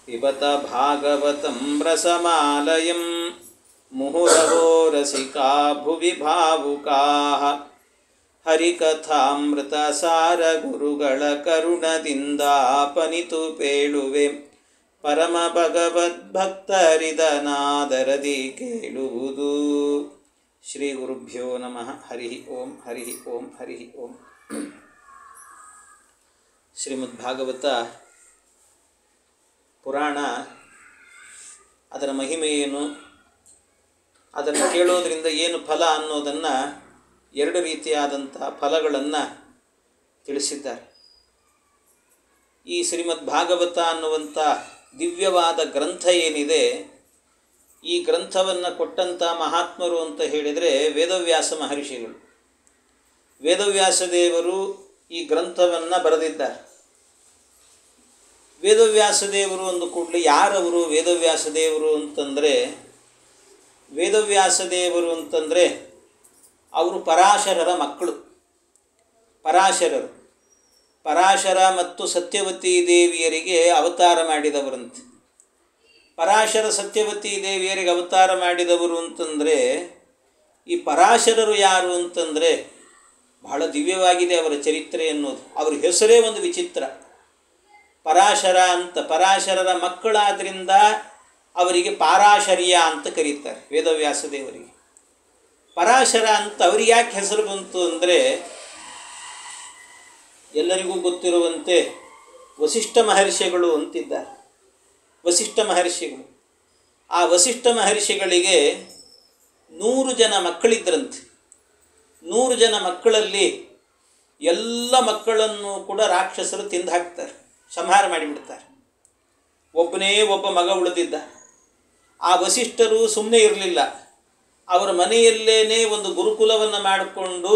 पिबत भागवतं रसमालयं मुहुरवो रसिका भुवि भावुकाः हरिकथामृतसार गुरुಗಳ ಕರುಣದಿಂದಾಪನಿತು ಪೇಳುವೆ ಪರಮ ಭಗವದ್ಭಕ್ತರಿದನಾದರದಿ ಕೇಳುವುದು. ಶ್ರೀ ಗುರುಭ್ಯೋ ನಮಃ. ಹರಿ ಓಂ ಹರಿ ಓಂ ಹರಿ ಓಂ. ಶ್ರೀಮದ್ಭಾಗವತ ಪುರಾಣ, ಅದರ ಮಹಿಮೆ ಏನು, ಅದನ್ನು ಕೇಳೋದ್ರಿಂದ ಏನು ಫಲ ಅನ್ನೋದನ್ನು ಎರಡು ರೀತಿಯಾದಂಥ ಫಲಗಳನ್ನು ತಿಳಿಸಿದ್ದಾರೆ. ಈ ಶ್ರೀಮದ್ಭಾಗವತ ಅನ್ನುವಂಥ ದಿವ್ಯವಾದ ಗ್ರಂಥ ಏನಿದೆ, ಈ ಗ್ರಂಥವನ್ನು ಕೊಟ್ಟಂಥ ಮಹಾತ್ಮರು ಅಂತ ಹೇಳಿದರೆ ವೇದವ್ಯಾಸ ಮಹರ್ಷಿಗಳು. ವೇದವ್ಯಾಸ ದೇವರು ಈ ಗ್ರಂಥವನ್ನು ಬರೆದಿದ್ದಾರೆ. ವೇದವ್ಯಾಸದೇವರು ಅಂದ ಕೂಡಲೇ ಯಾರವರು ವೇದವ್ಯಾಸದೇವರು ಅಂತಂದರೆ, ವೇದವ್ಯಾಸದೇವರು ಅಂತಂದರೆ ಅವರು ಪರಾಶರರ ಮಕ್ಕಳು. ಪರಾಶರ ಮತ್ತು ಸತ್ಯವತಿ ದೇವಿಯರಿಗೆ ಅವತಾರ ಮಾಡಿದವರಂತೆ. ಪರಾಶರ ಸತ್ಯವತಿ ದೇವಿಯರಿಗೆ ಅವತಾರ ಮಾಡಿದವರು ಅಂತಂದರೆ, ಈ ಪರಾಶರರು ಯಾರು ಅಂತಂದರೆ ಬಹಳ ದಿವ್ಯವಾಗಿದೆ ಅವರ ಚರಿತ್ರೆ ಅನ್ನೋದು. ಅವ್ರ ಹೆಸರೇ ಒಂದು ವಿಚಿತ್ರ, ಪರಾಶರ ಅಂತ. ಪರಾಶರರ ಮಕ್ಕಳಾದ್ದರಿಂದ ಅವರಿಗೆ ಪಾರಾಶರ್ಯ ಅಂತ ಕರೀತಾರೆ ವೇದವ್ಯಾಸ ದೇವರಿಗೆ. ಪರಾಶರ ಅಂತ ಅವರಿಗೆ ಯಾಕೆ ಹೆಸರು ಬಂತು ಅಂದರೆ, ಎಲ್ಲರಿಗೂ ಗೊತ್ತಿರುವಂತೆ ವಸಿಷ್ಠ ಮಹರ್ಷಿಗಳು ಅಂತಿದ್ದಾರೆ. ವಸಿಷ್ಠ ಮಹರ್ಷಿಗಳು, ಆ ವಸಿಷ್ಠ ಮಹರ್ಷಿಗಳಿಗೆ 100 ಜನ ಮಕ್ಕಳಿದ್ದರಂತೆ. 100 ಜನ ಮಕ್ಕಳಲ್ಲಿ ಎಲ್ಲ ಮಕ್ಕಳನ್ನು ಕೂಡ ರಾಕ್ಷಸರು ತಿಂದು ಹಾಕ್ತಾರೆ, ಸಂಹಾರ ಮಾಡಿಬಿಡ್ತಾರೆ. ಒಬ್ಬನೇ ಒಬ್ಬ ಮಗ ಉಳಿದಿದ್ದ. ಆ ವಸಿಷ್ಠರು ಸುಮ್ಮನೆ ಇರಲಿಲ್ಲ. ಅವರ ಮನೆಯಲ್ಲೇ ಒಂದು ಗುರುಕುಲವನ್ನು ಮಾಡಿಕೊಂಡು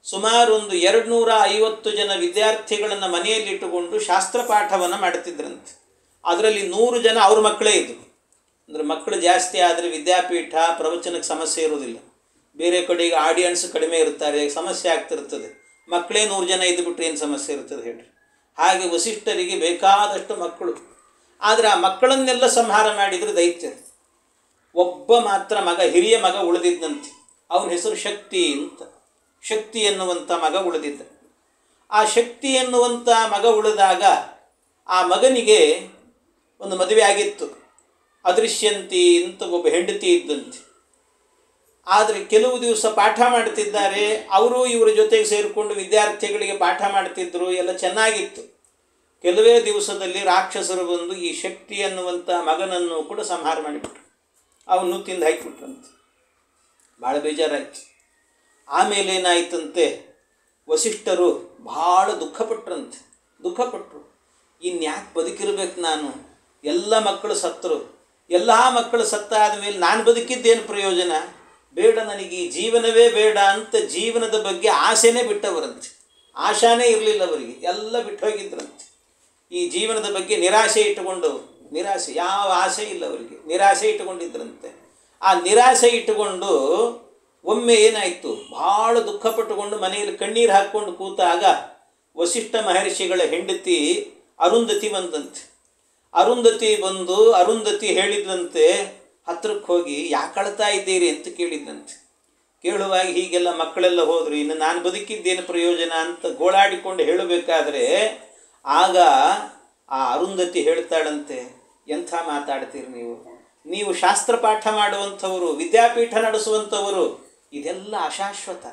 ಸುಮಾರು ಒಂದು 250 ಜನ ವಿದ್ಯಾರ್ಥಿಗಳನ್ನು ಮನೆಯಲ್ಲಿಟ್ಟುಕೊಂಡು ಶಾಸ್ತ್ರ ಪಾಠವನ್ನು ಮಾಡ್ತಿದ್ರಂತೆ. ಅದರಲ್ಲಿ 100 ಜನ ಅವ್ರ ಮಕ್ಕಳೇ ಇದ್ದರು. ಅಂದರೆ ಮಕ್ಕಳು ಜಾಸ್ತಿ ಆದರೆ ವಿದ್ಯಾಪೀಠ ಪ್ರವಚನಕ್ಕೆ ಸಮಸ್ಯೆ ಇರೋದಿಲ್ಲ. ಬೇರೆ ಕಡೆಗೆ ಆಡಿಯನ್ಸ್ ಕಡಿಮೆ ಇರ್ತಾರೆ, ಸಮಸ್ಯೆ ಆಗ್ತಿರ್ತದೆ. ಮಕ್ಕಳೇ 100 ಜನ ಇದ್ದುಬಿಟ್ರೆ ಏನು ಸಮಸ್ಯೆ ಇರ್ತದೆ ಹೇಳ್ರಿ. ಹಾಗೆ ವಸಿಷ್ಠರಿಗೆ ಬೇಕಾದಷ್ಟು ಮಕ್ಕಳು. ಆದರೆ ಆ ಮಕ್ಕಳನ್ನೆಲ್ಲ ಸಂಹಾರ ಮಾಡಿದರು ದೈತ್ಯರು. ಒಬ್ಬ ಮಾತ್ರ ಮಗ, ಹಿರಿಯ ಮಗ ಉಳಿದಿದ್ದಂತೆ. ಅವನ ಹೆಸರು ಶಕ್ತಿ ಅಂತ. ಶಕ್ತಿ ಎನ್ನುವಂಥ ಮಗ ಉಳಿದಿದ್ದ. ಆ ಶಕ್ತಿ ಎನ್ನುವಂಥ ಮಗ ಉಳಿದಾಗ ಆ ಮಗನಿಗೆ ಒಂದು ಮದುವೆ ಆಗಿತ್ತು. ಅದೃಶ್ಯಂತಿ ಅಂತ ಒಬ್ಬ ಹೆಂಡತಿ ಇದ್ದಂತೆ. ಆದರೆ ಕೆಲವು ದಿವಸ ಪಾಠ ಮಾಡ್ತಿದ್ದಾರೆ. ಅವರು ಇವರ ಜೊತೆಗೆ ಸೇರಿಕೊಂಡು ವಿದ್ಯಾರ್ಥಿಗಳಿಗೆ ಪಾಠ ಮಾಡ್ತಿದ್ರು, ಎಲ್ಲ ಚೆನ್ನಾಗಿತ್ತು. ಕೆಲವೇ ದಿವಸದಲ್ಲಿ ರಾಕ್ಷಸರು ಬಂದು ಈ ಶಕ್ತಿ ಅನ್ನುವಂಥ ಮಗನನ್ನು ಕೂಡ ಸಂಹಾರ ಮಾಡಿಬಿಟ್ರು. ಅವನು ತಿಂದು ಹಾಕಿಬಿಟ್ರಂತೆ. ಭಾಳ ಬೇಜಾರಾಯಿತು. ಆಮೇಲೆ ಏನಾಯ್ತಂತೆ, ವಸಿಷ್ಠರು ಭಾಳ ದುಃಖಪಟ್ಟರು. ಇನ್ಯಾಕೆ ಬದುಕಿರ್ಬೇಕು ನಾನು? ಎಲ್ಲ ಮಕ್ಕಳು ಸತ್ತರು. ಎಲ್ಲ ಮಕ್ಕಳು ಸತ್ತಾದ ಮೇಲೆ ನಾನು ಬದುಕಿದ್ದೇನು ಪ್ರಯೋಜನ? ಬೇಡ, ನನಗೆ ಈ ಜೀವನವೇ ಬೇಡ ಅಂತ ಜೀವನದ ಬಗ್ಗೆ ಆಸೆನೇ ಬಿಟ್ಟವರಂತೆ. ಆಶಾನೇ ಇರಲಿಲ್ಲ ಅವರಿಗೆ, ಎಲ್ಲ ಬಿಟ್ಟು ಹೋಗಿದ್ರಂತೆ. ಈ ಜೀವನದ ಬಗ್ಗೆ ನಿರಾಶೆ ಇಟ್ಟುಕೊಂಡವರು. ನಿರಾಶೆ, ಯಾವ ಆಸೆ ಇಲ್ಲ ಅವರಿಗೆ, ನಿರಾಶೆ ಇಟ್ಟುಕೊಂಡಿದ್ರಂತೆ. ಆ ನಿರಾಶೆ ಇಟ್ಟುಕೊಂಡು ಒಮ್ಮೆ ಏನಾಯಿತು, ಭಾಳ ದುಃಖಪಟ್ಟುಕೊಂಡು ಮನೆಯಲ್ಲಿ ಕಣ್ಣೀರು ಹಾಕ್ಕೊಂಡು ಕೂತಾಗ ವಸಿಷ್ಠ ಮಹರ್ಷಿಗಳ ಹೆಂಡತಿ ಅರುಂಧತಿ ಬಂದಂತೆ. ಅರುಂಧತಿ ಹೇಳಿದಂತೆ, ಹತ್ರಕ್ಕೆ ಹೋಗಿ ಯಾಕೆ ಅಳ್ತಾ ಇದ್ದೀರಿ ಅಂತ ಕೇಳಿದ್ದಂತೆ. ಕೇಳುವಾಗ ಹೀಗೆಲ್ಲ ಮಕ್ಕಳೆಲ್ಲ ಹೋದರು, ಇನ್ನು ನಾನು ಬದುಕಿದ್ದೇನು ಪ್ರಯೋಜನ ಅಂತ ಗೋಳಾಡಿಕೊಂಡು ಹೇಳಬೇಕಾದ್ರೆ ಆಗ ಆ ಅರುಂಧತಿ ಹೇಳ್ತಾಳಂತೆ, ಎಂಥ ಮಾತಾಡ್ತೀರಿ ನೀವು ಶಾಸ್ತ್ರ ಪಾಠ ಮಾಡುವಂಥವರು, ವಿದ್ಯಾಪೀಠ ನಡೆಸುವಂಥವರು, ಇದೆಲ್ಲ ಅಶಾಶ್ವತ.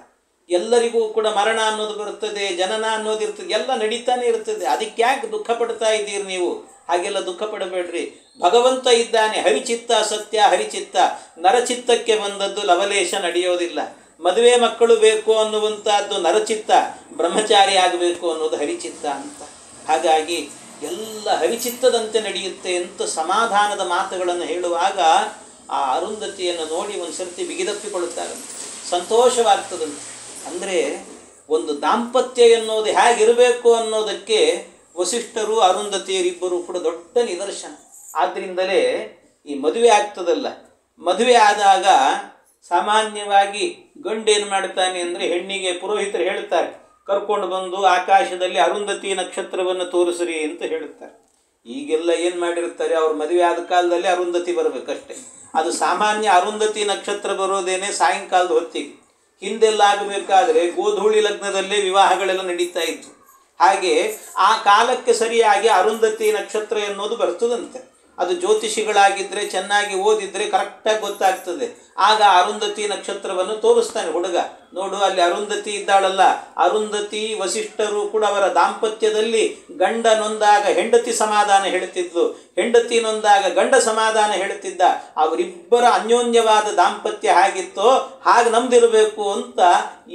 ಎಲ್ಲರಿಗೂ ಕೂಡ ಮರಣ ಅನ್ನೋದು ಬರ್ತದೆ, ಜನನ ಅನ್ನೋದು ಇರ್ತದೆ, ಎಲ್ಲ ನಡೀತಾನೆ ಇರ್ತದೆ. ಅದಕ್ಕೆ ಯಾಕೆ ದುಃಖ ಪಡ್ತಾ ಇದ್ದೀರಿ ನೀವು? ಹಾಗೆಲ್ಲ ದುಃಖ ಪಡಬೇಡ್ರಿ. ಭಗವಂತ ಇದ್ದಾನೆ. ಹರಿಚಿತ್ತ ಸತ್ಯ ಹರಿಚಿತ್ತ. ನರಚಿತ್ತಕ್ಕೆ ಬಂದದ್ದು ಲವಲೇಶ ನಡೆಯೋದಿಲ್ಲ. ಮದುವೆ ಮಕ್ಕಳು ಬೇಕು ಅನ್ನುವಂಥದ್ದು ನರಚಿತ್ತ, ಬ್ರಹ್ಮಚಾರಿ ಆಗಬೇಕು ಅನ್ನೋದು ಹರಿಚಿತ್ತ ಅಂತ. ಹಾಗಾಗಿ ಎಲ್ಲ ಹರಿಚಿತ್ತದಂತೆ ನಡೆಯುತ್ತೆ ಅಂತ ಸಮಾಧಾನದ ಮಾತುಗಳನ್ನು ಹೇಳುವಾಗ ಆ ಅರುಂಧತಿಯನ್ನು ನೋಡಿ ಒಂದು ಸರ್ತಿ ಬಿಗಿದಪ್ಪಿಕೊಳ್ಳುತ್ತಾರಂತೆ, ಸಂತೋಷವಾಗ್ತದಂತೆ. ಅಂದರೆ ಒಂದು ದಾಂಪತ್ಯ ಎನ್ನುವುದು ಹೇಗಿರಬೇಕು ಅನ್ನೋದಕ್ಕೆ ವಸಿಷ್ಠರು ಅರುಂಧತಿಯರಿಬ್ಬರು ಕೂಡ ದೊಡ್ಡ ನಿದರ್ಶನ. ಆದ್ದರಿಂದಲೇ ಈ ಮದುವೆ ಆಗ್ತದಲ್ಲ, ಮದುವೆ ಆದಾಗ ಸಾಮಾನ್ಯವಾಗಿ ಗಂಡು ಏನು ಮಾಡ್ತಾನೆ ಅಂದರೆ, ಹೆಣ್ಣಿಗೆ ಪುರೋಹಿತರು ಹೇಳ್ತಾರೆ, ಕರ್ಕೊಂಡು ಬಂದು ಆಕಾಶದಲ್ಲಿ ಅರುಂಧತಿ ನಕ್ಷತ್ರವನ್ನು ತೋರಿಸ್ರಿ ಅಂತ ಹೇಳುತ್ತಾರೆ. ಈಗೆಲ್ಲ ಏನು ಮಾಡಿರ್ತಾರೆ, ಅವ್ರ ಮದುವೆ ಆದ ಕಾಲದಲ್ಲಿ ಅರುಂಧತಿ ಬರಬೇಕಷ್ಟೆ. ಅದು ಸಾಮಾನ್ಯ ಅರುಂಧತಿ ನಕ್ಷತ್ರ ಬರೋದೇನೆ ಸಾಯಂಕಾಲದ ಹೊತ್ತಿಗೆ. ಹಿಂದೆಲ್ಲ ಆಗಬೇಕಾದ್ರೆ ಗೋಧೂಳಿ ಲಗ್ನದಲ್ಲೇ ವಿವಾಹಗಳೆಲ್ಲ ನಡೀತಾ ಇತ್ತು. ಹಾಗೆ ಆ ಕಾಲಕ್ಕೆ ಸರಿಯಾಗಿ ಅರುಂಧತಿ ನಕ್ಷತ್ರ ಎನ್ನುವುದು ಬರ್ತದಂತೆ. ಅದು ಜ್ಯೋತಿಷಿಗಳಾಗಿದ್ದರೆ ಚೆನ್ನಾಗಿ ಓದಿದರೆ ಕರೆಕ್ಟಾಗಿ ಗೊತ್ತಾಗ್ತದೆ. ಆಗ ಅರುಂಧತಿ ನಕ್ಷತ್ರವನ್ನು ತೋರಿಸ್ತಾನೆ ಹುಡುಗ. ನೋಡು ಅಲ್ಲಿ ಅರುಂಧತಿ ಇದ್ದಾಳಲ್ಲ, ಅರುಂಧತಿ ವಸಿಷ್ಠರು ಕೂಡ ಅವರ ದಾಂಪತ್ಯದಲ್ಲಿ ಗಂಡ ನೊಂದಾಗ ಹೆಂಡತಿ ಸಮಾಧಾನ ಹೇಳ್ತಿದ್ಲು, ಹೆಂಡತಿ ನೊಂದಾಗ ಗಂಡ ಸಮಾಧಾನ ಹೇಳ್ತಿದ್ದ. ಅವರಿಬ್ಬರ ಅನ್ಯೋನ್ಯವಾದ ದಾಂಪತ್ಯ ಹೇಗಿತ್ತೋ ಹಾಗೆ ನಮ್ದಿರಬೇಕು ಅಂತ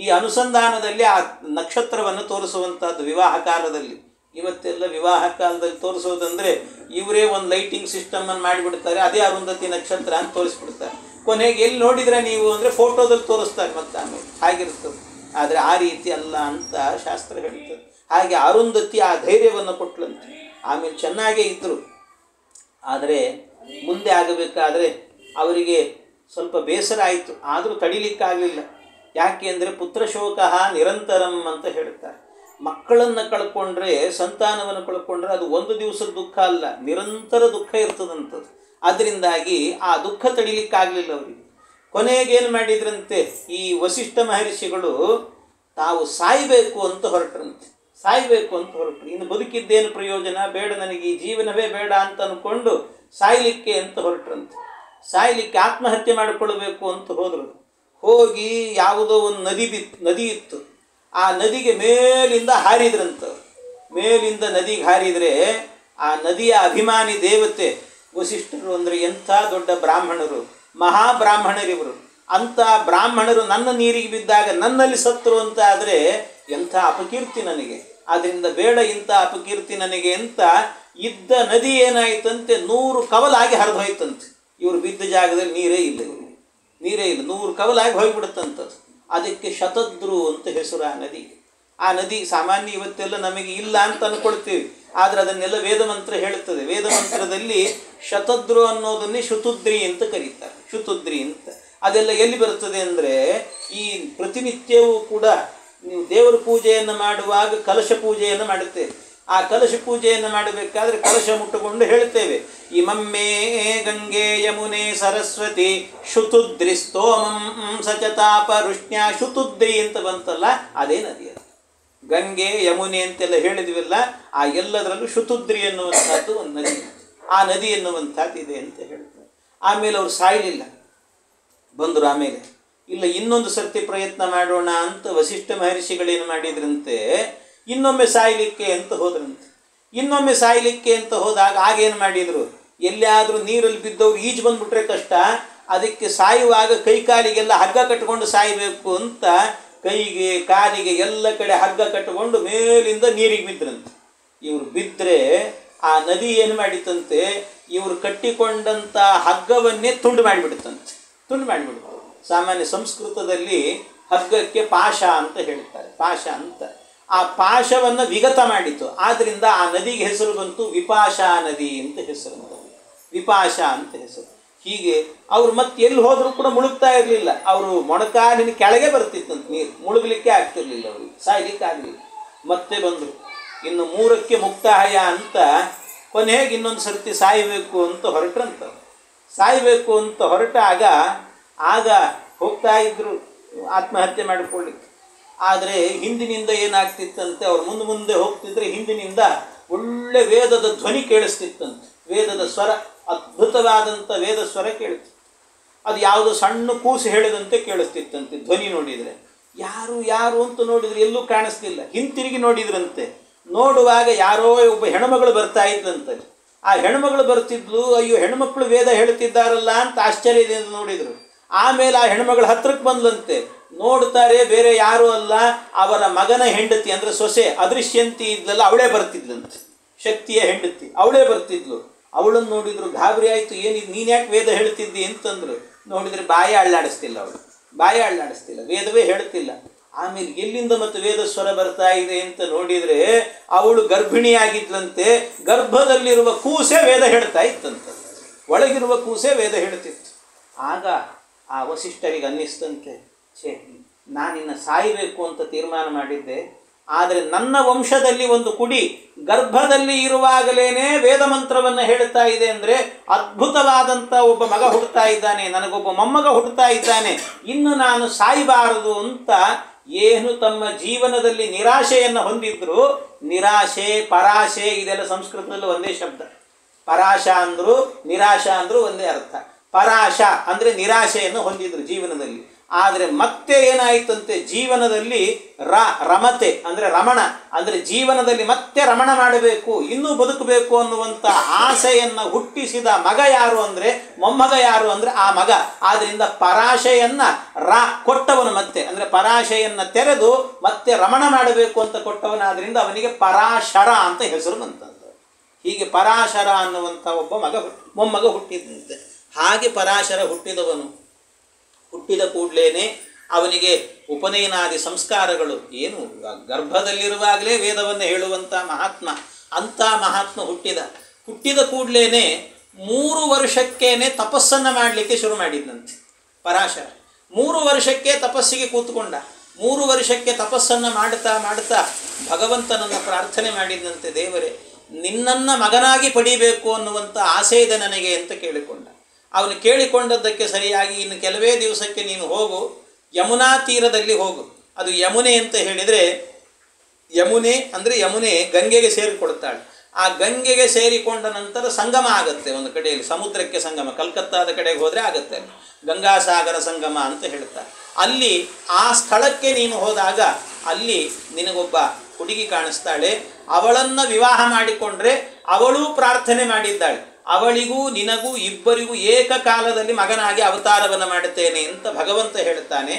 ಈ ಅನುಸಂಧಾನದಲ್ಲಿ ಆ ನಕ್ಷತ್ರವನ್ನು ತೋರಿಸುವಂಥದ್ದು ವಿವಾಹ ಕಾಲದಲ್ಲಿ. ಇವತ್ತೆಲ್ಲ ವಿವಾಹ ಕಾಲದಲ್ಲಿ ತೋರಿಸೋದಂದರೆ ಇವರೇ ಒಂದು ಲೈಟಿಂಗ್ ಸಿಸ್ಟಮನ್ನು ಮಾಡಿಬಿಡ್ತಾರೆ, ಅದೇ ಅರುಂಧತಿ ನಕ್ಷತ್ರ ಅಂತ ತೋರಿಸ್ಬಿಡ್ತಾರೆ. ಕೊನೆಗೆ ಎಲ್ಲಿ ನೋಡಿದ್ರೆ ನೀವು ಅಂದರೆ ಫೋಟೋದಲ್ಲಿ ತೋರಿಸ್ತಾರೆ ಮತ್ತೆ ಆಮೇಲೆ ಹಾಗಿರ್ತದೆ. ಆದರೆ ಆ ರೀತಿ ಅಲ್ಲ ಅಂತ ಶಾಸ್ತ್ರ ಹೇಳ್ತದೆ. ಹಾಗೆ ಅರುಂಧತಿ ಆ ಧೈರ್ಯವನ್ನು ಕೊಟ್ಲಂತೆ. ಆಮೇಲೆ ಚೆನ್ನಾಗೇ ಇದ್ದರು. ಆದರೆ ಮುಂದೆ ಆಗಬೇಕಾದ್ರೆ ಅವರಿಗೆ ಸ್ವಲ್ಪ ಬೇಸರ ಆಯಿತು, ಆದರೂ ತಡಿಲಿಕ್ಕಾಗಲಿಲ್ಲ. ಯಾಕೆ ಅಂದರೆ ಪುತ್ರಶೋಕ ನಿರಂತರಂ ಅಂತ ಹೇಳ್ತಾರೆ. ಮಕ್ಕಳನ್ನು ಕಳ್ಕೊಂಡ್ರೆ, ಸಂತಾನವನ್ನು ಕಳ್ಕೊಂಡ್ರೆ ಅದು ಒಂದು ದಿವಸದ ದುಃಖ ಅಲ್ಲ, ನಿರಂತರ ದುಃಖ ಇರ್ತದಂಥದ್ದು. ಅದರಿಂದಾಗಿ ಆ ದುಃಖ ತಡಿಲಿಕ್ಕಾಗಲಿಲ್ಲ ಅವರಿಗೆ. ಕೊನೆಗೇನು ಮಾಡಿದ್ರಂತೆ, ಈ ವಸಿಷ್ಠ ಮಹರ್ಷಿಗಳು ತಾವು ಸಾಯಬೇಕು ಅಂತ ಹೊರಟ್ರಂತೆ. ಸಾಯಬೇಕು ಅಂತ ಹೊರಟರು. ಇನ್ನು ಬದುಕಿದ್ದೇನು ಪ್ರಯೋಜನ, ಬೇಡ ನನಗೆ ಈ ಜೀವನವೇ ಬೇಡ ಅಂತ ಅಂದ್ಕೊಂಡು ಸಾಯಲಿಕ್ಕೆ ಅಂತ ಹೊರಟ್ರಂತೆ. ಸಾಯಲಿಕ್ಕೆ ಆತ್ಮಹತ್ಯೆ ಮಾಡಿಕೊಳ್ಬೇಕು ಅಂತ ಹೋದರು. ಹೋಗಿ ಯಾವುದೋ ಒಂದು ನದಿ ಇತ್ತು. ಆ ನದಿಗೆ ಮೇಲಿಂದ ಹಾರಿದ್ರಂತ. ಮೇಲಿಂದ ನದಿಗೆ ಹಾರಿದರೆ ಆ ನದಿಯ ಅಭಿಮಾನಿ ದೇವತೆ ವಸಿಷ್ಠರು. ಅಂದರೆ ಎಂಥ ದೊಡ್ಡ ಬ್ರಾಹ್ಮಣರು, ಮಹಾಬ್ರಾಹ್ಮಣರಿವರು. ಅಂಥ ಬ್ರಾಹ್ಮಣರು ನನ್ನ ನೀರಿಗೆ ಬಿದ್ದಾಗ ನನ್ನಲ್ಲಿ ಸತ್ತರು ಅಂತ ಆದರೆ ಎಂಥ ಅಪಕೀರ್ತಿ ನನಗೆ. ಆದ್ದರಿಂದ ಬೇಡ ಇಂಥ ಅಪಕೀರ್ತಿ ನನಗೆ ಅಂತ ಇದ್ದ ನದಿ ಏನಾಯ್ತಂತೆ, 100 ಕವಲಾಗಿ ಹರಿದು ಹೋಯ್ತಂತೆ. ಇವರು ಬಿದ್ದ ಜಾಗದಲ್ಲಿ ನೀರೇ ಇಲ್ಲ, ಇವರು ನೀರೇ ಇಲ್ಲ, 100 ಕವಲಾಗಿ ಹೋಗಿಬಿಡುತ್ತಂಥದ್ದು. ಅದಕ್ಕೆ ಶತದ್ರು ಅಂತ ಹೆಸರು ಆ ನದಿಗೆ. ಆ ನದಿ ಸಾಮಾನ್ಯ ಇವತ್ತೆಲ್ಲ ನಮಗೆ ಇಲ್ಲ ಅಂತ ಅಂದ್ಕೊಳ್ತೀವಿ, ಆದರೆ ಅದನ್ನೆಲ್ಲ ವೇದಮಂತ್ರ ಹೇಳುತ್ತದೆ. ವೇದಮಂತ್ರದಲ್ಲಿ ಶತದ್ರು ಅನ್ನೋದನ್ನೇ ಶುತುದ್ರಿ ಅಂತ ಕರೀತಾರೆ, ಶುತುದ್ರಿ ಅಂತ. ಅದೆಲ್ಲ ಎಲ್ಲಿ ಬರ್ತದೆ ಅಂದರೆ, ಈ ಪ್ರತಿನಿತ್ಯವೂ ಕೂಡ ನೀವು ದೇವರ ಪೂಜೆಯನ್ನು ಮಾಡುವಾಗ ಕಲಶ ಪೂಜೆಯನ್ನು ಮಾಡುತ್ತೇವೆ. ಆ ಕಲಶ ಪೂಜೆಯನ್ನು ಮಾಡಬೇಕಾದ್ರೆ ಕಲಶ ಮುಟ್ಟುಕೊಂಡು ಹೇಳ್ತೇವೆ, ಇಮಮ್ಮೇ ಗಂಗೆ ಯಮುನೆ ಸರಸ್ವತಿ ಶುತುದ್ರಿ ಸ್ತೋಮಂ ಸಚತಾಪ ಋಷ್ಣ್ಯ. ಶುತುದ್ರಿ ಅಂತ ಬಂತಲ್ಲ, ಅದೇ ನದಿ ಅದು. ಗಂಗೆ ಯಮುನೆ ಅಂತೆಲ್ಲ ಹೇಳಿದ್ವಿಲ್ಲ, ಆ ಎಲ್ಲದರಲ್ಲೂ ಶುತುದ್ರಿ ಎನ್ನುವಂಥದ್ದು ಒಂದು ನದಿ. ಆ ನದಿ ಎನ್ನುವಂಥದ್ದು ಇದೆ ಅಂತ ಹೇಳ್ತಾರೆ. ಆಮೇಲೆ ಅವರು ಸಾಯಲಿಲ್ಲ, ಬಂದರು. ಆಮೇಲೆ ಇಲ್ಲ, ಇನ್ನೊಂದು ಸರ್ತಿ ಪ್ರಯತ್ನ ಮಾಡೋಣ ಅಂತ ವಸಿಷ್ಠ ಮಹರ್ಷಿಗಳೇನು ಮಾಡಿದ್ರಂತೆ, ಇನ್ನೊಮ್ಮೆ ಸಾಯಲಿಕ್ಕೆ ಅಂತ ಹೋದ್ರಂತೆ. ಇನ್ನೊಮ್ಮೆ ಸಾಯಲಿಕ್ಕೆ ಅಂತ ಹೋದಾಗ ಆಗೇನು ಮಾಡಿದರು, ಎಲ್ಲಿಯಾದರೂ ನೀರಲ್ಲಿ ಬಿದ್ದವರು ಈಜು ಬಂದುಬಿಟ್ರೆ ಕಷ್ಟ, ಅದಕ್ಕೆ ಸಾಯುವಾಗ ಕೈ ಕಾಲಿಗೆಲ್ಲ ಹಗ್ಗ ಕಟ್ಟಿಕೊಂಡು ಸಾಯಬೇಕು ಅಂತ ಕೈಗೆ ಕಾಲಿಗೆ ಎಲ್ಲ ಕಡೆ ಹಗ್ಗ ಕಟ್ಟಿಕೊಂಡು ಮೇಲಿಂದ ನೀರಿಗೆ ಬಿದ್ದರಂತೆ. ಇವರು ಬಿದ್ದರೆ ಆ ನದಿ ಏನು ಮಾಡಿತಂತೆ, ಇವರು ಕಟ್ಟಿಕೊಂಡಂಥ ಹಗ್ಗವನ್ನೇ ತುಂಡು ಮಾಡಿಬಿಡುತ್ತಂತೆ. ತುಂಡು ಮಾಡಿಬಿಡ್ತು. ಸಾಮಾನ್ಯ ಸಂಸ್ಕೃತದಲ್ಲಿ ಹಗ್ಗಕ್ಕೆ ಪಾಶ ಅಂತ ಹೇಳ್ತಾರೆ, ಪಾಶ ಅಂತ. ಆ ಪಾಶವನ್ನು ವಿಗತ ಮಾಡಿತು. ಆದ್ದರಿಂದ ಆ ನದಿಗೆ ಹೆಸರು ಬಂತು ವಿಪಾಶಾ ನದಿ ಅಂತ ಹೆಸರು, ವಿಪಾಶ ಅಂತ ಹೆಸರು. ಹೀಗೆ ಅವರು ಮತ್ತೆ ಎಲ್ಲಿ ಹೋದರೂ ಕೂಡ ಮುಳುಗ್ತಾ ಇರಲಿಲ್ಲ. ಅವರು ಮೊಣಕಾಲಿನ ಕೆಳಗೆ ಬರ್ತಿತ್ತಂತ ನೀರು, ಮುಳುಗಲಿಕ್ಕೆ ಆಗ್ತಿರ್ಲಿಲ್ಲ, ಅವರಿಗೆ ಸಾಯಲಿಕ್ಕೆ ಆಗಲಿಲ್ಲ. ಮತ್ತೆ ಬಂದರು. ಇನ್ನು 3ಕ್ಕೆ ಮುಕ್ತಾಯ ಅಂತ ಕೊನೆಗೆ ಇನ್ನೊಂದು ಸರ್ತಿ ಸಾಯಬೇಕು ಅಂತ ಹೊರಟ್ರಂತ. ಸಾಯಬೇಕು ಅಂತ ಹೊರಟಾಗ ಆಗ ಹೋಗ್ತಾ ಇದ್ರು ಆತ್ಮಹತ್ಯೆ ಮಾಡಿಕೊಳ್ಳಿಕ್ಕೆ. ಆದರೆ ಹಿಂದಿನಿಂದ ಏನಾಗ್ತಿತ್ತಂತೆ, ಅವ್ರು ಮುಂದೆ ಹೋಗ್ತಿದ್ರೆ ಹಿಂದಿನಿಂದ ಒಳ್ಳೆ ವೇದದ ಧ್ವನಿ ಕೇಳಿಸ್ತಿತ್ತಂತೆ. ವೇದದ ಸ್ವರ, ಅದ್ಭುತವಾದಂಥ ವೇದ ಸ್ವರ ಕೇಳಿಸ್ತಿತ್ತು. ಅದು ಯಾವುದೋ ಸಣ್ಣ ಕೂಸು ಹೇಳಿದಂತೆ ಕೇಳಿಸ್ತಿತ್ತಂತೆ ಧ್ವನಿ. ನೋಡಿದರೆ ಯಾರು ಯಾರು ಅಂತ ನೋಡಿದರೆ ಎಲ್ಲೂ ಕಾಣಿಸ್ತಿಲ್ಲ. ಹಿಂತಿರುಗಿ ನೋಡಿದ್ರಂತೆ. ನೋಡುವಾಗ ಯಾರೋ ಒಬ್ಬ ಹೆಣ್ಮಗಳು ಬರ್ತಾ ಇದ್ದಂತೆ. ಆ ಹೆಣ್ಮಗಳು ಬರ್ತಿದ್ಲು. ಅಯ್ಯೋ, ಹೆಣ್ಮಕ್ಳು ವೇದ ಹೇಳ್ತಿದ್ದಾರಲ್ಲ ಅಂತ ಆಶ್ಚರ್ಯದಿಂದ ನೋಡಿದರು. ಆಮೇಲೆ ಆ ಹೆಣ್ಮಗಳ ಹತ್ರಕ್ಕೆ ಬಂದ್ಲಂತೆ. ನೋಡ್ತಾರೆ, ಬೇರೆ ಯಾರೂ ಅಲ್ಲ, ಅವರ ಮಗನ ಹೆಂಡತಿ ಅಂದರೆ ಸೊಸೆ ಅದೃಶ್ಯಂತಿ ಇದ್ಲಲ್ಲ, ಅವಳೇ ಬರ್ತಿದ್ಲಂತೆ. ಶಕ್ತಿಯ ಹೆಂಡತಿ ಅವಳೇ ಬರ್ತಿದ್ಲು. ಅವಳನ್ನು ನೋಡಿದ್ರು, ಗಾಬರಿ ಆಯಿತು. ಏನಿದು, ನೀನು ಯಾಕೆ ವೇದ ಹೇಳ್ತಿದ್ದಿ ಅಂತಂದ್ರು. ನೋಡಿದರೆ ಬಾಯಿ ಅಳ್ಳಾಡಿಸ್ತಿಲ್ಲ, ಅವಳು ಬಾಯಿ ಅಳ್ಳಾಡಿಸ್ತಿಲ್ಲ, ವೇದವೇ ಹೇಳ್ತಿಲ್ಲ. ಆಮೇಲೆ ಎಲ್ಲಿಂದ ಮತ್ತು ವೇದ ಸ್ವರ ಬರ್ತಾ ಇದೆ ಅಂತ ನೋಡಿದರೆ ಅವಳು ಗರ್ಭಿಣಿಯಾಗಿದ್ಲಂತೆ. ಗರ್ಭದಲ್ಲಿರುವ ಕೂಸೆ ವೇದ ಹೇಳ್ತಾ ಇತ್ತಂತ, ಒಳಗಿರುವ ಕೂಸೆ ವೇದ ಹೇಳ್ತಿತ್ತು. ಆಗ ಆ ವಸಿಷ್ಠರಿಗೆ ಅನ್ನಿಸ್ತಂತೆ, ಛೇ, ನಾನಿನ್ನು ಸಾಯಬೇಕು ಅಂತ ತೀರ್ಮಾನ ಮಾಡಿದ್ದೆ, ಆದರೆ ನನ್ನ ವಂಶದಲ್ಲಿ ಒಂದು ಕುಡಿ ಗರ್ಭದಲ್ಲಿ ಇರುವಾಗಲೇನೆ ವೇದ ಮಂತ್ರವನ್ನು ಹೇಳುತ್ತಾ ಇದೆ ಅಂದರೆ ಅದ್ಭುತವಾದಂಥ ಒಬ್ಬ ಮಗ ಹುಟ್ಟುತ್ತಾ ಇದ್ದಾನೆ, ನನಗೊಬ್ಬ ಮೊಮ್ಮಗ ಹುಟ್ಟುತ್ತಾ ಇದ್ದಾನೆ, ಇನ್ನು ನಾನು ಸಾಯಬಾರದು ಅಂತ ಏನು ತಮ್ಮ ಜೀವನದಲ್ಲಿ ನಿರಾಶೆಯನ್ನು ಹೊಂದಿದ್ರು. ನಿರಾಶೆ ಪರಾಶೆ ಇದೆಲ್ಲ ಸಂಸ್ಕೃತದಲ್ಲಿ ಒಂದೇ ಶಬ್ದ. ಪರಾಶ ಅಂದ್ರು ನಿರಾಶ ಅಂದ್ರು ಒಂದೇ ಅರ್ಥ. ಪರಾಶ ಅಂದರೆ ನಿರಾಶೆಯನ್ನು ಹೊಂದಿದ್ರು ಜೀವನದಲ್ಲಿ. ಆದರೆ ಮತ್ತೆ ಏನಾಯಿತಂತೆ, ಜೀವನದಲ್ಲಿ ರಮತೆ ಅಂದರೆ ರಮಣ ಅಂದರೆ ಜೀವನದಲ್ಲಿ ಮತ್ತೆ ರಮಣ ಮಾಡಬೇಕು, ಇನ್ನೂ ಬದುಕಬೇಕು ಅನ್ನುವಂಥ ಆಸೆಯನ್ನು ಹುಟ್ಟಿಸಿದ ಮಗ ಯಾರು ಅಂದರೆ, ಮೊಮ್ಮಗ ಯಾರು ಅಂದರೆ ಆ ಮಗ. ಆದ್ದರಿಂದ ಪರಾಶೆಯನ್ನು ಕೊಟ್ಟವನು ಮತ್ತೆ ಅಂದರೆ ಪರಾಶೆಯನ್ನು ತೆರೆದು ಮತ್ತೆ ರಮಣ ಮಾಡಬೇಕು ಅಂತ ಕೊಟ್ಟವನಾದ್ರಿಂದ ಅವನಿಗೆ ಪರಾಶರ ಅಂತ ಹೆಸರು ಬಂತಂತೆ. ಹೀಗೆ ಪರಾಶರ ಅನ್ನುವಂಥ ಒಬ್ಬ ಮೊಮ್ಮಗ ಹುಟ್ಟಿದಂತೆ. ಹಾಗೆ ಪರಾಶರ ಹುಟ್ಟಿದ ಕೂಡಲೇ ಅವನಿಗೆ ಉಪನಯನಾದಿ ಸಂಸ್ಕಾರಗಳು ಏನು, ಗರ್ಭದಲ್ಲಿರುವಾಗಲೇ ವೇದವನ್ನು ಹೇಳುವಂಥ ಮಹಾತ್ಮ, ಅಂಥ ಮಹಾತ್ಮ ಹುಟ್ಟಿದ ಕೂಡಲೇ 3 ವರ್ಷಕ್ಕೇನೆ ತಪಸ್ಸನ್ನು ಮಾಡಲಿಕ್ಕೆ ಶುರು ಮಾಡಿದ್ದಂತೆ ಪರಾಶರ. 3 ವರ್ಷಕ್ಕೆ ತಪಸ್ಸಿಗೆ ಕೂತ್ಕೊಂಡ. 3 ವರ್ಷಕ್ಕೆ ತಪಸ್ಸನ್ನು ಮಾಡುತ್ತಾ ಭಗವಂತನನ್ನು ಪ್ರಾರ್ಥನೆ ಮಾಡಿದಂತೆ, ದೇವರೇ ನಿನ್ನನ್ನು ಮಗನಾಗಿ ಪಡಿಬೇಕು ಅನ್ನುವಂಥ ಆಸೆ ಇದೆ ನನಗೆ ಅಂತ ಕೇಳಿಕೊಂಡ. ಅವನು ಕೇಳಿಕೊಂಡದ್ದಕ್ಕೆ ಸರಿಯಾಗಿ ಇನ್ನು ಕೆಲವೇ ದಿವಸಕ್ಕೆ ನೀನು ಹೋಗು, ಯಮುನಾ ತೀರದಲ್ಲಿ ಹೋಗು. ಅದು ಯಮುನೆ ಅಂತ ಹೇಳಿದರೆ, ಯಮುನೆ ಅಂದರೆ ಯಮುನೆ ಗಂಗೆಗೆ ಸೇರಿಕೊಳ್ತಾಳೆ. ಆ ಗಂಗೆಗೆ ಸೇರಿಕೊಂಡ ನಂತರ ಸಂಗಮ ಆಗುತ್ತೆ ಒಂದು ಕಡೆಯಲ್ಲಿ, ಸಮುದ್ರಕ್ಕೆ ಸಂಗಮ. ಕಲ್ಕತ್ತಾದ ಕಡೆಗೆ ಹೋದರೆ ಆಗುತ್ತೆ, ಗಂಗಾಸಾಗರ ಸಂಗಮ ಅಂತ ಹೇಳ್ತಾರೆ. ಅಲ್ಲಿ ಆ ಸ್ಥಳಕ್ಕೆ ನೀನು ಹೋದಾಗ ಅಲ್ಲಿ ನಿನಗೊಬ್ಬ ಹುಡುಗಿ ಕಾಣಿಸ್ತಾಳೆ. ಅವಳನ್ನು ವಿವಾಹ ಮಾಡಿಕೊಂಡ್ರೆ ಅವಳೂ ಪ್ರಾರ್ಥನೆ ಮಾಡಿದ್ದಾಳೆ, ಅವಳಿಗೂ ನಿನಗೂ ಇಬ್ಬರಿಗೂ ಏಕಕಾಲದಲ್ಲಿ ಮಗನಾಗಿ ಅವತಾರವನ್ನು ಮಾಡುತ್ತೇನೆ ಅಂತ ಭಗವಂತ ಹೇಳ್ತಾನೆ.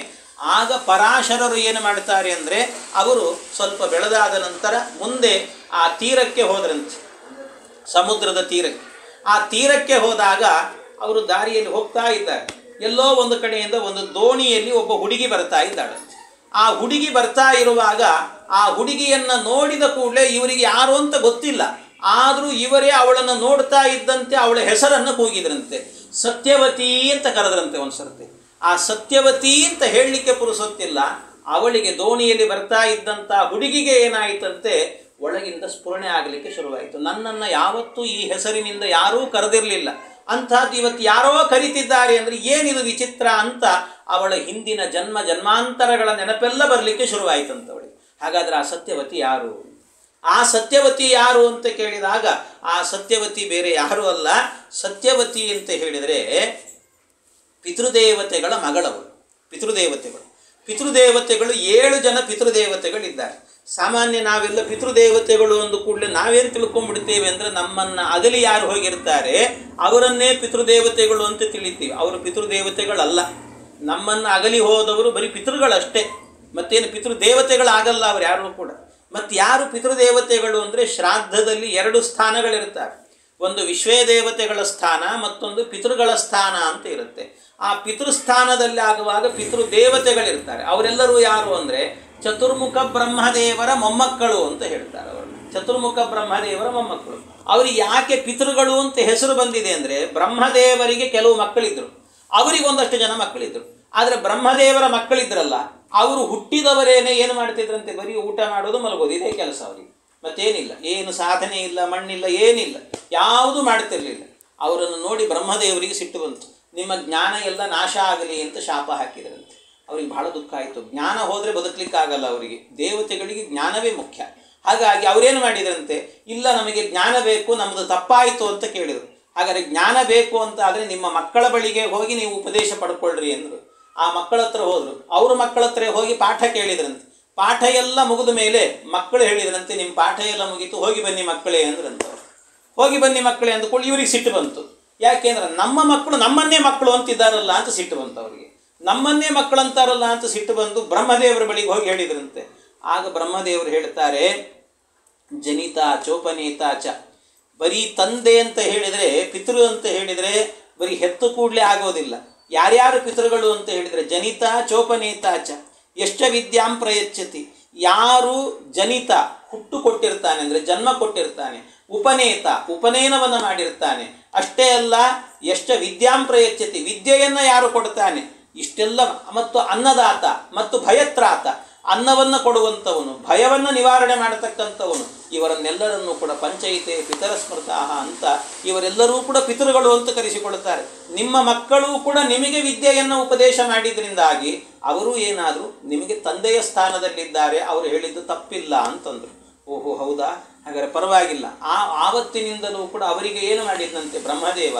ಆಗ ಪರಾಶರರು ಏನು ಮಾಡ್ತಾರೆ ಅಂದರೆ, ಅವರು ಸ್ವಲ್ಪ ಬೆಳೆದಾದ ನಂತರ ಮುಂದೆ ಆ ತೀರಕ್ಕೆ ಹೋದ್ರಂತೆ, ಸಮುದ್ರದ ತೀರಕ್ಕೆ. ಆ ತೀರಕ್ಕೆ ಹೋದಾಗ ಅವರು ದಾರಿಯಲ್ಲಿ ಹೋಗ್ತಾ ಇದ್ದಾರೆ. ಎಲ್ಲೋ ಒಂದು ಕಡೆಯಿಂದ ಒಂದು ದೋಣಿಯಲ್ಲಿ ಒಬ್ಬ ಹುಡುಗಿ ಬರ್ತಾ ಇದ್ದಾಳೆ. ಆ ಹುಡುಗಿ ಬರ್ತಾ ಇರುವಾಗ ಆ ಹುಡುಗಿಯನ್ನು ನೋಡಿದ ಕೂಡಲೇ ಇವರಿಗೆ ಯಾರು ಅಂತ ಗೊತ್ತಿಲ್ಲ. ಆದರೂ ಇವರೇ ಅವಳನ್ನು ನೋಡ್ತಾ ಇದ್ದಂತೆ ಅವಳ ಹೆಸರನ್ನು ಕೂಗಿದ್ರಂತೆ, ಸತ್ಯವತಿ ಅಂತ ಕರೆದ್ರಂತೆ ಒಂದು ಸರ್ತಿ. ಆ ಸತ್ಯವತಿ ಅಂತ ಹೇಳಲಿಕ್ಕೆ ಪುರುಸೊತ್ತಿಲ್ಲ. ಅವಳಿಗೆ ದೋಣಿಯಲ್ಲಿ ಬರ್ತಾ ಇದ್ದಂಥ ಹುಡುಗಿಗೆ ಏನಾಯಿತಂತೆ, ಒಳಗಿಂದ ಸ್ಫುರಣೆ ಆಗಲಿಕ್ಕೆ ಶುರುವಾಯಿತು. ನನ್ನನ್ನು ಯಾವತ್ತೂ ಈ ಹೆಸರಿನಿಂದ ಯಾರೂ ಕರೆದಿರಲಿಲ್ಲ, ಅಂಥದ್ದು ಇವತ್ತು ಯಾರೋ ಕರೀತಿದ್ದಾರೆ ಅಂದರೆ ಏನಿದು ವಿಚಿತ್ರ ಅಂತ ಅವಳ ಹಿಂದಿನ ಜನ್ಮಾಂತರಗಳ ನೆನಪೆಲ್ಲ ಬರಲಿಕ್ಕೆ ಶುರುವಾಯಿತಂತವಳಿಗೆ. ಹಾಗಾದರೆ ಆ ಸತ್ಯವತಿ ಯಾರು? ಆ ಸತ್ಯವತಿ ಯಾರು ಅಂತ ಕೇಳಿದಾಗ ಆ ಸತ್ಯವತಿ ಬೇರೆ ಯಾರೂ ಅಲ್ಲ. ಸತ್ಯವತಿ ಅಂತ ಹೇಳಿದರೆ ಪಿತೃದೇವತೆಗಳ ಮಗಳವಳು. ಪಿತೃದೇವತೆಗಳು 7 ಜನ ಪಿತೃದೇವತೆಗಳಿದ್ದಾರೆ. ಸಾಮಾನ್ಯ ನಾವೆಲ್ಲ ಪಿತೃದೇವತೆಗಳು ಅಂದ ಕೂಡಲೇ ನಾವೇನು ತಿಳ್ಕೊಂಡ್ಬಿಡ್ತೇವೆ ಅಂದರೆ, ನಮ್ಮನ್ನು ಅಗಲಿ ಯಾರು ಹೋಗಿರ್ತಾರೆ ಅವರನ್ನೇ ಪಿತೃದೇವತೆಗಳು ಅಂತ ತಿಳಿತೀವಿ. ಅವರು ಪಿತೃದೇವತೆಗಳಲ್ಲ. ನಮ್ಮನ್ನು ಅಗಲಿ ಹೋದವರು ಬರೀ ಪಿತೃಗಳಷ್ಟೇ, ಮತ್ತೇನು ಪಿತೃದೇವತೆಗಳಾಗಲ್ಲ ಅವರು ಯಾರು ಕೂಡ. ಮತ್ತು ಯಾರು ಪಿತೃದೇವತೆಗಳು ಅಂದರೆ, ಶ್ರಾದ್ದದಲ್ಲಿ 2 ಸ್ಥಾನಗಳಿರ್ತಾರೆ. ಒಂದು ವಿಶ್ವೇದೇವತೆಗಳ ಸ್ಥಾನ, ಮತ್ತೊಂದು ಪಿತೃಗಳ ಸ್ಥಾನ ಅಂತ ಇರುತ್ತೆ. ಆ ಪಿತೃಸ್ಥಾನದಲ್ಲಿ ಆಗುವಾಗ ಪಿತೃದೇವತೆಗಳಿರ್ತಾರೆ. ಅವರೆಲ್ಲರೂ ಯಾರು ಅಂದರೆ ಚತುರ್ಮುಖ ಬ್ರಹ್ಮದೇವರ ಮೊಮ್ಮಕ್ಕಳು ಅಂತ ಹೇಳ್ತಾರೆ. ಅವರನ್ನು ಚತುರ್ಮುಖ ಬ್ರಹ್ಮದೇವರ ಮೊಮ್ಮಕ್ಕಳು. ಅವರಿಗೆ ಯಾಕೆ ಪಿತೃಗಳು ಅಂತ ಹೆಸರು ಬಂದಿದೆ ಅಂದರೆ, ಬ್ರಹ್ಮದೇವರಿಗೆ ಕೆಲವು ಮಕ್ಕಳಿದ್ರು, ಅವರಿಗೆ ಒಂದಷ್ಟು ಜನ ಮಕ್ಕಳಿದ್ರು. ಆದರೆ ಬ್ರಹ್ಮದೇವರ ಮಕ್ಕಳಿದ್ರಲ್ಲ, ಅವರು ಹುಟ್ಟಿದವರೇನೆ ಏನು ಮಾಡ್ತಿದ್ರಂತೆ, ಬರೀ ಊಟ ಮಾಡೋದು ಮಲಗೋದು, ಇದೇ ಕೆಲಸ ಅವರಿಗೆ, ಮತ್ತೇನಿಲ್ಲ. ಏನು ಸಾಧನೆ ಇಲ್ಲ, ಮಣ್ಣಿಲ್ಲ, ಏನಿಲ್ಲ, ಯಾವುದು ಮಾಡ್ತಿರ್ಲಿಲ್ಲ. ಅವರನ್ನು ನೋಡಿ ಬ್ರಹ್ಮದೇವರಿಗೆ ಸಿಟ್ಟು ಬಂತು. ನಿಮ್ಮ ಜ್ಞಾನ ಎಲ್ಲ ನಾಶ ಆಗಲಿ ಅಂತ ಶಾಪ ಹಾಕಿದ್ರಂತೆ. ಅವ್ರಿಗೆ ಬಹಳ ದುಃಖ ಆಯಿತು. ಜ್ಞಾನ ಹೋದರೆ ಬದುಕಲಿಕ್ಕಾಗಲ್ಲ ಅವರಿಗೆ, ದೇವತೆಗಳಿಗೆ ಜ್ಞಾನವೇ ಮುಖ್ಯ. ಹಾಗಾಗಿ ಅವರೇನು ಮಾಡಿದ್ರಂತೆ, ಇಲ್ಲ ನಮಗೆ ಜ್ಞಾನ ಬೇಕು, ನಮ್ಮದು ತಪ್ಪಾಯಿತು ಅಂತ ಕೇಳಿದರು. ಹಾಗಾದರೆ ಜ್ಞಾನ ಬೇಕು ಅಂತ ಆದರೆ ನಿಮ್ಮ ಮಕ್ಕಳ ಬಳಿಗೆ ಹೋಗಿ ನೀವು ಉಪದೇಶ ಪಡ್ಕೊಳ್ರಿ ಅಂದರು. ಆ ಮಕ್ಕಳ ಹತ್ರ ಹೋದರು. ಅವ್ರ ಮಕ್ಕಳ ಹತ್ರ ಹೋಗಿ ಪಾಠ ಕೇಳಿದ್ರಂತೆ. ಪಾಠ ಎಲ್ಲ ಮುಗಿದ ಮೇಲೆ ಮಕ್ಕಳು ಹೇಳಿದ್ರಂತೆ, ನಿಮ್ಮ ಪಾಠ ಎಲ್ಲ ಮುಗೀತು, ಹೋಗಿ ಬನ್ನಿ ಮಕ್ಕಳೇ ಅಂದ್ರಂತ. ಹೋಗಿ ಬನ್ನಿ ಮಕ್ಕಳೇ ಅಂದ್ಕೊಳ್ಳಿ ಇವ್ರಿಗೆ ಸಿಟ್ಟು ಬಂತು. ಯಾಕೆಂದ್ರೆ ನಮ್ಮ ಮಕ್ಕಳು ನಮ್ಮನ್ನೇ ಮಕ್ಕಳು ಅಂತಿದ್ದಾರಲ್ಲ ಅಂತ ಸಿಟ್ಟು ಬಂತು ಅವರಿಗೆ. ನಮ್ಮನ್ನೇ ಮಕ್ಕಳು ಅಂತಾರಲ್ಲ ಅಂತ ಸಿಟ್ಟು ಬಂದು ಬ್ರಹ್ಮದೇವರ ಬಳಿಗೆ ಹೋಗಿ ಹೇಳಿದ್ರಂತೆ. ಆಗ ಬ್ರಹ್ಮದೇವರು ಹೇಳ್ತಾರೆ, ಜನಿತ ಚೋಪನೇತ ಚ. ಬರೀ ತಂದೆ ಅಂತ ಹೇಳಿದರೆ, ಪಿತೃ ಅಂತ ಹೇಳಿದರೆ ಬರೀ ಹೆತ್ತು ಕೂಡಲೇ ಆಗೋದಿಲ್ಲ. ಯಾರ್ಯಾರು ಪಿತೃಗಳು ಅಂತ ಹೇಳಿದರೆ ಜನಿತ ಚೋಪನೇತ ಚ ಯಶ್ಚ ವಿದ್ಯಾಂ ಪ್ರಯಚ್ಛತಿ. ಯಾರು ಜನಿತ ಹುಟ್ಟು ಕೊಟ್ಟಿರ್ತಾನೆ ಅಂದರೆ ಜನ್ಮ ಕೊಟ್ಟಿರ್ತಾನೆ, ಉಪನೇತ ಉಪನಯನವನ್ನು ಮಾಡಿರ್ತಾನೆ, ಅಷ್ಟೇ ಅಲ್ಲ ಯಶ್ಚ ವಿದ್ಯಾಂ ಪ್ರಯಚ್ಛತಿ ವಿದ್ಯೆಯನ್ನು ಯಾರು ಕೊಡ್ತಾನೆ, ಇಷ್ಟೆಲ್ಲ, ಮತ್ತು ಅನ್ನದಾತ ಮತ್ತು ಭಯತ್ರಾತ ಅನ್ನವನ್ನು ಕೊಡುವಂಥವನು, ಭಯವನ್ನು ನಿವಾರಣೆ ಮಾಡತಕ್ಕಂಥವನು, ಇವರನ್ನೆಲ್ಲರನ್ನೂ ಕೂಡ ಪಂಚೈತೆ ಪಿತರ ಸ್ಮೃತಾಹ ಅಂತ ಇವರೆಲ್ಲರೂ ಕೂಡ ಪಿತೃಗಳು ಅಂತ ಕರೆಸಿಕೊಳ್ಳುತ್ತಾರೆ. ನಿಮ್ಮ ಮಕ್ಕಳು ಕೂಡ ನಿಮಗೆ ವಿದ್ಯೆಯನ್ನು ಉಪದೇಶ ಮಾಡಿದ್ರಿಂದಾಗಿ ಅವರು ಏನಾದರೂ ನಿಮಗೆ ತಂದೆಯ ಸ್ಥಾನದಲ್ಲಿದ್ದಾರೆ, ಅವರು ಹೇಳಿದ್ದು ತಪ್ಪಿಲ್ಲ ಅಂತಂದರು. ಓಹೋ ಹೌದಾ, ಹಾಗಾದರೆ ಪರವಾಗಿಲ್ಲ. ಆವತ್ತಿನಿಂದಲೂ ಕೂಡ ಅವರಿಗೆ ಏನು ಮಾಡಿದ್ದಂತೆ ಬ್ರಹ್ಮದೇವ,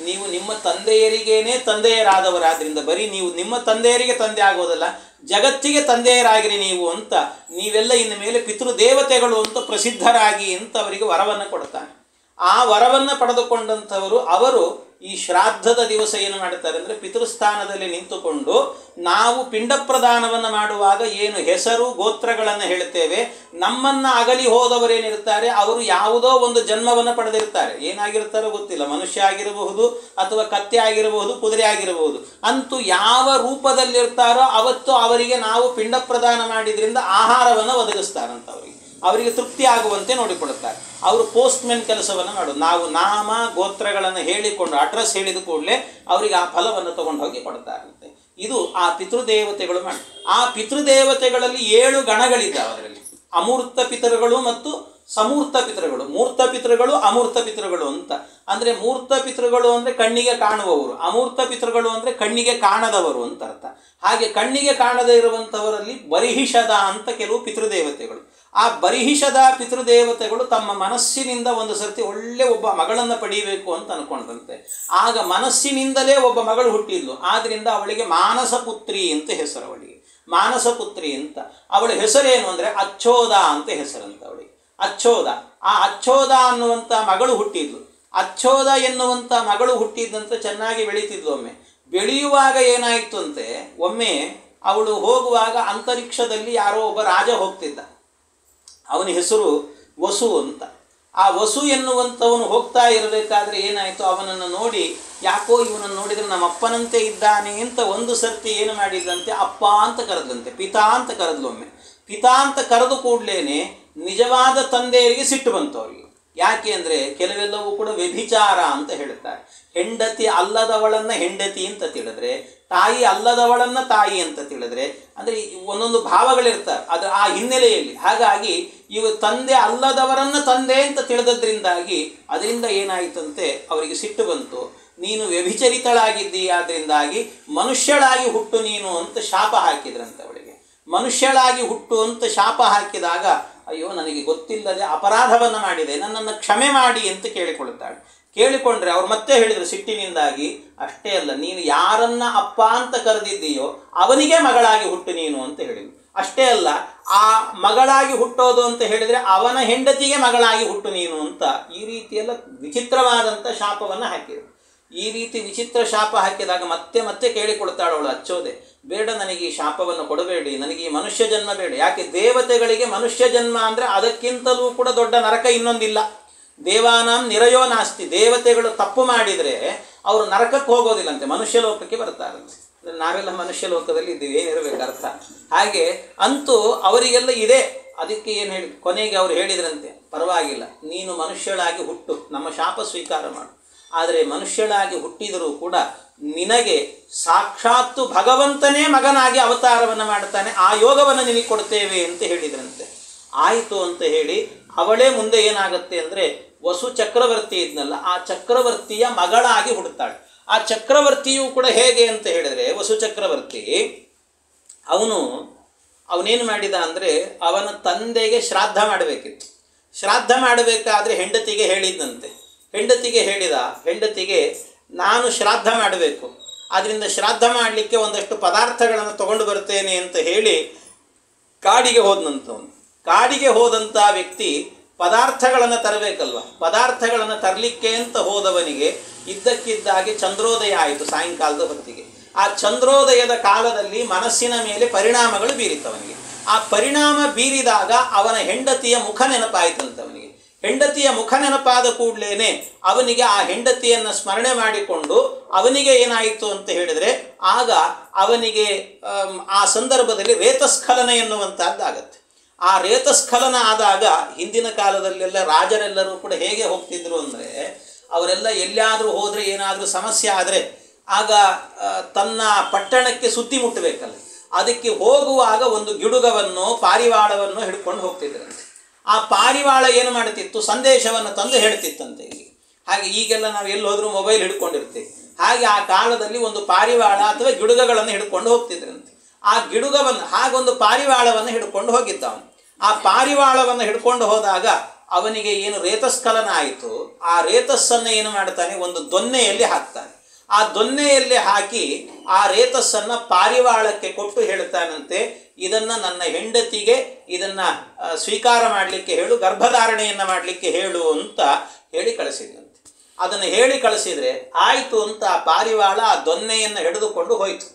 ನೀವು ನಿಮ್ಮ ತಂದೆಯರಿಗೇನೆ ತಂದೆಯರಾದವರಾದ್ರಿಂದ ಬರೀ ನೀವು ನಿಮ್ಮ ತಂದೆಯರಿಗೆ ತಂದೆ ಆಗೋದಲ್ಲ, ಜಗತ್ತಿಗೆ ತಂದೆಯರಾಗಿರಿ ನೀವು ಅಂತ, ನೀವೆಲ್ಲ ಇನ್ನು ಮೇಲೆ ಪಿತೃದೇವತೆಗಳು ಅಂತ ಪ್ರಸಿದ್ಧರಾಗಿ ಅಂತ ಅವರಿಗೆ ವರವನ್ನು ಕೊಡ್ತಾನೆ. ಆ ವರವನ್ನು ಪಡೆದುಕೊಂಡಂಥವರು ಅವರು ಈ ಶ್ರಾದ್ದದ ದಿವಸ ಏನು ಮಾಡ್ತಾರೆ ಅಂದರೆ ಪಿತೃಸ್ಥಾನದಲ್ಲಿ ನಿಂತುಕೊಂಡು ನಾವು ಪಿಂಡ ಪ್ರದಾನವನ್ನು ಮಾಡುವಾಗ ಏನು ಹೆಸರು ಗೋತ್ರಗಳನ್ನು ಹೇಳ್ತೇವೆ, ನಮ್ಮನ್ನು ಅಗಲಿ ಹೋದವರೇನಿರ್ತಾರೆ ಅವರು ಯಾವುದೋ ಒಂದು ಜನ್ಮವನ್ನು ಪಡೆದಿರ್ತಾರೆ. ಏನಾಗಿರ್ತಾರೋ ಗೊತ್ತಿಲ್ಲ, ಮನುಷ್ಯ ಆಗಿರಬಹುದು ಅಥವಾ ಕತ್ತೆ ಆಗಿರಬಹುದು, ಕುದುರೆ ಆಗಿರಬಹುದು. ಅಂತೂ ಯಾವ ರೂಪದಲ್ಲಿರ್ತಾರೋ ಅವತ್ತು ಅವರಿಗೆ ನಾವು ಪಿಂಡ ಪ್ರದಾನ ಮಾಡಿದ್ರಿಂದ ಆಹಾರವನ್ನು ಒದಗಿಸ್ತಾರಂತ. ಅವರಿಗೆ ತೃಪ್ತಿ ಆಗುವಂತೆ ನೋಡಿಕೊಳ್ಳುತ್ತಾರೆ. ಅವರು ಪೋಸ್ಟ್ಮೆನ್ ಕೆಲಸವನ್ನು ಮಾಡೋದು. ನಾವು ನಾಮ ಗೋತ್ರಗಳನ್ನು ಹೇಳಿಕೊಂಡು ಅಡ್ರೆಸ್ ಹೇಳಿದ ಕೂಡಲೇ ಅವರಿಗೆ ಆ ಫಲವನ್ನು ತಗೊಂಡು ಹೋಗಿ ಕೊಡ್ತಾರಂತೆ. ಇದು ಆ ಪಿತೃದೇವತೆಗಳು ಮಾಡಿ. ಆ ಪಿತೃದೇವತೆಗಳಲ್ಲಿ 7 ಗಣಗಳಿದ್ದಾವೆ. ಅದರಲ್ಲಿ ಅಮೂರ್ತ ಪಿತೃಗಳು ಮತ್ತು ಸಮೂರ್ತ ಪಿತೃಗಳು, ಮೂರ್ತ ಪಿತೃಗಳು, ಅಮೂರ್ತ ಪಿತೃಗಳು ಅಂತ. ಅಂದರೆ ಮೂರ್ತ ಪಿತೃಗಳು ಅಂದರೆ ಕಣ್ಣಿಗೆ ಕಾಣುವವರು, ಅಮೂರ್ತ ಪಿತೃಗಳು ಅಂದರೆ ಕಣ್ಣಿಗೆ ಕಾಣದವರು ಅಂತ ಅರ್ಥ. ಹಾಗೆ ಕಣ್ಣಿಗೆ ಕಾಣದೇ ಇರುವಂಥವರಲ್ಲಿ ಬರಿಹಿಷದ ಅಂತ ಕೆಲವು ಪಿತೃದೇವತೆಗಳು. ಆ ಬರಿಹಿಷದ ಪಿತೃದೇವತೆಗಳು ತಮ್ಮ ಮನಸ್ಸಿನಿಂದ ಒಂದು ಸರ್ತಿ ಒಳ್ಳೆ ಒಬ್ಬ ಮಗಳನ್ನು ಪಡೀಬೇಕು ಅಂತ ಅನ್ಕೊಂಡ್ರಂತೆ. ಆಗ ಮನಸ್ಸಿನಿಂದಲೇ ಒಬ್ಬ ಮಗಳು ಹುಟ್ಟಿದ್ಲು. ಆದ್ದರಿಂದ ಅವಳಿಗೆ ಮಾನಸಪುತ್ರಿ ಅಂತ ಹೆಸರು. ಅವಳಿಗೆ ಮಾನಸಪುತ್ರಿ ಅಂತ ಅವಳ ಹೆಸರೇನು ಅಂದರೆ ಅಚ್ಚೋದ ಅಂತ ಹೆಸರಂತ ಅವಳಿಗೆ. ಅಚ್ಚೋದ, ಆ ಅಚ್ಚೋದ ಅನ್ನುವಂಥ ಮಗಳು ಹುಟ್ಟಿದ್ಲು. ಅಚ್ಚೋದ ಎನ್ನುವಂಥ ಮಗಳು ಹುಟ್ಟಿದ್ದಂತೆ ಚೆನ್ನಾಗಿ ಬೆಳೀತಿದ್ಲು. ಒಮ್ಮೆ ಬೆಳೆಯುವಾಗ ಏನಾಯಿತು ಅಂತೆ, ಒಮ್ಮೆ ಅವಳು ಹೋಗುವಾಗ ಅಂತರಿಕ್ಷದಲ್ಲಿ ಯಾರೋ ಒಬ್ಬ ರಾಜ ಹೋಗ್ತಿದ್ದ. ಅವನ ಹೆಸರು ವಸು ಅಂತ. ಆ ವಸು ಎನ್ನುವಂಥವನು ಹೋಗ್ತಾ ಇರಬೇಕಾದ್ರೆ ಏನಾಯಿತು, ಅವನನ್ನು ನೋಡಿ ಯಾಕೋ ಇವನನ್ನು ನೋಡಿದರೆ ನಮ್ಮ ಅಪ್ಪನಂತೆ ಇದ್ದಾನೆ ಅಂತ ಒಂದು ಸರ್ತಿ ಏನು ಮಾಡಿದಂತೆ ಅಪ್ಪ ಅಂತ ಕರೆದಂತೆ, ಪಿತಾ ಅಂತ ಕರೆದ್ಲು. ಒಮ್ಮೆ ಪಿತಾ ಅಂತ ಕರೆದು ಕೂಡಲೇ ನಿಜವಾದ ತಂದೆಯರಿಗೆ ಸಿಟ್ಟು ಬಂತು ಅವರಿಗೆ. ಯಾಕೆ ಅಂದರೆ ಕೆಲವೆಲ್ಲವೂ ಕೂಡ ವ್ಯಭಿಚಾರ ಅಂತ ಹೇಳ್ತಾರೆ. ಹೆಂಡತಿ ಅಲ್ಲದವಳನ್ನು ಹೆಂಡತಿ ಅಂತ ತಿಳಿದ್ರೆ, ತಾಯಿ ಅಲ್ಲದವಳನ್ನು ತಾಯಿ ಅಂತ ತಿಳಿದ್ರೆ, ಅಂದರೆ ಒಂದೊಂದು ಭಾವಗಳಿರ್ತಾರೆ ಅದು ಆ ಹಿನ್ನೆಲೆಯಲ್ಲಿ. ಹಾಗಾಗಿ ಇವು ತಂದೆ ಅಲ್ಲದವರನ್ನು ತಂದೆ ಅಂತ ತಿಳಿದದ್ರಿಂದಾಗಿ ಅದರಿಂದ ಏನಾಯಿತಂತೆ ಅವರಿಗೆ ಸಿಟ್ಟು ಬಂತು. ನೀನು ವ್ಯಭಿಚರಿತಳಾಗಿದ್ದೀಯಾದ್ರಿಂದಾಗಿ ಮನುಷ್ಯಳಾಗಿ ಹುಟ್ಟು ನೀನು ಅಂತ ಶಾಪ ಹಾಕಿದ್ರಂತೆ ಅವಳಿಗೆ. ಮನುಷ್ಯಳಾಗಿ ಹುಟ್ಟು ಅಂತ ಶಾಪ ಹಾಕಿದಾಗ ಅಯ್ಯೋ ನನಗೆ ಗೊತ್ತಿಲ್ಲದೆ ಅಪರಾಧವನ್ನು ಮಾಡಿದೆ, ನನ್ನನ್ನು ಕ್ಷಮೆ ಮಾಡಿ ಅಂತ ಕೇಳಿಕೊಳ್ಳುತ್ತಾಳೆ. ಕೇಳಿಕೊಂಡ್ರೆ ಅವ್ರು ಮತ್ತೆ ಹೇಳಿದರು ಸಿಟ್ಟಿನಿಂದಾಗಿ, ಅಷ್ಟೇ ಅಲ್ಲ ನೀನು ಯಾರನ್ನ ಅಪ್ಪ ಅಂತ ಕರೆದಿದ್ದೀಯೋ ಅವನಿಗೆ ಮಗಳಾಗಿ ಹುಟ್ಟು ನೀನು ಅಂತ ಹೇಳಿದರು. ಅಷ್ಟೇ ಅಲ್ಲ, ಆ ಮಗಳಾಗಿ ಹುಟ್ಟೋದು ಅಂತ ಹೇಳಿದರೆ ಅವನ ಹೆಂಡತಿಗೆ ಮಗಳಾಗಿ ಹುಟ್ಟು ನೀನು ಅಂತ ಈ ರೀತಿಯೆಲ್ಲ ವಿಚಿತ್ರವಾದಂಥ ಶಾಪವನ್ನು ಹಾಕಿದರು. ಈ ರೀತಿ ವಿಚಿತ್ರ ಶಾಪ ಹಾಕಿದಾಗ ಮತ್ತೆ ಮತ್ತೆ ಕೇಳಿಕೊಳ್ತಾಳು ಅವಳು ಅಚ್ಚೋದೆ, ಬೇಡ ನನಗೆ ಈ ಶಾಪವನ್ನು ಕೊಡಬೇಡಿ, ನನಗೆ ಈ ಮನುಷ್ಯ ಜನ್ಮ ಬೇಡ. ಯಾಕೆ ದೇವತೆಗಳಿಗೆ ಮನುಷ್ಯ ಜನ್ಮ ಅಂದರೆ ಅದಕ್ಕಿಂತಲೂ ಕೂಡ ದೊಡ್ಡ ನರಕ ಇನ್ನೊಂದಿಲ್ಲ. ದೇವಾನಾಂ ನಿರಯೋ ನಾಸ್ತಿ. ದೇವತೆಗಳು ತಪ್ಪು ಮಾಡಿದರೆ ಅವರು ನರಕಕ್ಕೆ ಹೋಗೋದಿಲ್ಲಂತೆ, ಮನುಷ್ಯ ಲೋಕಕ್ಕೆ ಬರ್ತಾರಂತೆ. ನಾವೆಲ್ಲ ಮನುಷ್ಯ ಲೋಕದಲ್ಲಿ ಇದ್ದೀವಿ, ಏನಿರಬೇಕು ಅರ್ಥ. ಹಾಗೆ ಅಂತೂ ಅವರಿಗೆಲ್ಲ ಇದೆ. ಅದಕ್ಕೆ ಏನು ಹೇಳಿ ಕೊನೆಗೆ ಅವರು ಹೇಳಿದ್ರಂತೆ, ಪರವಾಗಿಲ್ಲ ನೀನು ಮನುಷ್ಯಳಾಗಿ ಹುಟ್ಟು, ನಮ್ಮ ಶಾಪ ಸ್ವೀಕಾರ ಮಾಡು. ಆದರೆ ಮನುಷ್ಯಳಾಗಿ ಹುಟ್ಟಿದರೂ ಕೂಡ ನಿನಗೆ ಸಾಕ್ಷಾತ್ತು ಭಗವಂತನೇ ಮಗನಾಗಿ ಅವತಾರವನ್ನು ಮಾಡ್ತಾನೆ, ಆ ಯೋಗವನ್ನು ನಿನಗೆ ಕೊಡ್ತೇವೆ ಅಂತ ಹೇಳಿದ್ರಂತೆ. ಆಯಿತು ಅಂತ ಹೇಳಿ ಅವಳೇ ಮುಂದೆ ಏನಾಗುತ್ತೆ ಅಂದರೆ ವಸು ಚಕ್ರವರ್ತಿ ಇದ್ನಲ್ಲ, ಆ ಚಕ್ರವರ್ತಿಯ ಮಗಳಾಗಿ ಹುಡುತ್ತಾಳೆ. ಆ ಚಕ್ರವರ್ತಿಯೂ ಕೂಡ ಹೇಗೆ ಅಂತ ಹೇಳಿದರೆ, ವಸು ಚಕ್ರವರ್ತಿ ಅವನೇನು ಮಾಡಿದ ಅಂದರೆ ಅವನ ತಂದೆಗೆ ಶ್ರಾದ್ದ ಮಾಡಬೇಕಿತ್ತು. ಶ್ರಾದ್ದ ಮಾಡಬೇಕಾದ್ರೆ ಹೆಂಡತಿಗೆ ಹೇಳಿದ್ದಂತೆ. ಹೆಂಡತಿಗೆ ಹೇಳಿದ, ಹೆಂಡತಿಗೆ ನಾನು ಶ್ರಾದ್ದ ಮಾಡಬೇಕು, ಆದ್ದರಿಂದ ಶ್ರಾದ್ದ ಮಾಡಲಿಕ್ಕೆ ಒಂದಷ್ಟು ಪದಾರ್ಥಗಳನ್ನು ತಗೊಂಡು ಬರ್ತೇನೆ ಅಂತ ಹೇಳಿ ಕಾಡಿಗೆ ಹೋದನಂತವನು. ಕಾಡಿಗೆ ಹೋದಂಥ ವ್ಯಕ್ತಿ ಪದಾರ್ಥಗಳನ್ನು ತರಬೇಕಲ್ವ, ಪದಾರ್ಥಗಳನ್ನು ತರಲಿಕ್ಕೆ ಅಂತ ಹೋದವನಿಗೆ ಇದ್ದಕ್ಕಿದ್ದಾಗೆ ಚಂದ್ರೋದಯ ಆಯಿತು ಸಾಯಂಕಾಲದ ಹೊತ್ತಿಗೆ. ಆ ಚಂದ್ರೋದಯದ ಕಾಲದಲ್ಲಿ ಮನಸ್ಸಿನ ಮೇಲೆ ಪರಿಣಾಮಗಳು ಬೀರಿತವನಿಗೆ. ಆ ಪರಿಣಾಮ ಬೀರಿದಾಗ ಅವನ ಹೆಂಡತಿಯ ಮುಖ ನೆನಪಾಯಿತಂತವನಿಗೆ. ಹೆಂಡತಿಯ ಮುಖ ನೆನಪಾದ ಕೂಡಲೇ ಅವನಿಗೆ ಆ ಹೆಂಡತಿಯನ್ನು ಸ್ಮರಣೆ ಮಾಡಿಕೊಂಡು ಅವನಿಗೆ ಏನಾಯಿತು ಅಂತ ಹೇಳಿದರೆ ಆಗ ಅವನಿಗೆ ಆ ಸಂದರ್ಭದಲ್ಲಿ ರೇತಸ್ಖಲನ ಎನ್ನುವಂಥದ್ದಾಗತ್ತೆ. ಆ ರೇತಸ್ಖಲನ ಆದಾಗ ಹಿಂದಿನ ಕಾಲದಲ್ಲೆಲ್ಲ ರಾಜರೆಲ್ಲರೂ ಕೂಡ ಹೇಗೆ ಹೋಗ್ತಿದ್ರು ಅಂದರೆ, ಅವರೆಲ್ಲ ಎಲ್ಲಿಯಾದರೂ ಹೋದರೆ ಏನಾದರೂ ಸಮಸ್ಯೆ ಆದರೆ ಆಗ ತನ್ನ ಪಟ್ಟಣಕ್ಕೆ ಸುದ್ದಿ ಮುಟ್ಟಬೇಕಲ್ಲ, ಅದಕ್ಕೆ ಹೋಗುವಾಗ ಒಂದು ಗಿಡುಗವನ್ನು ಪಾರಿವಾಳವನ್ನು ಹಿಡ್ಕೊಂಡು ಹೋಗ್ತಿದ್ರಂತೆ. ಆ ಪಾರಿವಾಳ ಏನು ಮಾಡುತ್ತಿತ್ತು, ಸಂದೇಶವನ್ನು ತಂದು ಹೇಳ್ತಿತ್ತಂತೆ. ಹಾಗೆ ಈಗೆಲ್ಲ ನಾವು ಎಲ್ಲಿ ಹೋದ್ರೂ ಮೊಬೈಲ್ ಹಿಡ್ಕೊಂಡಿರ್ತೀವಿ. ಹಾಗೆ ಆ ಕಾಲದಲ್ಲಿ ಒಂದು ಪಾರಿವಾಳ ಅಥವಾ ಗಿಡುಗಗಳನ್ನು ಹಿಡ್ಕೊಂಡು ಹೋಗ್ತಿದ್ರಂತೆ. ಆ ಗಿಡುಗವನ್ನು ಹಾಗೊಂದು ಪಾರಿವಾಳವನ್ನು ಹಿಡ್ಕೊಂಡು ಹೋಗಿದ್ದ ಅವನು. ಆ ಪಾರಿವಾಳವನ್ನು ಹಿಡ್ಕೊಂಡು ಹೋದಾಗ ಅವನಿಗೆ ಏನು ರೇತಸ್ಖಲನ ಆಯಿತು, ಆ ರೇತಸ್ಸನ್ನು ಏನು ಮಾಡ್ತಾನೆ, ಒಂದು ದೊನ್ನೆಯಲ್ಲಿ ಹಾಕ್ತಾನೆ. ಆ ದೊನ್ನೆಯಲ್ಲಿ ಹಾಕಿ ಆ ರೇತಸ್ಸನ್ನು ಪಾರಿವಾಳಕ್ಕೆ ಕೊಟ್ಟು ಹೇಳ್ತಾನಂತೆ, ಇದನ್ನು ನನ್ನ ಹೆಂಡತಿಗೆ ಇದನ್ನು ಸ್ವೀಕಾರ ಮಾಡಲಿಕ್ಕೆ ಹೇಳು, ಗರ್ಭಧಾರಣೆಯನ್ನು ಮಾಡಲಿಕ್ಕೆ ಹೇಳು ಅಂತ ಹೇಳಿ ಕಳಿಸಿದಂತೆ. ಅದನ್ನು ಹೇಳಿ ಕಳಿಸಿದರೆ ಆಯಿತು ಅಂತ ಆ ಪಾರಿವಾಳ ಆ ದೊನ್ನೆಯನ್ನು ಹಿಡಿದುಕೊಂಡು ಹೋಯಿತು.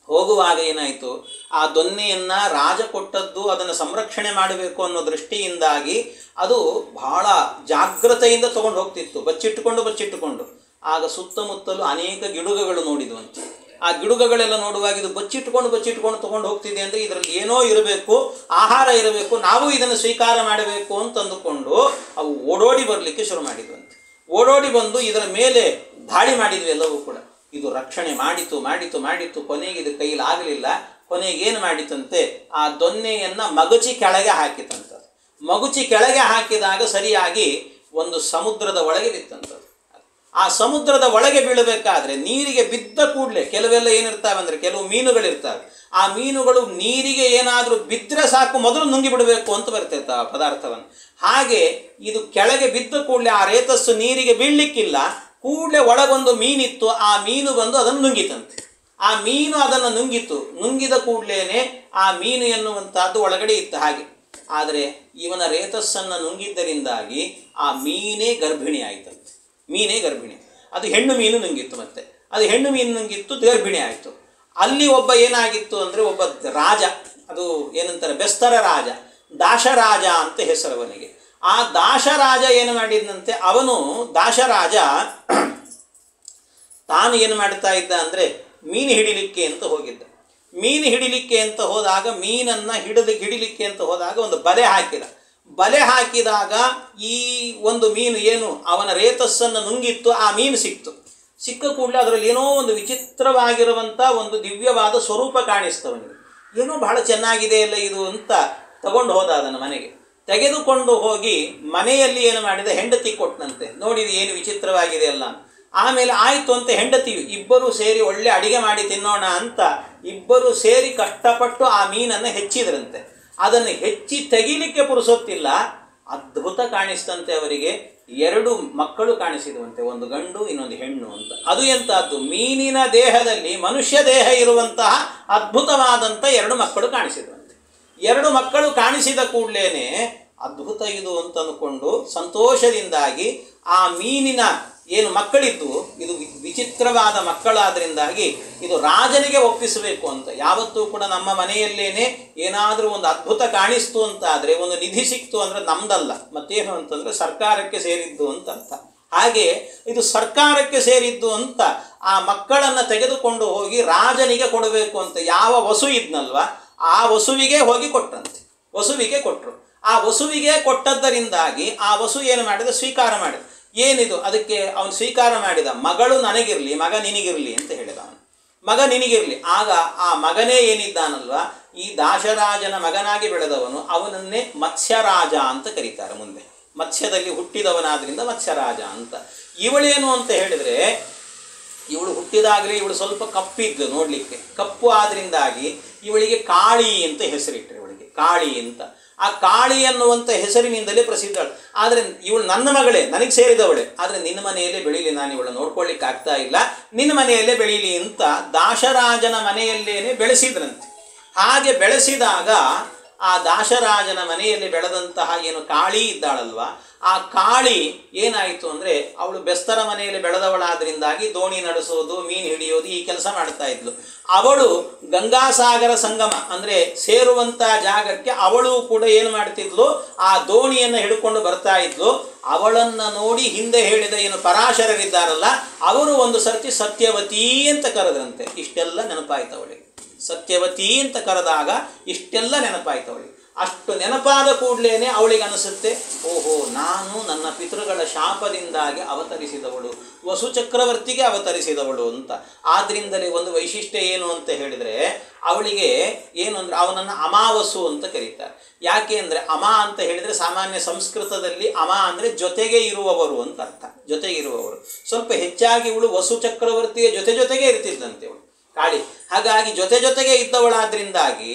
ಹೋಗುವಾಗ ಏನಾಯಿತು, ಆ ದೊನ್ನೆಯನ್ನು ರಾಜ ಕೊಟ್ಟದ್ದು, ಅದನ್ನು ಸಂರಕ್ಷಣೆ ಮಾಡಬೇಕು ಅನ್ನೋ ದೃಷ್ಟಿಯಿಂದಾಗಿ ಅದು ಬಹಳ ಜಾಗ್ರತೆಯಿಂದ ತೊಗೊಂಡು ಹೋಗ್ತಿತ್ತು, ಬಚ್ಚಿಟ್ಟುಕೊಂಡು. ಆಗ ಸುತ್ತಮುತ್ತಲು ಅನೇಕ ಗಿಡುಗಗಳು ನೋಡಿದ್ವಂತೆ. ಆ ಗಿಡುಗಗಳೆಲ್ಲ ನೋಡುವಾಗ ಇದು ಬಚ್ಚಿಟ್ಟುಕೊಂಡು ತೊಗೊಂಡು ಹೋಗ್ತಿದೆ ಅಂದರೆ ಇದರಲ್ಲಿ ಏನೋ ಇರಬೇಕು, ಆಹಾರ ಇರಬೇಕು, ನಾವು ಇದನ್ನು ಸ್ವೀಕಾರ ಮಾಡಬೇಕು ಅಂತಂದುಕೊಂಡು ಅವು ಓಡೋಡಿ ಬರಲಿಕ್ಕೆ ಶುರು ಮಾಡಿದ್ವಂತೆ. ಓಡೋಡಿ ಬಂದು ಇದರ ಮೇಲೆ ದಾಳಿ ಮಾಡಿದ್ವಿ ಎಲ್ಲವೂ ಕೂಡ. ಇದು ರಕ್ಷಣೆ ಮಾಡಿತು, ಕೊನೆಗೆ ಇದು ಕೈಲಾಗಲಿಲ್ಲ. ಕೊನೆಗೆ ಏನು ಮಾಡಿತಂತೆ, ಆ ದೊನ್ನೆಯನ್ನು ಮಗುಚಿ ಕೆಳಗೆ ಹಾಕಿತಂತ. ಮಗುಚಿ ಕೆಳಗೆ ಹಾಕಿದಾಗ ಸರಿಯಾಗಿ ಒಂದು ಸಮುದ್ರದ ಒಳಗೆ ಬಿತ್ತಂಥದ್ದು. ಆ ಸಮುದ್ರದ ಒಳಗೆ ಬೀಳಬೇಕಾದ್ರೆ ನೀರಿಗೆ ಬಿದ್ದ ಕೂಡಲೇ ಕೆಲವೆಲ್ಲ ಏನಿರ್ತಾವೆ ಅಂದರೆ, ಕೆಲವು ಮೀನುಗಳಿರ್ತವೆ. ಆ ಮೀನುಗಳು ನೀರಿಗೆ ಏನಾದರೂ ಬಿದ್ದರೆ ಸಾಕು ಮೊದಲು ನುಂಗಿ ಬಿಡಬೇಕು ಅಂತ ಬರ್ತಿರ್ತಾವೆ ಆ ಪದಾರ್ಥವನ್ನು. ಹಾಗೆ ಇದು ಕೆಳಗೆ ಬಿದ್ದ ಕೂಡಲೇ ಆ ರೇತಸ್ಸು ನೀರಿಗೆ ಬೀಳಲಿಕ್ಕಿಲ್ಲ. ಕೂಡಲೇ ಒಳಗೊಂದು ಮೀನಿತ್ತು, ಆ ಮೀನು ಬಂದು ಅದನ್ನು ನುಂಗಿತಂತೆ. ಆ ಮೀನು ಅದನ್ನು ನುಂಗಿದ ಕೂಡಲೇ ಆ ಮೀನು ಎನ್ನುವಂಥದ್ದು ಒಳಗಡೆ ಇತ್ತು ಹಾಗೆ. ಆದರೆ ಇವನ ರೇತಸ್ಸನ್ನು ನುಂಗಿದ್ದರಿಂದಾಗಿ ಆ ಮೀನೇ ಗರ್ಭಿಣಿ ಆಯಿತಂತೆ. ಅದು ಹೆಣ್ಣು ಮೀನು ನುಂಗಿತ್ತು. ಮತ್ತೆ ಅದು ಹೆಣ್ಣು ಮೀನು ನುಂಗಿತ್ತು, ಗರ್ಭಿಣಿ ಆಯಿತು. ಅಲ್ಲಿ ಒಬ್ಬ ಏನಾಗಿತ್ತು ಅಂದರೆ, ಒಬ್ಬ ರಾಜ, ಅದು ಏನಂತಾರೆ ಬೆಸ್ತರ ರಾಜ, ದಾಶರಾಜ ಅಂತ ಹೆಸರು ಅವನಿಗೆ. ಆ ದಾಶರಾಜ ಏನು ಮಾಡಿದಂತೆ, ಅವನು ದಾಶರಾಜ ತಾನು ಏನು ಮಾಡ್ತಾ ಇದ್ದ ಅಂದರೆ, ಮೀನು ಹಿಡಿಲಿಕ್ಕೆ ಅಂತ ಹೋಗಿದ್ದ. ಮೀನು ಹಿಡಿಲಿಕ್ಕೆ ಅಂತ ಹೋದಾಗ, ಮೀನನ್ನು ಹಿಡಿಲಿಕ್ಕೆ ಅಂತ ಹೋದಾಗ ಒಂದು ಬಲೆ ಹಾಕಿದಾಗ ಈ ಒಂದು ಮೀನು ಏನು ಅವನ ರೇತಸ್ಸನ್ನು ನುಂಗಿತ್ತು, ಆ ಮೀನು ಸಿಕ್ಕ ಕೂಡಲೇ ಅದರಲ್ಲಿ ಏನೋ ಒಂದು ವಿಚಿತ್ರವಾಗಿರುವಂಥ ಒಂದು ದಿವ್ಯವಾದ ಸ್ವರೂಪ ಕಾಣಿಸ್ತವನಿಗೆ. ಏನೋ ಬಹಳ ಚೆನ್ನಾಗಿದೆ ಅಲ್ಲ ಇದು ಅಂತ ತಗೊಂಡು ಹೋದ. ಅದನ್ನು ಮನೆಗೆ ತೆಗೆದುಕೊಂಡು ಹೋಗಿ ಮನೆಯಲ್ಲಿ ಏನು ಮಾಡಿದ, ಹೆಂಡತಿ ಕೊಟ್ಟನಂತೆ. ನೋಡಿದ ಏನು ವಿಚಿತ್ರವಾಗಿದೆ ಅಲ್ಲ. ಆಮೇಲೆ ಆಯಿತು ಅಂತ ಹೆಂಡತಿಯು ಇಬ್ಬರು ಸೇರಿ ಒಳ್ಳೆ ಅಡಿಗೆ ಮಾಡಿ ತಿನ್ನೋಣ ಅಂತ ಇಬ್ಬರು ಸೇರಿ ಕಷ್ಟಪಟ್ಟು ಆ ಮೀನನ್ನು ಹೆಚ್ಚಿದ್ರಂತೆ. ಅದನ್ನು ಹೆಚ್ಚಿ ತೆಗಿಲಿಕ್ಕೆ ಪುರುಸೊತ್ತಿಲ್ಲ, ಅದ್ಭುತ ಕಾಣಿಸ್ತಂತೆ ಅವರಿಗೆ. 2 ಮಕ್ಕಳು ಕಾಣಿಸಿದುವಂತೆ, ಒಂದು ಗಂಡು ಇನ್ನೊಂದು ಹೆಣ್ಣು ಅಂತ. ಅದು ಎಂಥದ್ದು, ಮೀನಿನ ದೇಹದಲ್ಲಿ ಮನುಷ್ಯ ದೇಹ ಇರುವಂತಹ ಅದ್ಭುತವಾದಂಥ 2 ಮಕ್ಕಳು ಕಾಣಿಸಿದುವಂತೆ. 2 ಮಕ್ಕಳು ಕಾಣಿಸಿದ ಕೂಡಲೇ ಅದ್ಭುತ ಇದು ಅಂತ ಅಂದ್ಕೊಂಡು ಸಂತೋಷದಿಂದಾಗಿ ಆ ಮೀನಿನ ಏನು ಮಕ್ಕಳಿದ್ದು, ಇದು ವಿಚಿತ್ರವಾದ ಮಕ್ಕಳಾದ್ರಿಂದಾಗಿ ಇದು ರಾಜನಿಗೆ ಒಪ್ಪಿಸಬೇಕು ಅಂತ. ಯಾವತ್ತೂ ಕೂಡ ನಮ್ಮ ಮನೆಯಲ್ಲೇನೆ ಏನಾದರೂ ಒಂದು ಅದ್ಭುತ ಕಾಣಿಸ್ತು ಅಂತ ಆದರೆ, ಒಂದು ನಿಧಿ ಸಿಕ್ತು ಅಂದರೆ ನಮ್ದಲ್ಲ, ಮತ್ತೇನು ಅಂತಂದರೆ ಸರ್ಕಾರಕ್ಕೆ ಸೇರಿದ್ದು ಅಂತ ಅರ್ಥ. ಹಾಗೆ ಇದು ಸರ್ಕಾರಕ್ಕೆ ಸೇರಿದ್ದು ಅಂತ ಆ ಮಕ್ಕಳನ್ನು ತೆಗೆದುಕೊಂಡು ಹೋಗಿ ರಾಜನಿಗೆ ಕೊಡಬೇಕು ಅಂತ ಯಾವ ವಸು ಇದ್ನಲ್ವ, ಆ ವಸುವಿಗೆ ಹೋಗಿ ಕೊಟ್ಟಂತೆ. ವಸುವಿಗೆ ಕೊಟ್ಟರು. ಆ ವಸುವಿಗೆ ಕೊಟ್ಟದ್ದರಿಂದಾಗಿ ಆ ವಸು ಏನು ಮಾಡಿದ, ಸ್ವೀಕಾರ ಮಾಡಿದ. ಏನಿದು, ಅದಕ್ಕೆ ಅವನು ಸ್ವೀಕಾರ ಮಾಡಿದ, ಮಗಳು ನನಗಿರಲಿ, ಮಗ ನಿನಗಿರಲಿ ಅಂತ ಹೇಳಿದ. ಅವನು ಮಗ ನಿನಗಿರಲಿ. ಆಗ ಆ ಮಗನೇ ಏನಿದ್ದಾನಲ್ವ, ಈ ದಾಶರಾಜನ ಮಗನಾಗಿ ಬೆಳೆದವನು, ಅವನನ್ನೇ ಮತ್ಸ್ಯರಾಜ ಅಂತ ಕರೀತಾರೆ. ಮುಂದೆ ಮತ್ಸ್ಯದಲ್ಲಿ ಹುಟ್ಟಿದವನಾದ್ರಿಂದ ಮತ್ಸ್ಯರಾಜ ಅಂತ. ಇವಳೇನು ಅಂತ ಹೇಳಿದರೆ, ಇವಳು ಹುಟ್ಟಿದಾಗಲೇ ಇವಳು ಸ್ವಲ್ಪ ಕಪ್ಪಿದ್ಲು, ನೋಡಲಿಕ್ಕೆ ಕಪ್ಪು ಆದ್ರಿಂದಾಗಿ ಇವಳಿಗೆ ಕಾಳಿ ಅಂತ ಹೆಸರಿಟ್ಟರು. ಇವಳಿಗೆ ಕಾಳಿ ಅಂತ. ಆ ಕಾಳಿ ಅನ್ನುವಂಥ ಹೆಸರಿನಿಂದಲೇ ಪ್ರಸಿದ್ಧಳು. ಆದರೆ ಇವಳು ನನ್ನ ಮಗಳೇ, ನನಗೆ ಸೇರಿದವಳೆ, ಆದರೆ ನಿನ್ನ ಮನೆಯಲ್ಲೇ ಬೆಳೀಲಿ, ನಾನು ಇವಳು ನೋಡ್ಕೊಳ್ಳಿಕ್ಕೆ ಆಗ್ತಾ ಇಲ್ಲ, ನಿನ್ನ ಮನೆಯಲ್ಲೇ ಬೆಳೀಲಿ ಅಂತ ದಾಶರಾಜನ ಮನೆಯಲ್ಲೇನೆ ಬೆಳೆಸಿದ್ರಂತೆ. ಹಾಗೆ ಬೆಳೆಸಿದಾಗ ಆ ದಾಶರಾಜನ ಮನೆಯಲ್ಲಿ ಬೆಳೆದಂತಹ ಏನು ಕಾಳಿ ಇದ್ದಾಳಲ್ವ, ಆ ಕಾಳಿ ಏನಾಯಿತು ಅಂದರೆ, ಅವಳು ಬೆಸ್ತರ ಮನೆಯಲ್ಲಿ ಬೆಳೆದವಳಾದ್ರಿಂದಾಗಿ ದೋಣಿ ನಡೆಸೋದು, ಮೀನು ಹಿಡಿಯೋದು ಈ ಕೆಲಸ ಮಾಡ್ತಾ ಇದ್ಲು. ಅವಳು ಗಂಗಾಸಾಗರ ಸಂಗಮ ಅಂದರೆ ಸೇರುವಂಥ ಜಾಗಕ್ಕೆ ಅವಳು ಕೂಡ ಏನು ಮಾಡ್ತಿದ್ಲು, ಆ ದೋಣಿಯನ್ನು ಹಿಡ್ಕೊಂಡು ಬರ್ತಾ ಇದ್ಲು. ಅವಳನ್ನು ನೋಡಿ ಹಿಂದೆ ಹೇಳಿದ ಏನು ಪರಾಶರರಿದ್ದಾರಲ್ಲ, ಅವರು ಒಂದು ಸರ್ತಿ ಸತ್ಯವತಿ ಅಂತ ಕರೆದ್ರಂತೆ. ಇಷ್ಟೆಲ್ಲ ನೆನಪಾಯ್ತು ಅವಳಿಗೆ. ಸತ್ಯವತಿ ಅಂತ ಕರೆದಾಗ ಇಷ್ಟೆಲ್ಲ ನೆನಪಾಯ್ತು ಅವಳಿಗೆ. ಅಷ್ಟು ನೆನಪಾದ ಕೂಡಲೇ ಅವಳಿಗೆ ಅನಿಸುತ್ತೆ, ಓಹೋ, ನಾನು ನನ್ನ ಪಿತೃಗಳ ಶಾಪದಿಂದಾಗಿ ಅವತರಿಸಿದವಳು, ವಸು ಚಕ್ರವರ್ತಿಗೆ ಅವತರಿಸಿದವಳು ಅಂತ. ಆದ್ದರಿಂದಲೇ ಒಂದು ವೈಶಿಷ್ಟ್ಯ ಏನು ಅಂತ ಹೇಳಿದರೆ, ಅವಳಿಗೆ ಏನು ಅಂದರೆ ಅವನನ್ನು ಅಮಾವಸು ಅಂತ ಕರೀತಾರೆ. ಯಾಕೆ ಅಂದರೆ ಅಮ ಅಂತ ಹೇಳಿದರೆ ಸಾಮಾನ್ಯ ಸಂಸ್ಕೃತದಲ್ಲಿ ಅಮ ಅಂದರೆ ಜೊತೆಗೆ ಇರುವವರು ಅಂತ ಅರ್ಥ. ಜೊತೆಗೆ ಇರುವವರು. ಸ್ವಲ್ಪ ಹೆಚ್ಚಾಗಿ ಇವಳು ವಸು ಚಕ್ರವರ್ತಿಯ ಜೊತೆಗೆ ಇರ್ತಿದ್ದಂತೆ ಇವಳು ಕಾಳಿ. ಹಾಗಾಗಿ ಜೊತೆಗೆ ಇದ್ದವಳಾದ್ರಿಂದಾಗಿ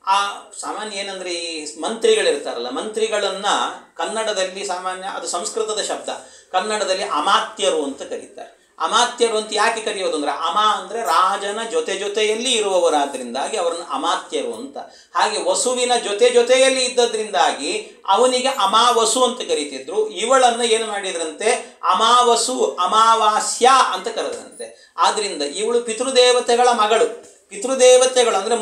ಆ ಸಾಮಾನ್ಯ ಏನಂದರೆ ಈ ಮಂತ್ರಿಗಳಿರ್ತಾರಲ್ಲ, ಮಂತ್ರಿಗಳನ್ನು ಕನ್ನಡದಲ್ಲಿ ಸಾಮಾನ್ಯ, ಅದು ಸಂಸ್ಕೃತದ ಶಬ್ದ, ಕನ್ನಡದಲ್ಲಿ ಅಮಾತ್ಯರು ಅಂತ ಕರೀತಾರೆ. ಅಮಾತ್ಯರು ಅಂತ ಯಾಕೆ ಕರೆಯೋದು ಅಂದರೆ, ಅಮ ಅಂದರೆ ರಾಜನ ಜೊತೆಯಲ್ಲಿ ಇರುವವರಾದ್ರಿಂದಾಗಿ ಅವರನ್ನು ಅಮಾತ್ಯರು ಅಂತ. ಹಾಗೆ ವಸುವಿನ ಜೊತೆಯಲ್ಲಿ ಇದ್ದದ್ರಿಂದಾಗಿ ಅವನಿಗೆ ಅಮಾವಸು ಅಂತ ಕರೀತಿದ್ರು. ಇವಳನ್ನು ಏನು ಮಾಡಿದ್ರಂತೆ, ಅಮಾವಸು ಅಮಾವಾಸ್ಯ ಅಂತ ಕರೆದ್ರಂತೆ. ಆದ್ದರಿಂದ ಇವಳು ಪಿತೃದೇವತೆಗಳ ಮಗಳು. ಪಿತೃದೇವತೆಗಳು ಅಂದರೆ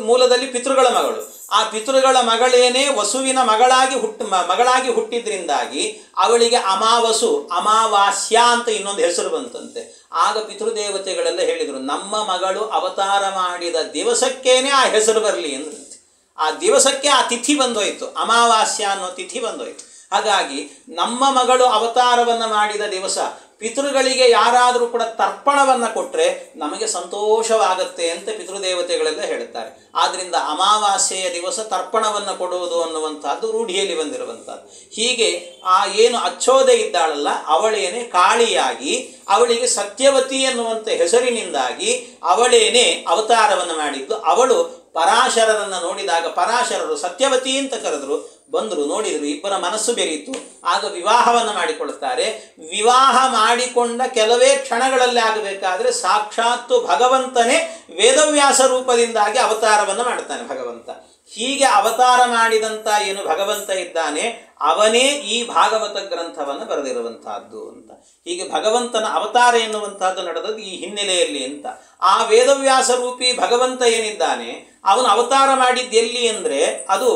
ಮೂಲದಲ್ಲಿ ಪಿತೃಗಳ ಮಗಳು. ಆ ಪಿತೃಗಳ ಮಗಳೇನೇ ವಸುವಿನ ಮಗಳಾಗಿ ಹುಟ್ಟಿದ್ರಿಂದಾಗಿ ಅವಳಿಗೆ ಅಮಾವಸು ಅಮಾವಾಸ್ಯ ಅಂತ ಇನ್ನೊಂದು ಹೆಸರು ಬಂತಂತೆ. ಆಗ ಪಿತೃದೇವತೆಗಳೆಲ್ಲ ಹೇಳಿದರು, ನಮ್ಮ ಮಗಳು ಅವತಾರ ಮಾಡಿದ ದಿವಸಕ್ಕೇನೆ ಆ ಹೆಸರು ಬರಲಿ ಅಂದ್ರಂತೆ. ಆ ದಿವಸಕ್ಕೆ ಆ ತಿಥಿ ಬಂದೋಯ್ತು, ಅಮಾವಾಸ್ಯ ಅನ್ನೋ ತಿಥಿ ಬಂದೋಯ್ತು. ಹಾಗಾಗಿ ನಮ್ಮ ಮಗಳು ಅವತಾರವನ್ನು ಮಾಡಿದ ದಿವಸ ಪಿತೃಗಳಿಗೆ ಯಾರಾದರೂ ಕೂಡ ತರ್ಪಣವನ್ನು ಕೊಟ್ಟರೆ ನಮಗೆ ಸಂತೋಷವಾಗತ್ತೆ ಅಂತ ಪಿತೃದೇವತೆಗಳೆಲ್ಲ ಹೇಳುತ್ತಾರೆ. ಆದ್ದರಿಂದ ಅಮಾವಾಸ್ಯೆಯ ದಿವಸ ತರ್ಪಣವನ್ನು ಕೊಡುವುದು ಅನ್ನುವಂಥದ್ದು ರೂಢಿಯಲ್ಲಿ ಬಂದಿರುವಂಥದ್ದು. ಹೀಗೆ ಆ ಏನು ಅಚ್ಚೋದೆ ಇದ್ದಾಳಲ್ಲ, ಅವಳೇನೆ ಕಾಳಿಯಾಗಿ, ಅವಳಿಗೆ ಸತ್ಯವತಿ ಎನ್ನುವಂಥ ಹೆಸರಿನಿಂದಾಗಿ ಅವಳೇನೆ ಅವತಾರವನ್ನು ಮಾಡಿದ್ದು. ಅವಳು ಪರಾಶರರನ್ನು ನೋಡಿದಾಗ ಪರಾಶರರು ಸತ್ಯವತಿ ಅಂತ ಕರೆದರು, ಬಂದರು, ನೋಡಿದರು, ಇಬ್ಬರ ಮನಸ್ಸು ಬೆರೀತು. ಆಗ ವಿವಾಹವನ್ನು ಮಾಡಿಕೊಳ್ಳುತ್ತಾರೆ. ವಿವಾಹ ಮಾಡಿಕೊಂಡ ಕೆಲವೇ ಕ್ಷಣಗಳಲ್ಲಿ ಆಗಬೇಕಾದ್ರೆ ಸಾಕ್ಷಾತ್ತು ಭಗವಂತನೇ ವೇದವ್ಯಾಸ ರೂಪದಿಂದಾಗಿ ಅವತಾರವನ್ನು ಮಾಡ್ತಾನೆ ಭಗವಂತ. ಹೀಗೆ ಅವತಾರ ಮಾಡಿದಂಥ ಏನು ಭಗವಂತ ಇದ್ದಾನೆ, ಅವನೇ ಈ ಭಾಗವತ ಗ್ರಂಥವನ್ನು ಬರೆದಿರುವಂತಹದ್ದು ಅಂತ. ಹೀಗೆ ಭಗವಂತನ ಅವತಾರ ಎನ್ನುವಂತಹದ್ದು ನಡೆದದ್ದು ಈ ಹಿನ್ನೆಲೆಯಲ್ಲಿ ಅಂತ. ಆ ವೇದವ್ಯಾಸ ರೂಪಿ ಭಗವಂತ ಏನಿದ್ದಾನೆ, ಅವನು ಅವತಾರ ಮಾಡಿದ್ದು ಎಲ್ಲಿ ಅಂದರೆ, ಅದು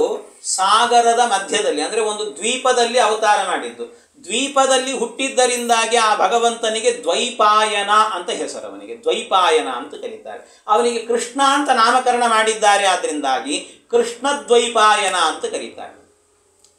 ಸಾಗರದ ಮಧ್ಯದಲ್ಲಿ, ಅಂದರೆ ಒಂದು ದ್ವೀಪದಲ್ಲಿ ಅವತಾರ ಮಾಡಿದ್ದು. ದ್ವೀಪದಲ್ಲಿ ಹುಟ್ಟಿದ್ದರಿಂದಾಗಿ ಆ ಭಗವಂತನಿಗೆ ದ್ವೈಪಾಯನ ಅಂತ ಹೆಸರು. ಅವನಿಗೆ ದ್ವೈಪಾಯನ ಅಂತ ಕರೀತಾರೆ. ಅವನಿಗೆ ಕೃಷ್ಣ ಅಂತ ನಾಮಕರಣ ಮಾಡಿದ್ದಾರೆ, ಆದ್ದರಿಂದಾಗಿ ಕೃಷ್ಣ ದ್ವೈಪಾಯನ ಅಂತ ಕರೀತಾರೆ.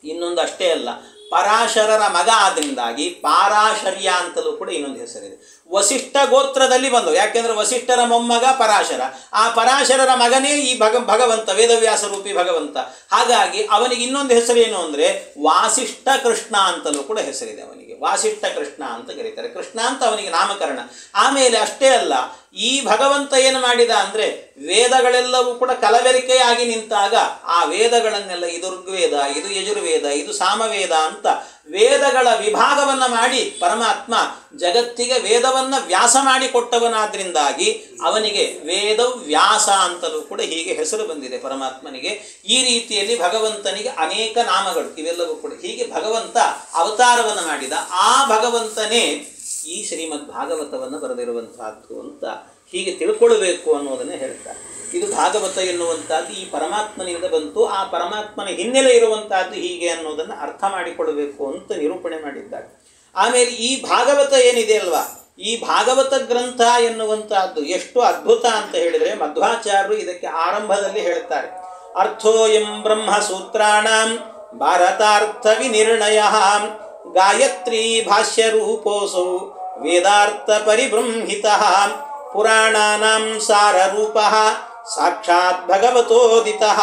ಇನ್ನೊಂದು ಅಷ್ಟೇ ಅಲ್ಲ, ಪರಾಶರರ ಮಗ ಆದ್ರಿಂದಾಗಿ ಪಾರಾಶರ್ಯ ಅಂತಲೂ ಕೂಡ ಇನ್ನೊಂದು ಹೆಸರಿದೆ. ವಸಿಷ್ಠ ಗೋತ್ರದಲ್ಲಿ ಬಂದವು. ಯಾಕೆಂದರೆ ವಸಿಷ್ಠರ ಮೊಮ್ಮಗ ಪರಾಶರ, ಆ ಪರಾಶರರ ಮಗನೇ ಈ ಭಗವಂತ, ವೇದವ್ಯಾಸ ರೂಪಿ ಭಗವಂತ. ಹಾಗಾಗಿ ಅವನಿಗೆ ಇನ್ನೊಂದು ಹೆಸರೇನು ಅಂದರೆ ವಾಸಿಷ್ಠ ಕೃಷ್ಣ ಅಂತಲೂ ಕೂಡ ಹೆಸರಿದೆ. ಅವನಿಗೆ ವಾಸಿಷ್ಠ ಕೃಷ್ಣ ಅಂತ ಕರೀತಾರೆ. ಕೃಷ್ಣ ಅಂತ ಅವನಿಗೆ ನಾಮಕರಣ. ಆಮೇಲೆ ಅಷ್ಟೇ ಅಲ್ಲ, ಈ ಭಗವಂತ ಏನು ಮಾಡಿದ ಅಂದರೆ, ವೇದಗಳೆಲ್ಲವೂ ಕೂಡ ಕಲಬೆರಕೆಯಾಗಿ ನಿಂತಾಗ ಆ ವೇದಗಳನ್ನೆಲ್ಲ ಇದು ಋಗ್ವೇದ, ಇದು ಯಜುರ್ವೇದ, ಇದು ಸಾಮವೇದ ಅಂತ ವೇದಗಳ ವಿಭಾಗವನ್ನು ಮಾಡಿ ಪರಮಾತ್ಮ ಜಗತ್ತಿಗೆ ವೇದವನ್ನು ವ್ಯಾಸ ಮಾಡಿ ಕೊಟ್ಟವನಾದ್ರಿಂದಾಗಿ ಅವನಿಗೆ ವೇದವ್ಯಾಸ ಅಂತಲೂ ಕೂಡ ಹೀಗೆ ಹೆಸರು ಬಂದಿದೆ ಪರಮಾತ್ಮನಿಗೆ. ಈ ರೀತಿಯಲ್ಲಿ ಭಗವಂತನಿಗೆ ಅನೇಕ ನಾಮಗಳು, ಇವೆಲ್ಲವೂ ಕೂಡ ಹೀಗೆ ಭಗವಂತ ಅವತಾರವನ್ನು ಮಾಡಿದ. ಆ ಭಗವಂತನೇ ಈ ಶ್ರೀಮದ್ ಭಾಗವತವನ್ನು ಬರೆದಿರುವಂತಹದ್ದು ಅಂತ ಹೀಗೆ ತಿಳ್ಕೊಳ್ಬೇಕು ಅನ್ನೋದನ್ನೇ ಹೇಳ್ತಾರೆ. ಇದು ಭಾಗವತ ಎನ್ನುವಂಥದ್ದು ಈ ಪರಮಾತ್ಮನಿಂದ ಬಂತು, ಆ ಪರಮಾತ್ಮನ ಹಿನ್ನೆಲೆ ಇರುವಂತಹದ್ದು ಹೀಗೆ ಅನ್ನೋದನ್ನು ಅರ್ಥ ಮಾಡಿಕೊಳ್ಳಬೇಕು ಅಂತ ನಿರೂಪಣೆ ಮಾಡಿದ್ದಾರೆ. ಆಮೇಲೆ ಈ ಭಾಗವತ ಏನಿದೆ ಅಲ್ವಾ, ಈ ಭಾಗವತ ಗ್ರಂಥ ಎನ್ನುವಂತಹದ್ದು ಎಷ್ಟು ಅದ್ಭುತ ಅಂತ ಹೇಳಿದರೆ, ಮಧ್ವಾಚಾರ್ಯರು ಇದಕ್ಕೆ ಆರಂಭದಲ್ಲಿ ಹೇಳ್ತಾರೆ, ಅರ್ಥೋಯಂ ಬ್ರಹ್ಮಸೂತ್ರಾಣಾಂ ಭಾರತಾರ್ಥ ವಿನಿರ್ಣಯ ಗಾಯತ್ರಿ ಭಾಷ್ಯ ರೂಪೋಸೌ ವೇದಾರ್ಥ ಪರಿಬೃಂಹಿತಃ ಪುರಾಣಾನಾಂ ಸಾರರೂಪಃ ಸಾಕ್ಷಾತ್ ಭಗವತೋದಿತಃ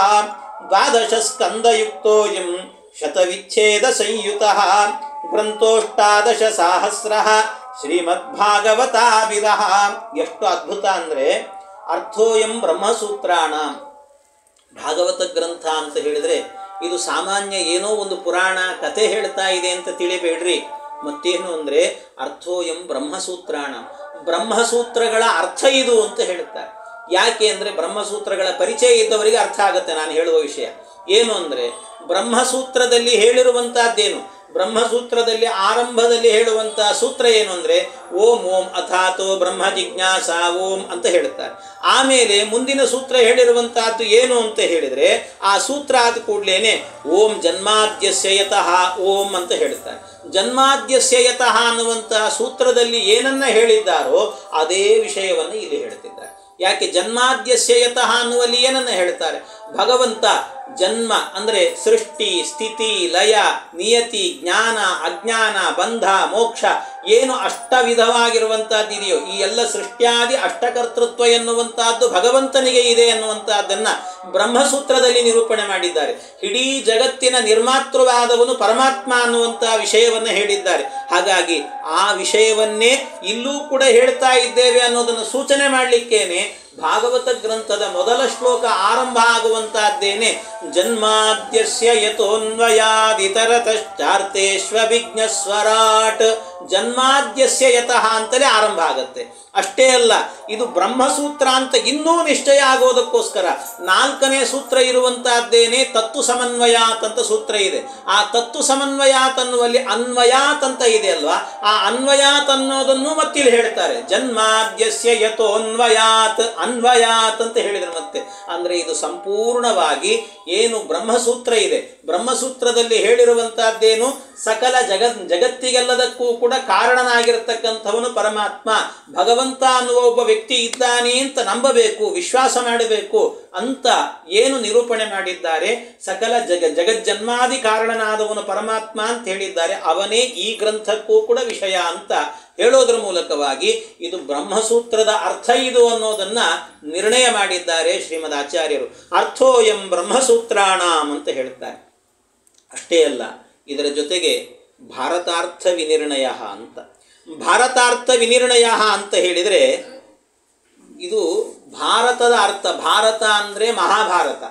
ದ್ವಾದಶ ಸ್ಕಂದಯುಕ್ತೋಯಂ ಶತವಿಚ್ಛೇದ ಸಂಯುತಃ ಗ್ರಂಥೋಷ್ಟಾದಶ ಸಹಸ್ರಃ ಶ್ರೀಮದ್ಭಾಗವತಾಭಿಧಃ. ಎಷ್ಟು ಅದ್ಭುತ ಅಂದರೆ, ಅರ್ಥೋಯಂ ಬ್ರಹ್ಮಸೂತ್ರಾಣ ಭಾಗವತ ಗ್ರಂಥ ಅಂತ ಹೇಳಿದರೆ ಇದು ಸಾಮಾನ್ಯ ಏನೋ ಒಂದು ಪುರಾಣ ಕಥೆ ಹೇಳ್ತಾ ಇದೆ ಅಂತ ತಿಳಿಬೇಡ್ರಿ. ಮತ್ತೇನು ಅಂದರೆ ಅರ್ಥೋಯಂ ಬ್ರಹ್ಮಸೂತ್ರಾಣ, ಬ್ರಹ್ಮಸೂತ್ರಗಳ ಅರ್ಥ ಇದು ಅಂತ ಹೇಳುತ್ತಾರೆ. ಯಾಕೆ ಅಂದರೆ ಬ್ರಹ್ಮಸೂತ್ರಗಳ ಪರಿಚಯ ಇದ್ದವರಿಗೆ ಅರ್ಥ ಆಗುತ್ತೆ ನಾನು ಹೇಳುವ ವಿಷಯ ಏನು ಅಂದರೆ, ಬ್ರಹ್ಮಸೂತ್ರದಲ್ಲಿ ಹೇಳಿರುವಂತಹದ್ದೇನು, ಬ್ರಹ್ಮಸೂತ್ರದಲ್ಲಿ ಆರಂಭದಲ್ಲಿ ಹೇಳುವಂತಹ ಸೂತ್ರ ಏನು ಅಂದರೆ ಓಂ ಓಂ ಅಥಾತೋ ಬ್ರಹ್ಮ ಜಿಜ್ಞಾಸ ಓಂ ಅಂತ ಹೇಳುತ್ತಾರೆ. ಆಮೇಲೆ ಮುಂದಿನ ಸೂತ್ರ ಹೇಳಿರುವಂತಹದ್ದು ಏನು ಅಂತ ಹೇಳಿದರೆ, ಆ ಸೂತ್ರ ಆದ ಕೂಡಲೇ ಓಂ ಜನ್ಮಾದ್ಯಸ್ಯ ಯತಃ ಓಂ ಅಂತ ಹೇಳುತ್ತಾರೆ. ಜನ್ಮಾದ್ಯಸ್ಯ ಯತಃ ಅನ್ನುವಂತಹ ಸೂತ್ರದಲ್ಲಿ ಏನನ್ನ ಹೇಳಿದ್ದಾರೋ ಅದೇ ವಿಷಯವನ್ನು ಇಲ್ಲಿ ಹೇಳುತ್ತಿದ್ದಾರೆ. ಯಾಕೆ ಜನ್ಮಾದ್ಯಸ್ಯ ಯತಃ ಅನ್ನುವಲ್ಲಿ ಏನನ್ನ ಹೇಳ್ತಾರೆ, ಭಗವಂತ ಜನ್ಮ ಅಂದರೆ ಸೃಷ್ಟಿ, ಸ್ಥಿತಿ, ಲಯ, ನಿಯತಿ, ಜ್ಞಾನ, ಅಜ್ಞಾನ, ಬಂಧ, ಮೋಕ್ಷ ಏನು ಅಷ್ಟವಿಧವಾಗಿರುವಂತಹದ್ದಿದೆಯೋ ಈ ಎಲ್ಲ ಸೃಷ್ಟ್ಯಾದಿ ಅಷ್ಟಕರ್ತೃತ್ವ ಎನ್ನುವಂತಹದ್ದು ಭಗವಂತನಿಗೆ ಇದೆ ಎನ್ನುವಂತಹದ್ದನ್ನು ಬ್ರಹ್ಮಸೂತ್ರದಲ್ಲಿ ನಿರೂಪಣೆ ಮಾಡಿದ್ದಾರೆ. ಇಡೀ ಜಗತ್ತಿನ ನಿರ್ಮಾತೃವಾದವನು ಪರಮಾತ್ಮ ಅನ್ನುವಂತಹ ವಿಷಯವನ್ನು ಹೇಳಿದ್ದಾರೆ. ಹಾಗಾಗಿ ಆ ವಿಷಯವನ್ನೇ ಇಲ್ಲೂ ಕೂಡ ಹೇಳ್ತಾ ಇದ್ದೇವೆ ಅನ್ನೋದನ್ನು ಸೂಚನೆ ಮಾಡಲಿಕ್ಕೇನೆ ಭಾಗವತ ಗ್ರಂಥದ ಮೊದಲ ಶ್ಲೋಕ ಆರಂಭ ಆಗುವಂತಹದ್ದೇನೆ ಜನ್ಮಾದ್ಯಸ್ಯ ಯತೋನ್ವಯಾದಿತರತಶ್ಚಾರ್ತೇಷ್ವವಿಘ್ನಸ್ವರಾಟ್. ಜನ್ಮಾದ್ಯಸ್ಯ ಯತಃ ಅಂತಲೇ ಆರಂಭ ಆಗತ್ತೆ. ಅಷ್ಟೇ ಅಲ್ಲ, ಇದು ಬ್ರಹ್ಮಸೂತ್ರ ಅಂತ ಇನ್ನೂ ನಿಶ್ಚಯ ಆಗೋದಕ್ಕೋಸ್ಕರ 4ನೇ ಸೂತ್ರ ಇರುವಂತಹದ್ದೇನೆ ತತ್ತು ಸಮನ್ವಯಾತ್ ಅಂತ ಸೂತ್ರ ಇದೆ. ಆ ತತ್ತು ಸಮನ್ವಯಾತ್ ಅನ್ನುವಲ್ಲಿ ಅನ್ವಯಾತ್ ಅಂತ ಇದೆ ಅಲ್ವಾ, ಆ ಅನ್ವಯಾತ್ ಅನ್ನೋದನ್ನು ಮತ್ತಿಲ್ಲಿ ಹೇಳ್ತಾರೆ. ಜನ್ಮಾದ್ಯಸ್ಯ ಯತೋನ್ವಯಾತ್ ಅನ್ವಯಾತ್ ಅಂತ ಹೇಳಿದ್ರು ಮತ್ತೆ. ಅಂದರೆ ಇದು ಸಂಪೂರ್ಣವಾಗಿ ಏನು ಬ್ರಹ್ಮಸೂತ್ರ ಇದೆ, ಬ್ರಹ್ಮಸೂತ್ರದಲ್ಲಿ ಹೇಳಿರುವಂತಹದ್ದೇನು ಸಕಲ ಜಗತ್ತಿಗೆಲ್ಲದಕ್ಕೂ ಕೂಡ ಕಾರಣನಾಗಿರತಕ್ಕಂಥವನು ಪರಮಾತ್ಮ. ಭಗವಂತ ಅನ್ನುವ ಒಬ್ಬ ವ್ಯಕ್ತಿ ಇದ್ದಾನೆ ಅಂತ ನಂಬಬೇಕು, ವಿಶ್ವಾಸ ಮಾಡಬೇಕು ಅಂತ ಏನು ನಿರೂಪಣೆ ಮಾಡಿದ್ದಾರೆ. ಸಕಲ ಜಗಜ್ಜನ್ಮಾದಿ ಕಾರಣನಾದವನು ಪರಮಾತ್ಮ ಅಂತ ಹೇಳಿದ್ದಾರೆ. ಅವನೇ ಈ ಗ್ರಂಥಕ್ಕೂ ಕೂಡ ವಿಷಯ ಅಂತ ಹೇಳೋದ್ರ ಮೂಲಕವಾಗಿ ಇದು ಬ್ರಹ್ಮಸೂತ್ರದ ಅರ್ಥ ಇದು ಅನ್ನೋದನ್ನ ನಿರ್ಣಯ ಮಾಡಿದ್ದಾರೆ ಶ್ರೀಮದ್ ಆಚಾರ್ಯರು. ಅರ್ಥೋಯಂ ಬ್ರಹ್ಮಸೂತ್ರಾಣಾಂ ಅಂತ ಹೇಳ್ತಾರೆ. ಅಷ್ಟೇ ಅಲ್ಲ, ಇದರ ಜೊತೆಗೆ ಭಾರತಾರ್ಥ ವಿನಿರ್ಣಯ ಅಂತ. ಭಾರತಾರ್ಥ ವಿನಿರ್ಣಯ ಅಂತ ಹೇಳಿದರೆ ಇದು ಭಾರತದ ಅರ್ಥ. ಭಾರತ ಅಂದರೆ ಮಹಾಭಾರತ.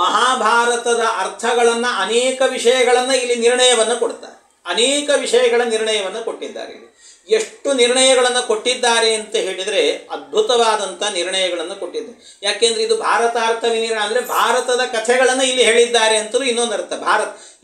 ಮಹಾಭಾರತದ ಅರ್ಥಗಳನ್ನು ಅನೇಕ ವಿಷಯಗಳನ್ನು ಇಲ್ಲಿ ನಿರ್ಣಯವನ್ನು ಕೊಡ್ತಾರೆ. ಅನೇಕ ವಿಷಯಗಳ ನಿರ್ಣಯವನ್ನು ಕೊಟ್ಟಿದ್ದಾರೆ. ಇಲ್ಲಿ ಎಷ್ಟು ನಿರ್ಣಯಗಳನ್ನು ಕೊಟ್ಟಿದ್ದಾರೆ ಅಂತ ಹೇಳಿದರೆ ಅದ್ಭುತವಾದಂಥ ನಿರ್ಣಯಗಳನ್ನು ಕೊಟ್ಟಿದ್ದಾರೆ. ಯಾಕೆಂದರೆ ಇದು ಭಾರತಾರ್ಥ ವಿನಿರ್ಣಯ ಅಂದರೆ ಭಾರತದ ಕಥೆಗಳನ್ನು ಇಲ್ಲಿ ಹೇಳಿದ್ದಾರೆ ಅಂತಲೂ ಇನ್ನೊಂದು ಅರ್ಥ.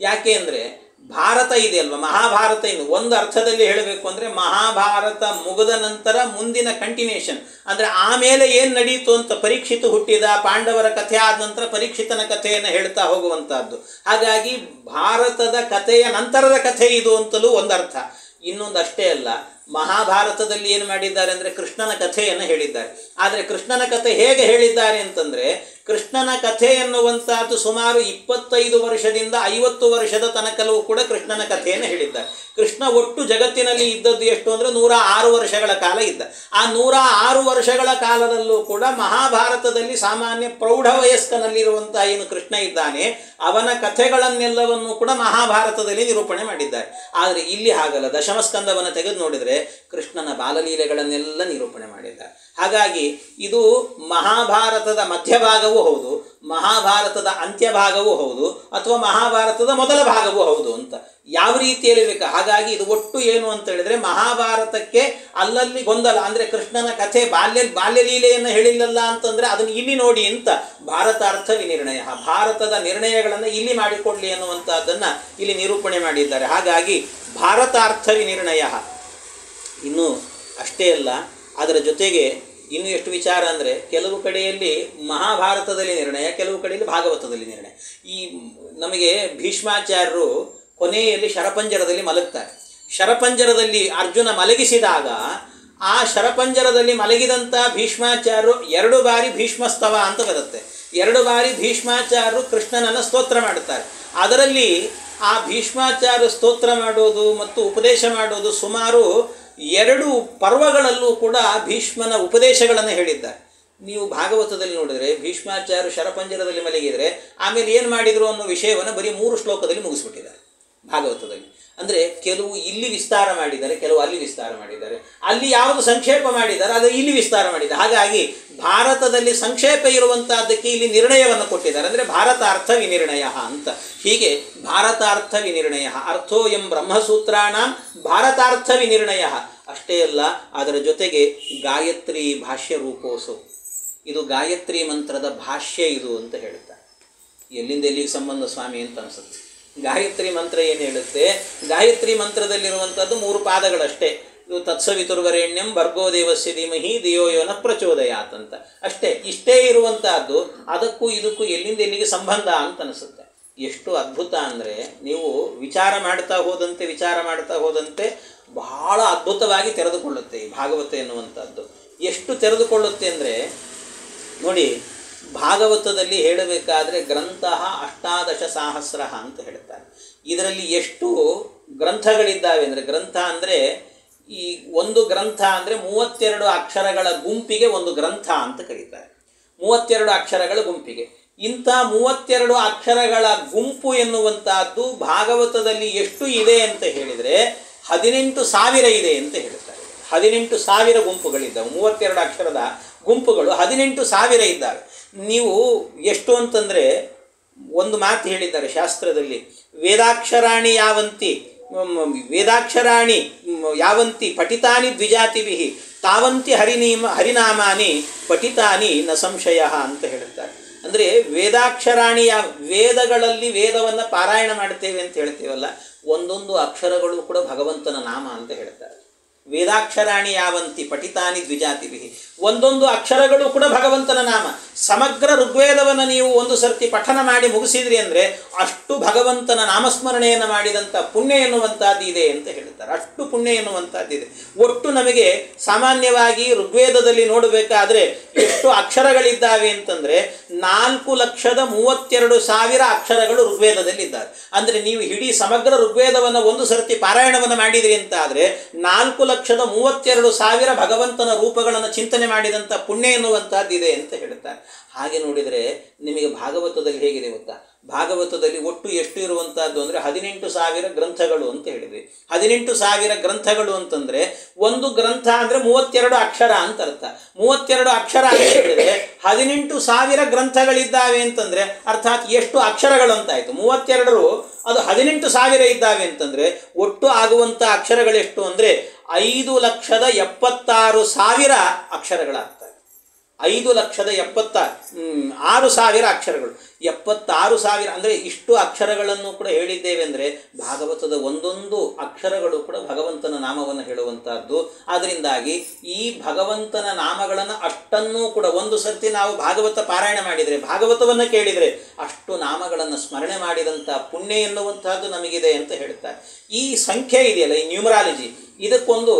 ಯಾಕೆ ಅಂದರೆ ಭಾರತ ಇದೆಯಲ್ವ, ಮಹಾಭಾರತ ಇನ್ನು ಒಂದು ಅರ್ಥದಲ್ಲಿ ಹೇಳಬೇಕು ಅಂದರೆ ಮಹಾಭಾರತ ಮುಗಿದ ನಂತರ ಮುಂದಿನ ಕಂಟಿನ್ಯೂಷನ್ ಅಂದರೆ ಆಮೇಲೆ ಏನು ನಡೀತು ಅಂತ ಪರೀಕ್ಷಿತ ಹುಟ್ಟಿದ ಪಾಂಡವರ ಕಥೆ ಆದ ನಂತರ ಪರೀಕ್ಷಿತನ ಕಥೆಯನ್ನು ಹೇಳ್ತಾ ಹೋಗುವಂತಹದ್ದು. ಹಾಗಾಗಿ ಭಾರತದ ಕಥೆಯ ನಂತರದ ಕಥೆ ಇದು ಅಂತಲೂ ಒಂದು ಅರ್ಥ. ಇನ್ನೊಂದು ಅಷ್ಟೇ ಅಲ್ಲ, ಮಹಾಭಾರತದಲ್ಲಿ ಏನು ಮಾಡಿದ್ದಾರೆ ಅಂದರೆ ಕೃಷ್ಣನ ಕಥೆಯನ್ನು ಹೇಳಿದ್ದಾರೆ. ಆದರೆ ಕೃಷ್ಣನ ಕಥೆ ಹೇಗೆ ಹೇಳಿದ್ದಾರೆ ಅಂತಂದರೆ ಕೃಷ್ಣನ ಕಥೆ ಎನ್ನುವಂತಹದ್ದು ಸುಮಾರು 25 ವರ್ಷದಿಂದ 50 ವರ್ಷದ ತನಕಲೂ ಕೂಡ ಕೃಷ್ಣನ ಕಥೆಯನ್ನು ಹೇಳಿದ್ದಾರೆ. ಕೃಷ್ಣ ಒಟ್ಟು ಜಗತ್ತಿನಲ್ಲಿ ಇದ್ದದ್ದು ಎಷ್ಟು ಅಂದರೆ 106 ವರ್ಷಗಳ ಕಾಲ ಇದ್ದ. ಆ 106 ವರ್ಷಗಳ ಕಾಲದಲ್ಲೂ ಕೂಡ ಮಹಾಭಾರತದಲ್ಲಿ ಸಾಮಾನ್ಯ ಪ್ರೌಢ ವಯಸ್ಕನಲ್ಲಿರುವಂತಹ ಏನು ಕೃಷ್ಣ ಇದ್ದಾನೆ ಅವನ ಕಥೆಗಳನ್ನೆಲ್ಲವನ್ನು ಕೂಡ ಮಹಾಭಾರತದಲ್ಲಿ ನಿರೂಪಣೆ ಮಾಡಿದ್ದಾರೆ. ಆದರೆ ಇಲ್ಲಿ ಹಾಗಲ್ಲ. ದಶಮಸ್ಕಂದವನ್ನು ತೆಗೆದು ನೋಡಿದರೆ ಕೃಷ್ಣನ ಬಾಲಲೀಲೆಗಳನ್ನೆಲ್ಲ ನಿರೂಪಣೆ ಮಾಡಿದ್ದಾರೆ. ಹಾಗಾಗಿ ಇದು ಮಹಾಭಾರತದ ಮಧ್ಯಭಾಗವೂ ಹೌದು, ಮಹಾಭಾರತದ ಅಂತ್ಯಭಾಗವೂ ಹೌದು, ಅಥವಾ ಮಹಾಭಾರತದ ಮೊದಲ ಭಾಗವೂ ಹೌದು ಅಂತ ಯಾವ ರೀತಿಯಲ್ಲಿ ಬೇಕು. ಹಾಗಾಗಿ ಇದು ಒಟ್ಟು ಏನು ಅಂತ ಹೇಳಿದರೆ ಮಹಾಭಾರತಕ್ಕೆ ಅಲ್ಲಲ್ಲಿ ಗೊಂದಲ ಅಂದರೆ ಕೃಷ್ಣನ ಕಥೆ ಬಾಲ್ಯಲೀಲೆಯನ್ನು ಹೇಳಿಲ್ಲಲ್ಲ ಅಂತಂದರೆ ಅದನ್ನು ಇಲ್ಲಿ ನೋಡಿ ಅಂತ ಭಾರತಾರ್ಥ ವಿನಿರ್ಣಯ, ಭಾರತದ ನಿರ್ಣಯಗಳನ್ನು ಇಲ್ಲಿ ಮಾಡಿಕೊಡ್ಲಿ ಅನ್ನುವಂಥದ್ದನ್ನು ಇಲ್ಲಿ ನಿರೂಪಣೆ ಮಾಡಿದ್ದಾರೆ. ಹಾಗಾಗಿ ಭಾರತಾರ್ಥ ವಿನಿರ್ಣಯ. ಇನ್ನು ಅಷ್ಟೇ ಅಲ್ಲ, ಅದರ ಜೊತೆಗೆ ಇನ್ನು ಎಷ್ಟು ವಿಚಾರ ಅಂದರೆ ಕೆಲವು ಕಡೆಯಲ್ಲಿ ಮಹಾಭಾರತದಲ್ಲಿ ನಿರ್ಣಯ, ಕೆಲವು ಕಡೆಯಲ್ಲಿ ಭಾಗವತದಲ್ಲಿ ನಿರ್ಣಯ. ಈ ನಮಗೆ ಭೀಷ್ಮಾಚಾರ್ಯರು ಕೊನೆಯಲ್ಲಿ ಶರಪಂಜರದಲ್ಲಿ ಮಲಗ್ತಾರೆ. ಶರಪಂಜರದಲ್ಲಿ ಅರ್ಜುನ ಮಲಗಿಸಿದಾಗ ಆ ಶರಪಂಜರದಲ್ಲಿ ಮಲಗಿದಂಥ ಭೀಷ್ಮಾಚಾರ್ಯರು 2 ಬಾರಿ ಭೀಷ್ಮಸ್ತವ ಅಂತ ಬರುತ್ತೆ. 2 ಬಾರಿ ಭೀಷ್ಮಾಚಾರ್ಯರು ಕೃಷ್ಣನನ್ನು ಸ್ತೋತ್ರ ಮಾಡುತ್ತಾರೆ. ಅದರಲ್ಲಿ ಆ ಭೀಷ್ಮಾಚಾರ್ಯ ಸ್ತೋತ್ರ ಮಾಡೋದು ಮತ್ತು ಉಪದೇಶ ಮಾಡೋದು ಸುಮಾರು 2 ಪರ್ವಗಳಲ್ಲೂ ಕೂಡ ಭೀಷ್ಮನ ಉಪದೇಶಗಳನ್ನು ಹೇಳಿದ್ದಾರೆ. ನೀವು ಭಾಗವತದಲ್ಲಿ ನೋಡಿದರೆ ಭೀಷ್ಮಾಚಾರ್ಯರು ಶರಪಂಜರದಲ್ಲಿ ಮಲಗಿದರೆ ಆಮೇಲೆ ಏನು ಮಾಡಿದರು ಅನ್ನೋ ವಿಷಯವನ್ನು ಬರೀ 3 ಶ್ಲೋಕದಲ್ಲಿ ಮುಗಿಸ್ಬಿಟ್ಟಿದ್ದಾರೆ ಭಾಗವತದಲ್ಲಿ. ಅಂದರೆ ಕೆಲವು ಇಲ್ಲಿ ವಿಸ್ತಾರ ಮಾಡಿದ್ದಾರೆ, ಕೆಲವು ಅಲ್ಲಿ ವಿಸ್ತಾರ ಮಾಡಿದ್ದಾರೆ, ಅಲ್ಲಿ ಯಾವುದು ಸಂಕ್ಷೇಪ ಮಾಡಿದ್ದಾರೆ ಅದು ಇಲ್ಲಿ ವಿಸ್ತಾರ ಮಾಡಿದ್ದಾರೆ. ಹಾಗಾಗಿ ಭಾರತದಲ್ಲಿ ಸಂಕ್ಷೇಪ ಇರುವಂತಹದ್ದಕ್ಕೆ ಇಲ್ಲಿ ನಿರ್ಣಯವನ್ನು ಕೊಟ್ಟಿದ್ದಾರೆ. ಅಂದರೆ ಭಾರತಾರ್ಥ ವಿನಿರ್ಣಯ ಅಂತ. ಹೀಗೆ ಭಾರತಾರ್ಥ ವಿನಿರ್ಣಯ ಅರ್ಥೋಯಂ ಬ್ರಹ್ಮಸೂತ್ರಾಣಾಂ ಭಾರತಾರ್ಥ ವಿನಿರ್ಣಯ. ಅಷ್ಟೇ ಅಲ್ಲ, ಅದರ ಜೊತೆಗೆ ಗಾಯತ್ರಿ ಭಾಷ್ಯ ರೂಪೋಸು, ಇದು ಗಾಯತ್ರಿ ಮಂತ್ರದ ಭಾಷ್ಯ ಇದು ಅಂತ ಹೇಳ್ತಾರೆ. ಎಲ್ಲಿಂದ ಎಲ್ಲಿಗೆ ಸಂಬಂಧ ಸ್ವಾಮಿ ಅಂತ ಅನಿಸುತ್ತೆ. ಗಾಯತ್ರಿ ಮಂತ್ರ ಏನು ಹೇಳುತ್ತೆ? ಗಾಯತ್ರಿ ಮಂತ್ರದಲ್ಲಿರುವಂಥದ್ದು 3 ಪಾದಗಳಷ್ಟೇ. ಇದು ತತ್ಸವಿತುರ್ವರೆಣ್ಯಂ ಭರ್ಗೋ ದೇವಸ್ಯ ಧೀಮಹಿ ಧಿಯೋ ಯೋ ನಃ ಪ್ರಚೋದಯಾತ್ ಅಂತ ಅಷ್ಟೇ. ಇಷ್ಟೇ ಇರುವಂತಹದ್ದು ಅದಕ್ಕೂ ಇದಕ್ಕೂ ಎಲ್ಲಿಂದ ಎಲ್ಲಿಗೆ ಸಂಬಂಧ ಅಂತ ಅನಿಸುತ್ತೆ. ಎಷ್ಟು ಅದ್ಭುತ ಅಂದರೆ ನೀವು ವಿಚಾರ ಮಾಡ್ತಾ ಹೋದಂತೆ ಬಹಳ ಅದ್ಭುತವಾಗಿ ತೆರೆದುಕೊಳ್ಳುತ್ತೆ ಈ ಭಾಗವತ ಎನ್ನುವಂಥದ್ದು. ಎಷ್ಟು ತೆರೆದುಕೊಳ್ಳುತ್ತೆ ಅಂದರೆ ನೋಡಿ, ಭಾಗವತದಲ್ಲಿ ಹೇಳಬೇಕಾದ್ರೆ ಗ್ರಂಥ ಅಷ್ಟಾದಶ ಸಹಸ್ರ ಅಂತ ಹೇಳ್ತಾರೆ. ಇದರಲ್ಲಿ ಎಷ್ಟು ಗ್ರಂಥಗಳಿದ್ದಾವೆ ಅಂದರೆ, ಗ್ರಂಥ ಅಂದರೆ ಈ ಒಂದು ಗ್ರಂಥ ಅಂದರೆ 32 ಅಕ್ಷರಗಳ ಗುಂಪಿಗೆ ಒಂದು ಗ್ರಂಥ ಅಂತ ಕರೀತಾರೆ. 32 ಅಕ್ಷರಗಳ ಗುಂಪಿಗೆ. ಇಂಥ 32 ಅಕ್ಷರಗಳ ಗುಂಪು ಎನ್ನುವಂತಹದ್ದು ಭಾಗವತದಲ್ಲಿ ಎಷ್ಟು ಇದೆ ಅಂತ ಹೇಳಿದರೆ 18,000 ಇದೆ ಅಂತ ಹೇಳ್ತಾರೆ. 18,000 ಗುಂಪುಗಳಿದ್ದಾವೆ. 32 ಅಕ್ಷರದ ಗುಂಪುಗಳು 18,000 ಇದ್ದಾವೆ. ನೀವು ಎಷ್ಟು ಅಂತಂದರೆ ಒಂದು ಮಾತು ಹೇಳಿದ್ದಾರೆ ಶಾಸ್ತ್ರದಲ್ಲಿ, ವೇದಾಕ್ಷರಾಣಿ ಯಾವಂತಿ ಪಠಿತಾನಿ ದ್ವಿಜಾತಿಭಿ ತಾವಂತಿ ಹರಿನಾಮಾನಿ ಪಠಿತಾನಿ ನ ಸಂಶಯ ಅಂತ ಹೇಳುತ್ತಾರೆ. ಅಂದರೆ ವೇದಾಕ್ಷರಾಣಿ ವೇದಗಳಲ್ಲಿ ವೇದವನ್ನು ಪಾರಾಯಣ ಮಾಡ್ತೇವೆ ಅಂತ ಹೇಳ್ತೇವಲ್ಲ, ಒಂದೊಂದು ಅಕ್ಷರಗಳು ಕೂಡ ಭಗವಂತನ ನಾಮ ಅಂತ ಹೇಳ್ತಾರೆ. ವೇದಾಕ್ಷರಾಣಿ ಯಾವಂತಿ ಪಠಿತಾನಿ ದ್ವಿಜಾತಿಭಿ, ಒಂದೊಂದು ಅಕ್ಷರಗಳು ಕೂಡ ಭಗವಂತನ ನಾಮ. ಸಮಗ್ರ ಋಗ್ವೇದವನ್ನು ನೀವು ಒಂದು ಸರ್ತಿ ಪಠನ ಮಾಡಿ ಮುಗಿಸಿದ್ರಿ ಅಂದರೆ ಅಷ್ಟು ಭಗವಂತನ ನಾಮಸ್ಮರಣೆಯನ್ನು ಮಾಡಿದಂಥ ಪುಣ್ಯ ಎನ್ನುವಂಥದ್ದು ಇದೆ ಅಂತ ಹೇಳ್ತಾರೆ. ಅಷ್ಟು ಪುಣ್ಯ ಎನ್ನುವಂಥದ್ದಿದೆ. ಒಟ್ಟು ನಮಗೆ ಸಾಮಾನ್ಯವಾಗಿ ಋಗ್ವೇದದಲ್ಲಿ ನೋಡಬೇಕಾದ್ರೆ ಎಷ್ಟು ಅಕ್ಷರಗಳಿದ್ದಾವೆ ಅಂತಂದರೆ 4,32,000 ಅಕ್ಷರಗಳು ಋಗ್ವೇದದಲ್ಲಿದ್ದಾವೆ. ಅಂದರೆ ನೀವು ಇಡೀ ಸಮಗ್ರ ಋಗ್ವೇದವನ್ನು ಒಂದು ಸರ್ತಿ ಪಾರಾಯಣವನ್ನು ಮಾಡಿದ್ರಿ ಅಂತ ಆದರೆ 4,32,000 ಭಗವಂತನ ರೂಪಗಳನ್ನು ಚಿಂತನೆ ಮಾಡಿದಂಥ ಪುಣ್ಯ ಎನ್ನುವಂಥದ್ದಿದೆ ಅಂತ ಹೇಳ್ತಾರೆ. ಹಾಗೆ ನೋಡಿದರೆ ನಿಮಗೆ ಭಾಗವತದಲ್ಲಿ ಹೇಗಿದೆ ಗೊತ್ತಾ? ಭಾಗವತದಲ್ಲಿ ಒಟ್ಟು ಎಷ್ಟು ಇರುವಂಥದ್ದು ಅಂದರೆ 18,000 ಗ್ರಂಥಗಳು ಅಂತ ಹೇಳಿದ್ವಿ. 18,000 ಗ್ರಂಥಗಳು ಅಂತಂದರೆ ಒಂದು ಗ್ರಂಥ ಅಂದರೆ 32 ಅಕ್ಷರ ಅಂತ ಅರ್ಥ. 32 ಅಕ್ಷರ ಅಂತ ಹೇಳಿದರೆ 18,000 ಗ್ರಂಥಗಳಿದ್ದಾವೆ ಅಂತಂದರೆ ಅರ್ಥಾತ್ ಎಷ್ಟು ಅಕ್ಷರಗಳು ಅಂತಾಯಿತು. 32 ಅದು 18,000 ಇದ್ದಾವೆ ಅಂತಂದರೆ ಒಟ್ಟು ಆಗುವಂಥ ಅಕ್ಷರಗಳೆಷ್ಟು ಅಂದರೆ 5,76,000 ಅಕ್ಷರಗಳಾಗ್ತವೆ. 5,76,000 ಅಕ್ಷರಗಳು. 76,000 ಅಂದರೆ ಇಷ್ಟು ಅಕ್ಷರಗಳನ್ನು ಕೂಡ ಹೇಳಿದ್ದೇವೆ ಅಂದರೆ ಭಾಗವತದ ಒಂದೊಂದು ಅಕ್ಷರಗಳು ಕೂಡ ಭಗವಂತನ ನಾಮವನ್ನು ಹೇಳುವಂತಹದ್ದು. ಆದ್ದರಿಂದಾಗಿ ಈ ಭಗವಂತನ ನಾಮಗಳನ್ನು ಅಷ್ಟನ್ನೂ ಕೂಡ ಒಂದು ಸರ್ತಿ ನಾವು ಭಾಗವತ ಪಾರಾಯಣ ಮಾಡಿದರೆ, ಭಾಗವತವನ್ನು ಕೇಳಿದರೆ ಅಷ್ಟು ನಾಮಗಳನ್ನು ಸ್ಮರಣೆ ಮಾಡಿದಂಥ ಪುಣ್ಯ ಎನ್ನುವಂತಹದ್ದು ನಮಗಿದೆ ಅಂತ ಹೇಳ್ತಾರೆ. ಈ ಸಂಖ್ಯೆ ಇದೆಯಲ್ಲ, ಈ ನ್ಯೂಮರಾಲಜಿ, ಇದಕ್ಕೊಂದು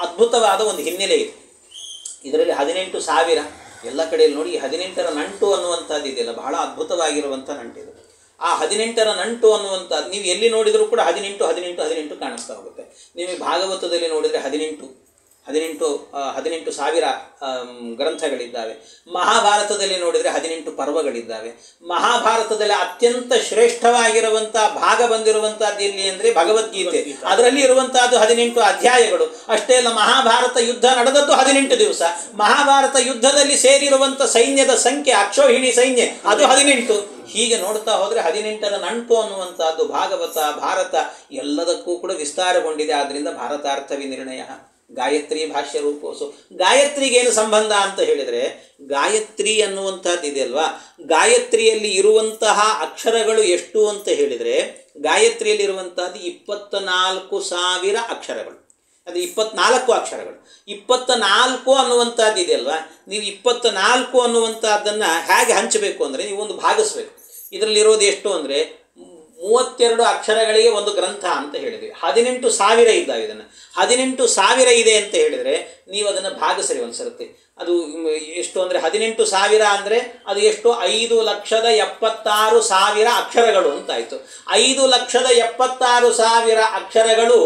ಅದ್ಭುತವಾದ ಒಂದು ಹಿನ್ನೆಲೆ ಇದೆ. ಇದರಲ್ಲಿ 18,000 ಎಲ್ಲ ಕಡೆಯಲ್ಲಿ ನೋಡಿ, 18ರ ನಂಟು ಅನ್ನುವಂಥದ್ದು ಇದೆಯಲ್ಲ, ಬಹಳ ಅದ್ಭುತವಾಗಿರುವಂಥ ನಂಟಿದೆ. ಆ 18ರ ನಂಟು ಅನ್ನುವಂಥದ್ದು ನೀವು ಎಲ್ಲಿ ನೋಡಿದರೂ ಕೂಡ 18 ಕಾಣಿಸ್ತಾ ಹೋಗುತ್ತೆ. ನಿಮಗೆ ಭಾಗವತದಲ್ಲಿ ನೋಡಿದರೆ 18,000 ಗ್ರಂಥಗಳಿದ್ದಾವೆ. ಮಹಾಭಾರತದಲ್ಲಿ ನೋಡಿದರೆ 18 ಪರ್ವಗಳಿದ್ದಾವೆ. ಮಹಾಭಾರತದಲ್ಲಿ ಅತ್ಯಂತ ಶ್ರೇಷ್ಠವಾಗಿರುವಂಥ ಭಾಗ ಬಂದಿರುವಂಥದ್ದು ಎಲ್ಲಿ ಅಂದರೆ ಭಗವದ್ಗೀತೆ. ಅದರಲ್ಲಿ ಇರುವಂತಹದ್ದು 18 ಅಧ್ಯಾಯಗಳು. ಅಷ್ಟೇ ಅಲ್ಲ, ಮಹಾಭಾರತ ಯುದ್ಧ ನಡೆದದ್ದು 18 ದಿವಸ. ಮಹಾಭಾರತ ಯುದ್ಧದಲ್ಲಿ ಸೇರಿರುವಂಥ ಸೈನ್ಯದ ಸಂಖ್ಯೆ, ಅಕ್ಷೋಹಿಣಿ ಸೈನ್ಯ, ಅದು 18. ಹೀಗೆ ನೋಡ್ತಾ ಹೋದರೆ 18ರ ನಂಟು ಅನ್ನುವಂಥದ್ದು ಭಾಗವತ, ಭಾರತ ಎಲ್ಲದಕ್ಕೂ ಕೂಡ ವಿಸ್ತಾರಗೊಂಡಿದೆ. ಆದ್ದರಿಂದ ಭಾರತಾರ್ಥ ವಿನಿರ್ಣಯ ಗಾಯತ್ರಿ ಭಾಷ್ಯ ರೂಪೋಸು. ಗಾಯತ್ರಿಗೇನು ಸಂಬಂಧ ಅಂತ ಹೇಳಿದರೆ, ಗಾಯತ್ರಿ ಅನ್ನುವಂಥದ್ದು ಇದೆಯಲ್ವಾ, ಗಾಯತ್ರಿಯಲ್ಲಿ ಇರುವಂತಹ ಅಕ್ಷರಗಳು ಎಷ್ಟು ಅಂತ ಹೇಳಿದರೆ, ಗಾಯತ್ರಿಯಲ್ಲಿ ಇರುವಂಥದ್ದು 24,000 ಅಕ್ಷರಗಳು. ಅದು 24 ಅಕ್ಷರಗಳು. 24 ಅನ್ನುವಂಥದ್ದು ಇದೆಯಲ್ವಾ, ನೀವು 24 ಅನ್ನುವಂಥದ್ದನ್ನು ಹೇಗೆ ಹಂಚಬೇಕು ಅಂದರೆ, ನೀವು ಒಂದು ಭಾಗಿಸ್ಬೇಕು. ಇದರಲ್ಲಿರೋದು ಎಷ್ಟು ಅಂದರೆ 32 ಅಕ್ಷರಗಳಿಗೆ ಒಂದು ಗ್ರಂಥ ಅಂತ ಹೇಳಿದ್ವಿ. 18,000 ಇದ್ದಾವೆ. ಇದನ್ನು 18,000 ಇದೆ ಅಂತ ಹೇಳಿದರೆ ನೀವು ಅದನ್ನು ಭಾಗಿಸ್ರಿ ಒಂದು ಸರ್ತಿ. ಅದು ಎಷ್ಟು ಅಂದರೆ 18,000 ಅಂದರೆ ಅದು ಎಷ್ಟು? 5,76,000 ಅಕ್ಷರಗಳು ಅಂತಾಯಿತು. 5,76,000 ಅಕ್ಷರಗಳು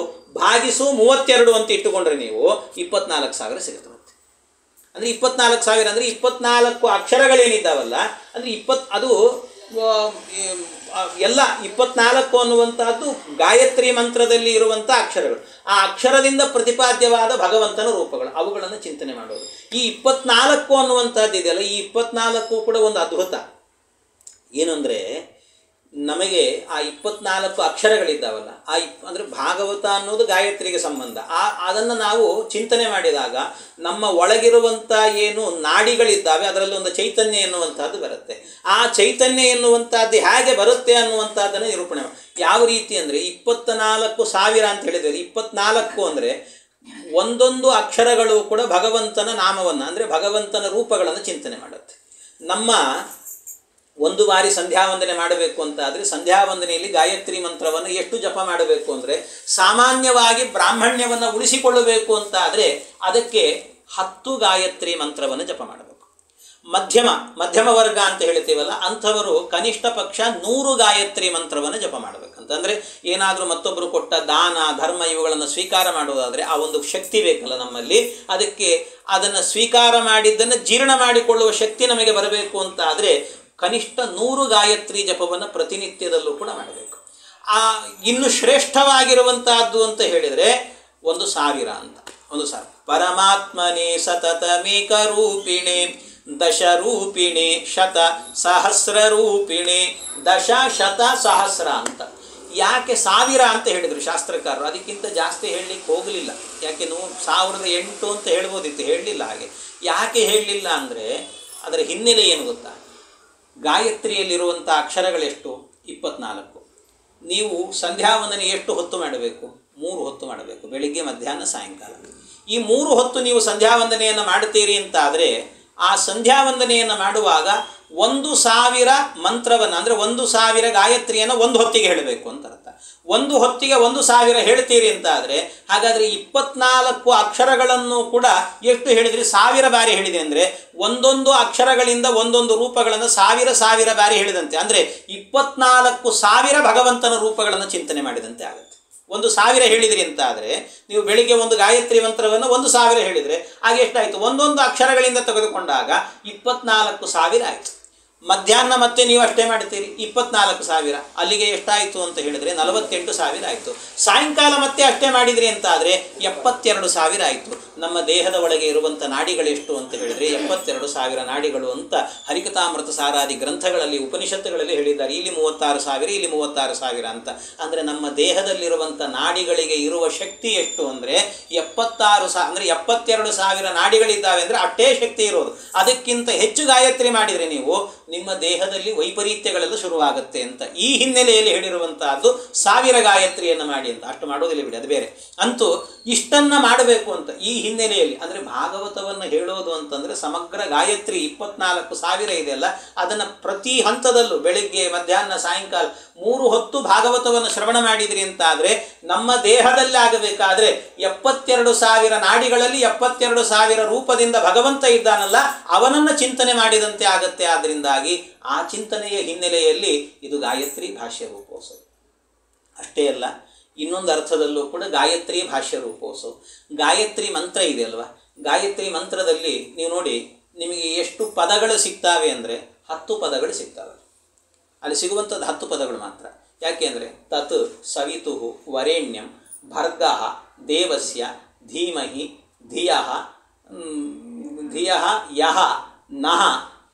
ಭಾಗಿಸು 32 ಅಂತ ಇಟ್ಟುಕೊಂಡ್ರೆ ನೀವು 24,000 ಸಿಗುತ್ತೆ. ಅಂದರೆ 24,000 ಅಂದರೆ 24 ಅಕ್ಷರಗಳೇನಿದ್ದಾವಲ್ಲ, ಅಂದರೆ ಅದು ಎಲ್ಲ 24 ಅನ್ನುವಂತಹದ್ದು ಗಾಯತ್ರಿ ಮಂತ್ರದಲ್ಲಿ ಇರುವಂಥ ಅಕ್ಷರಗಳು. ಆ ಅಕ್ಷರದಿಂದ ಪ್ರತಿಪಾದ್ಯವಾದ ಭಗವಂತನ ರೂಪಗಳು, ಅವುಗಳನ್ನು ಚಿಂತನೆ ಮಾಡೋದು. ಈ 24 ಅನ್ನುವಂಥದ್ದು ಇದೆಯಲ್ಲ, ಈ 24 ಕೂಡ ಒಂದು ಅದ್ಭುತ. ಏನು ಅಂದರೆ, ನಮಗೆ ಆ 24 ಅಕ್ಷರಗಳಿದ್ದಾವಲ್ಲ, ಅಂದರೆ ಭಾಗವತ ಅನ್ನೋದು ಗಾಯತ್ರಿಗೆ ಸಂಬಂಧ. ಅದನ್ನು ನಾವು ಚಿಂತನೆ ಮಾಡಿದಾಗ ನಮ್ಮ ಒಳಗಿರುವಂಥ ಏನು ನಾಡಿಗಳಿದ್ದಾವೆ ಅದರಲ್ಲಿ ಒಂದು ಚೈತನ್ಯ ಎನ್ನುವಂಥದ್ದು ಬರುತ್ತೆ. ಆ ಚೈತನ್ಯ ಎನ್ನುವಂಥದ್ದು ಹೇಗೆ ಬರುತ್ತೆ ಅನ್ನುವಂಥದ್ದನ್ನು ನಿರೂಪಣೆ ಯಾವ ರೀತಿ ಅಂದರೆ, 24,000 ಅಂತ ಹೇಳಿದರೆ 24 ಅಂದರೆ ಒಂದೊಂದು ಅಕ್ಷರಗಳು ಕೂಡ ಭಗವಂತನ ನಾಮವನ್ನು ಅಂದರೆ ಭಗವಂತನ ರೂಪಗಳನ್ನು ಚಿಂತನೆ ಮಾಡುತ್ತೆ. ನಮ್ಮ ಒಂದು ಬಾರಿ ಸಂಧ್ಯಾವಂದನೆ ಮಾಡಬೇಕು ಅಂತ ಆದರೆ ಸಂಧ್ಯಾವಂದನೆಯಲ್ಲಿ ಗಾಯತ್ರಿ ಮಂತ್ರವನ್ನು ಎಷ್ಟು ಜಪ ಮಾಡಬೇಕು ಅಂದರೆ, ಸಾಮಾನ್ಯವಾಗಿ ಬ್ರಾಹ್ಮಣ್ಯವನ್ನು ಉಳಿಸಿಕೊಳ್ಳಬೇಕು ಅಂತ ಆದರೆ ಅದಕ್ಕೆ 10 ಗಾಯತ್ರಿ ಮಂತ್ರವನ್ನು ಜಪ ಮಾಡಬೇಕು. ಮಧ್ಯಮ ವರ್ಗ ಅಂತ ಹೇಳ್ತೀವಲ್ಲ, ಅಂಥವರು ಕನಿಷ್ಠ ಪಕ್ಷ 100 ಗಾಯತ್ರಿ ಮಂತ್ರವನ್ನು ಜಪ ಮಾಡಬೇಕಂತ. ಅಂದರೆ ಏನಾದರೂ ಮತ್ತೊಬ್ಬರು ಕೊಟ್ಟ ದಾನ ಧರ್ಮ ಇವುಗಳನ್ನು ಸ್ವೀಕಾರ ಮಾಡುವುದಾದರೆ ಆ ಒಂದು ಶಕ್ತಿ ಬೇಕಲ್ಲ ನಮ್ಮಲ್ಲಿ, ಅದಕ್ಕೆ ಅದನ್ನು ಸ್ವೀಕಾರ ಮಾಡಿದ್ದನ್ನು ಜೀರ್ಣ ಮಾಡಿಕೊಳ್ಳುವ ಶಕ್ತಿ ನಮಗೆ ಬರಬೇಕು ಅಂತ ಆದರೆ ಕನಿಷ್ಠ 100 ಗಾಯತ್ರಿ ಜಪವನ್ನು ಪ್ರತಿನಿತ್ಯದಲ್ಲೂ ಕೂಡ ಮಾಡಬೇಕು. ಇನ್ನು ಶ್ರೇಷ್ಠವಾಗಿರುವಂತಹದ್ದು ಅಂತ ಹೇಳಿದರೆ 1000 ಅಂತ. 1000 ಪರಮಾತ್ಮನೇ ಸತತಮೇಕರೂಪಿಣೆ ದಶರೂಪಿಣೆ ಶತ ಸಹಸ್ರರೂಪಿಣೆ ದಶ ಶತ ಸಹಸ್ರ ಅಂತ. ಯಾಕೆ 1000 ಅಂತ ಹೇಳಿದರು ಶಾಸ್ತ್ರಕಾರರು? ಅದಕ್ಕಿಂತ ಜಾಸ್ತಿ ಹೇಳಲಿಕ್ಕೆ ಹೋಗಲಿಲ್ಲ. ಯಾಕೆ 1008 ಅಂತ ಹೇಳ್ಬೋದಿತ್ತು, ಹೇಳಲಿಲ್ಲ. ಹಾಗೆ ಯಾಕೆ ಹೇಳಲಿಲ್ಲ ಅಂದರೆ ಅದರ ಹಿನ್ನೆಲೆ ಏನು ಗೊತ್ತಾ? ಗಾಯತ್ರಿಯಲ್ಲಿರುವಂಥ ಅಕ್ಷರಗಳೆಷ್ಟು? 24. ನೀವು ಸಂಧ್ಯಾವಂದನೆ ಎಷ್ಟು ಹೊತ್ತು ಮಾಡಬೇಕು? 3 ಹೊತ್ತು ಮಾಡಬೇಕು, ಬೆಳಿಗ್ಗೆ ಮಧ್ಯಾಹ್ನ ಸಾಯಂಕಾಲ. ಈ 3 ಹೊತ್ತು ನೀವು ಸಂಧ್ಯಾವಂದನೆಯನ್ನು ಮಾಡ್ತೀರಿ ಅಂತ ಆದರೆ ಆ ಸಂಧ್ಯಾವಂದನೆಯನ್ನು ಮಾಡುವಾಗ 1000 ಮಂತ್ರವನ್ನು ಅಂದರೆ 1000 ಗಾಯತ್ರಿಯನ್ನು ಒಂದು ಹೊತ್ತಿಗೆ ಹೇಳಬೇಕು ಅಂತ ಅರ್ಥ. ಒಂದು ಹೊತ್ತಿಗೆ 1000 ಹೇಳ್ತೀರಿ ಅಂತ ಆದರೆ ಹಾಗಾದರೆ 24 ಅಕ್ಷರಗಳನ್ನು ಕೂಡ ಎಷ್ಟು ಹೇಳಿದ್ರಿ? 1000 ಬಾರಿ ಹೇಳಿದೆ ಅಂದರೆ ಒಂದೊಂದು ಅಕ್ಷರಗಳಿಂದ ಒಂದೊಂದು ರೂಪಗಳನ್ನು 1000 ಬಾರಿ ಹೇಳಿದಂತೆ. ಅಂದರೆ 24,000 ಭಗವಂತನ ರೂಪಗಳನ್ನು ಚಿಂತನೆ ಮಾಡಿದಂತೆ ಆಗುತ್ತೆ. 1000 ಹೇಳಿದ್ರಿ ಅಂತ ಆದರೆ ನೀವು ಬೆಳಿಗ್ಗೆ ಒಂದು ಗಾಯತ್ರಿ ಮಂತ್ರವನ್ನು 1000 ಹೇಳಿದರೆ ಆಗ ಎಷ್ಟಾಯಿತು? ಒಂದೊಂದು ಅಕ್ಷರಗಳಿಂದ ತೆಗೆದುಕೊಂಡಾಗ 24,000 ಆಯಿತು. ಮಧ್ಯಾಹ್ನ ಮತ್ತೆ ನೀವು ಅಷ್ಟೇ ಮಾಡ್ತೀರಿ, 24,000. ಅಲ್ಲಿಗೆ ಎಷ್ಟಾಯಿತು ಅಂತ ಹೇಳಿದರೆ 48,000 ಆಯಿತು. ಸಾಯಂಕಾಲ ಮತ್ತೆ ಅಷ್ಟೇ ಮಾಡಿದ್ರಿ ಅಂತ ಆದರೆ 72,000 ಆಯಿತು. ನಮ್ಮ ದೇಹದ ಒಳಗೆ ಇರುವಂಥ ನಾಡಿಗಳೆಷ್ಟು ಅಂತ ಹೇಳಿದರೆ 72,000 ನಾಡಿಗಳು ಅಂತ ಹರಿಕಥಾಮೃತ ಸಾರಾದಿ ಗ್ರಂಥಗಳಲ್ಲಿ ಉಪನಿಷತ್ತುಗಳಲ್ಲಿ ಹೇಳಿದ್ದಾರೆ. ಇಲ್ಲಿ 36,000, ಇಲ್ಲಿ 36,000 ಅಂತ. ಅಂದರೆ ನಮ್ಮ ದೇಹದಲ್ಲಿರುವಂಥ ನಾಡಿಗಳಿಗೆ ಇರುವ ಶಕ್ತಿ ಎಷ್ಟು ಅಂದರೆ 76,000 ಅಂದರೆ 72,000 ನಾಡಿಗಳಿದ್ದಾವೆ ಅಂದರೆ ಅಷ್ಟೇ ಶಕ್ತಿ ಇರೋದು. ಅದಕ್ಕಿಂತ ಹೆಚ್ಚು ಗಾಯತ್ರಿ ಮಾಡಿದರೆ ನೀವು ನಿಮ್ಮ ದೇಹದಲ್ಲಿ ವೈಪರೀತ್ಯಗಳೆಲ್ಲ ಶುರುವಾಗುತ್ತೆ ಅಂತ ಈ ಹಿನ್ನೆಲೆಯಲ್ಲಿ ಹೇಳಿರುವಂತಹದ್ದು 1000 ಗಾಯತ್ರಿಯನ್ನು ಮಾಡಿ ಅಂತ. ಅಷ್ಟು ಮಾಡೋದಿಲ್ಲ ಬಿಡಿ, ಅದು ಬೇರೆ. ಅಂತೂ ಇಷ್ಟನ್ನು ಮಾಡಬೇಕು ಅಂತ ಈ ಹಿನ್ನೆಲೆಯಲ್ಲಿ ಅಂದರೆ ಭಾಗವತವನ್ನು ಹೇಳೋದು ಅಂತಂದರೆ ಸಮಗ್ರ ಗಾಯತ್ರಿ 24,000 ಇದೆಯಲ್ಲ, ಅದನ್ನು ಪ್ರತಿ ಹಂತದಲ್ಲೂ ಬೆಳಿಗ್ಗೆ ಮಧ್ಯಾಹ್ನ ಸಾಯಂಕಾಲ 3 ಹೊತ್ತು ಭಾಗವತವನ್ನು ಶ್ರವಣ ಮಾಡಿದ್ರಿ ಅಂತ ಆದರೆ ನಮ್ಮ ದೇಹದಲ್ಲಿ ಆಗಬೇಕಾದ್ರೆ 72,000 ನಾಡಿಗಳಲ್ಲಿ 72,000 ರೂಪದಿಂದ ಭಗವಂತ ಇದ್ದಾನಲ್ಲ ಅವನನ್ನು ಚಿಂತನೆ ಮಾಡಿದಂತೆ ಆಗತ್ತೆ. ಆದ್ದರಿಂದಾಗಿ ಆ ಚಿಂತನೆಯ ಹಿನ್ನೆಲೆಯಲ್ಲಿ ಇದು ಗಾಯತ್ರಿ ಭಾಷ್ಯ ರೂಪೋತ್ಸವ. ಅಷ್ಟೇ ಅಲ್ಲ, ಇನ್ನೊಂದು ಅರ್ಥದಲ್ಲೂ ಕೂಡ ಗಾಯತ್ರಿ ಭಾಷ್ಯ ರೂಪೋತ್ಸವ. ಗಾಯತ್ರಿ ಮಂತ್ರ ಇದೆ ಅಲ್ವಾ, ಗಾಯತ್ರಿ ಮಂತ್ರದಲ್ಲಿ ನೀವು ನೋಡಿ ನಿಮಗೆ ಎಷ್ಟು ಪದಗಳು ಸಿಗ್ತಾವೆ ಅಂದರೆ 10 ಪದಗಳು ಸಿಗ್ತವೆ. ಅಲ್ಲಿ ಸಿಗುವಂಥದ್ದು 10 ಪದಗಳು ಮಾತ್ರ. ಯಾಕೆ ಅಂದರೆ ತತ್ ಸವಿತು ವರೇಣ್ಯಂ ಭರ್ಗಃ ದೇವಸ್ಯ ಧೀಮಹಿ ಧಿಯಃ ಯಹ ನಃ